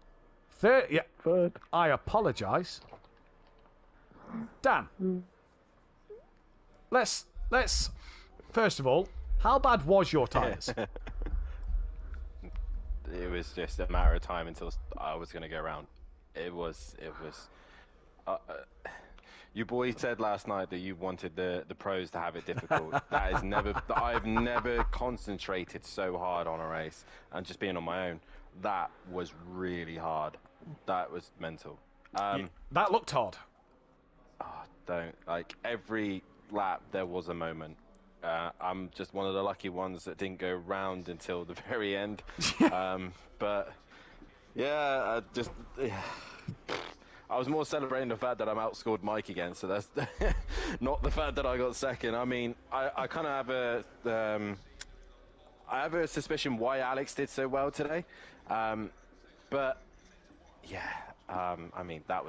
Yeah.
Third.
I apologise. Dan, let's first of all, how bad was your tyres?
It was just a matter of time until I was going to go around. It was. You boys said last night that you wanted the pros to have it difficult. That is never. I've never concentrated so hard on a race and just being on my own. That was really hard. That was mental.
That looked hard.
Oh, don't. Like, every lap there was a moment. I'm just one of the lucky ones that didn't go round until the very end. But yeah, I was more celebrating the fact that I'm outscored Mike again, so that's not the fact that I got second. I mean, I kind of have a suspicion why Alex did so well today. But yeah, I mean, that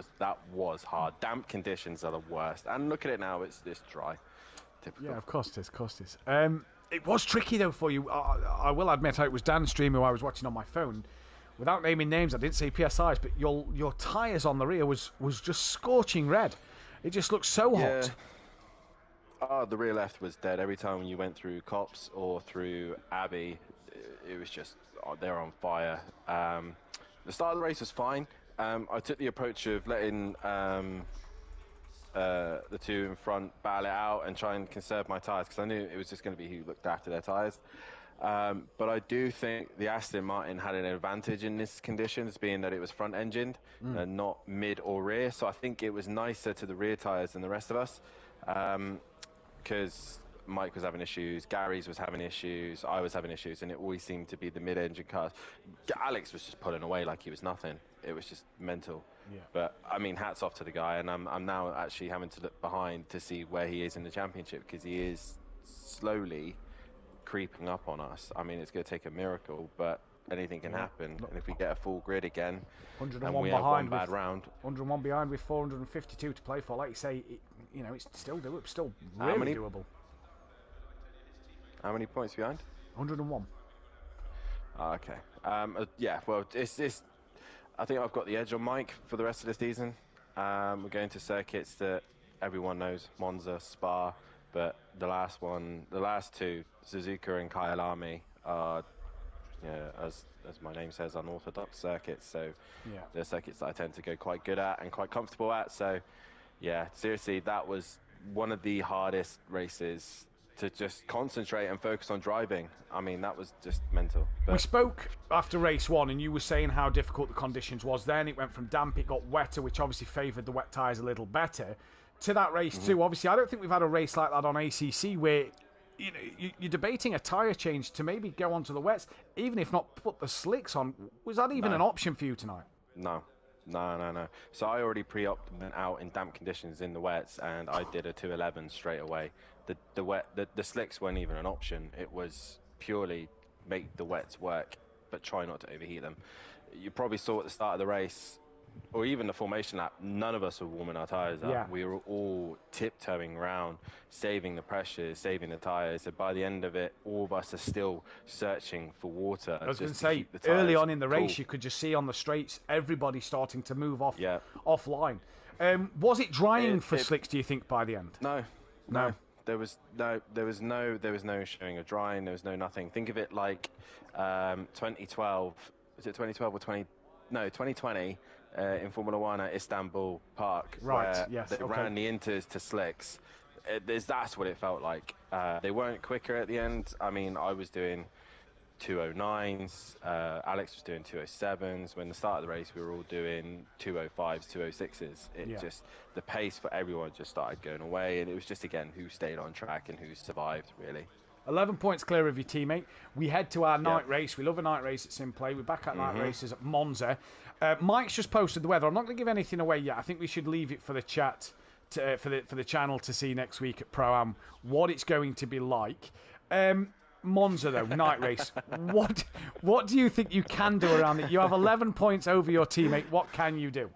was hard. Damp conditions are the worst, and look at it now, it's dry. Typical.
Yeah, of course it is. It was tricky though for you. I will admit, it was Dan's stream who I was watching on my phone. Without naming names, I didn't say PSIs, but your tyres on the rear was just scorching red. It just looked so hot.
Oh, the rear left was dead. Every time you went through Cops or through Abbey, it was just, they're on fire. The start of the race was fine. I took the approach of letting the two in front battle it out and try and conserve my tyres, because I knew it was just going to be who looked after their tyres. But I do think the Aston Martin had an advantage in this conditions, being that it was front-engined and not mid or rear. So I think it was nicer to the rear tyres than the rest of us, because Mike was having issues, Gary's was having issues, I was having issues, and it always seemed to be the mid-engine cars. Alex was just pulling away like he was nothing. It was just mental. Yeah. But I mean, hats off to the guy, and I'm now actually having to look behind to see where he is in the championship, because he is slowly creeping up on us. I mean, it's going to take a miracle, but anything can happen. And if we get a full grid again, and we have one bad round,
101 behind with 452 to play for, like you say, it's still doable. It's still really doable.
How many points behind?
101.
Okay. Yeah. Well, it's. I think I've got the edge on Mike for the rest of the season. We're going to circuits that everyone knows: Monza, Spa. But the last two, Suzuka and Kyalami, are, as as my name says, unorthodox circuits. So
Yeah.
they're circuits that I tend to go quite good at and quite comfortable at. So yeah, seriously, that was one of the hardest races to just concentrate and focus on driving. I mean, that was just mental. But
We spoke after race 1, and you were saying how difficult the conditions was. Then it went from damp, it got wetter, which obviously favoured the wet tyres a little better. To that race 2, obviously, I don't think we've had a race like that on ACC where you're debating a tyre change to maybe go onto the wets, even if not put the slicks on. Was that even an option for you tonight?
No. So I already pre-opted went out in damp conditions in the wets, and I did a 211 straight away. The slicks weren't even an option. It was purely make the wets work, but try not to overheat them. You probably saw at the start of the race, or even the formation lap, none of us were warming our tyres up.
Yeah.
We were all tiptoeing around, saving the pressure, saving the tyres. So by the end of it, all of us are still searching for water.
I was going to
just
say,
keep the tyres
early on in the race,
cool.
you could just see on the straights everybody starting to move off
Yeah.
offline. Was it drying for slicks, do you think, by the end?
No. There was no showing of drying. There was no nothing. Think of it like 2012. Is it 2012 or 2020 in Formula One at Istanbul Park,
Right,
where
yes,
they ran the inters to slicks. That's what it felt like. They weren't quicker at the end. I mean, I was doing 209s. Alex was doing 207s. When the start of the race, we were all doing 205s, 206s. Just the pace for everyone just started going away, and it was just again who stayed on track and who survived really.
11 points clear of your teammate. We head to our night race. We love a night race at SimPlay. We're back at night races at Monza. Mike's just posted the weather. I'm not going to give anything away yet. I think we should leave it for the chat, for the channel to see next week at Pro-Am what it's going to be like. Monza, though, night race. What do you think you can do around it? You have 11 points over your teammate. What can you do?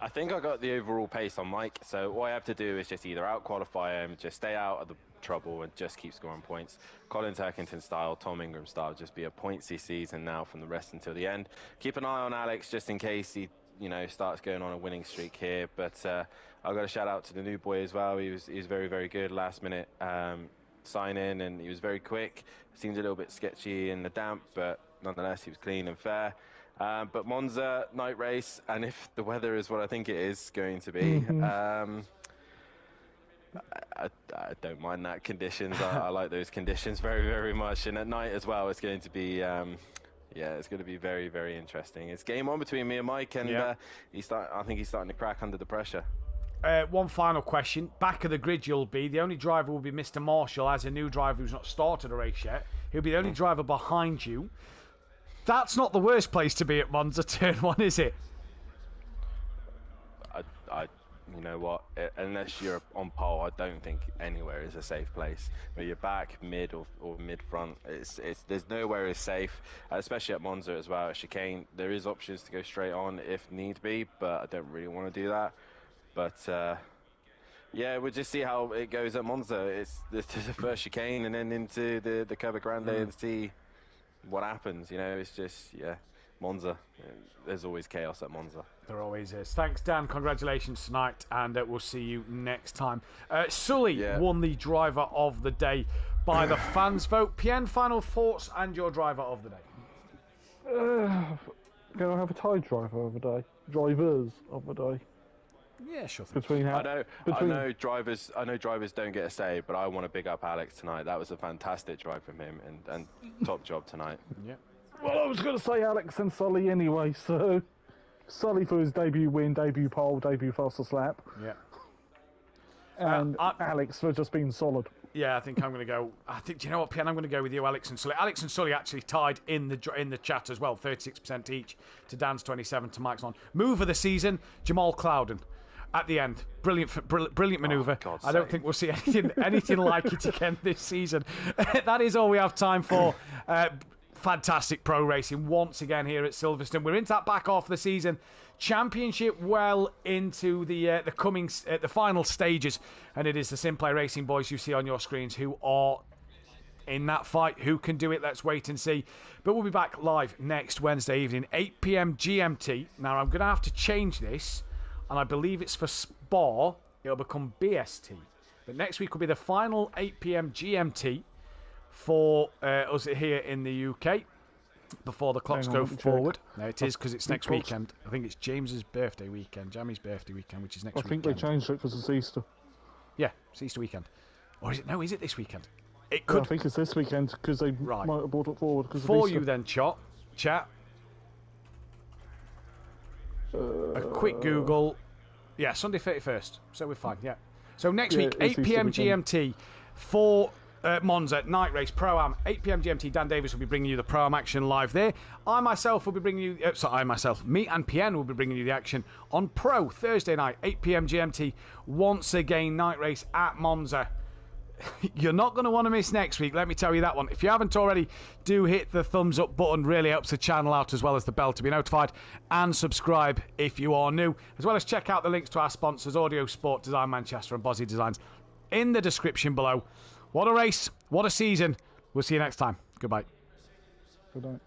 I think I got the overall pace on Mike, so all I have to do is just either out-qualify him, just stay out of the trouble and just keep scoring points. Colin Turkington style, Tom Ingram style, just be a pointsy season now from the rest until the end. Keep an eye on Alex just in case he starts going on a winning streak here, but I've got to shout out to the new boy as well. He was very, very good last minute sign in, and he was very quick. Seemed a little bit sketchy in the damp, but nonetheless he was clean and fair. But Monza, night race, and if the weather is what I think it is going to be, I don't mind that conditions. I like those conditions very, very much. And at night as well, it's going to be, it's going to be very, very interesting. It's game on between me and Mike, and I think he's starting to crack under the pressure.
One final question. Back of the grid you'll be. The only driver will be Mr. Marshall, as a new driver who's not started a race yet. He'll be the only driver behind you. That's not the worst place to be at Monza Turn 1, is it?
You know what? Unless you're on pole, I don't think anywhere is a safe place. Where you're back, mid or mid front, there's nowhere is safe. Especially at Monza as well. At chicane, there is options to go straight on if need be, but I don't really want to do that. But we'll just see how it goes at Monza. It's the first chicane and then into the Curva Grande and see what happens. It's just Monza. There's always chaos at Monza.
There always is. Thanks, Dan. Congratulations tonight, and we'll see you next time. Sully won the driver of the day by the fans' vote. PN, final thoughts and your driver of the day.
Can I have a tie driver of the day? Drivers of the day.
Yeah, sure.
I know drivers don't get a say, but I want to big up Alex tonight. That was a fantastic drive from him, and top job tonight.
Yeah.
Well, I was going to say Alex and Sully anyway, so Sully for his debut win, debut pole, debut fastest lap.
Yeah.
And Alex for just being solid.
Yeah, I think I'm going to go. Do you know what, Pian? I'm going to go with you, Alex and Sully. Alex and Sully actually tied in the chat as well, 36% each to Dan's 27 to Mike's on. Move of the season, Jamal Clouden. At the end, brilliant manoeuvre. I don't think we'll see anything like it again this season. That is all we have time for. Fantastic pro racing once again here at Silverstone. We're into that back half of the season. Championship well into the final stages, and it is the SimPlay Racing boys you see on your screens who are in that fight. Who can do it? Let's wait and see. But we'll be back live next Wednesday evening, 8 p.m. GMT. Now I'm going to have to change this, and I believe it's for Spa. It'll become BST. But next week will be the final 8 p.m. GMT for us here in the UK before the clocks go forward. No, it is because it's next weekend. I think it's James's birthday weekend, Jamie's birthday weekend, which is next weekend.
I think they changed it because it's Easter.
Yeah, it's Easter weekend. Or is it? No, is it this weekend? It could.
Yeah, I think it's this weekend because they might have brought it forward because
for
of Easter.
you then, chat. A quick Google. Yeah, Sunday 31st. So we're fine. Yeah. So next week, 8 p.m. GMT for Monza night race Pro-Am. 8 p.m. GMT. Dan Davis will be bringing you the Pro-Am action live there. I myself will be bringing you. Me and PN will be bringing you the action on Pro Thursday night, 8 p.m. GMT. Once again, night race at Monza. You're not going to want to miss next week, let me tell you that one. If you haven't already, do hit the thumbs up button. Really helps the channel out, as well as the bell to be notified, and subscribe if you are new, as well as check out the links to our sponsors, Audio Sport, Design Manchester and Bozzy Designs, in the description below. What a race, what a season. We'll see you next time. Goodbye.
Good night.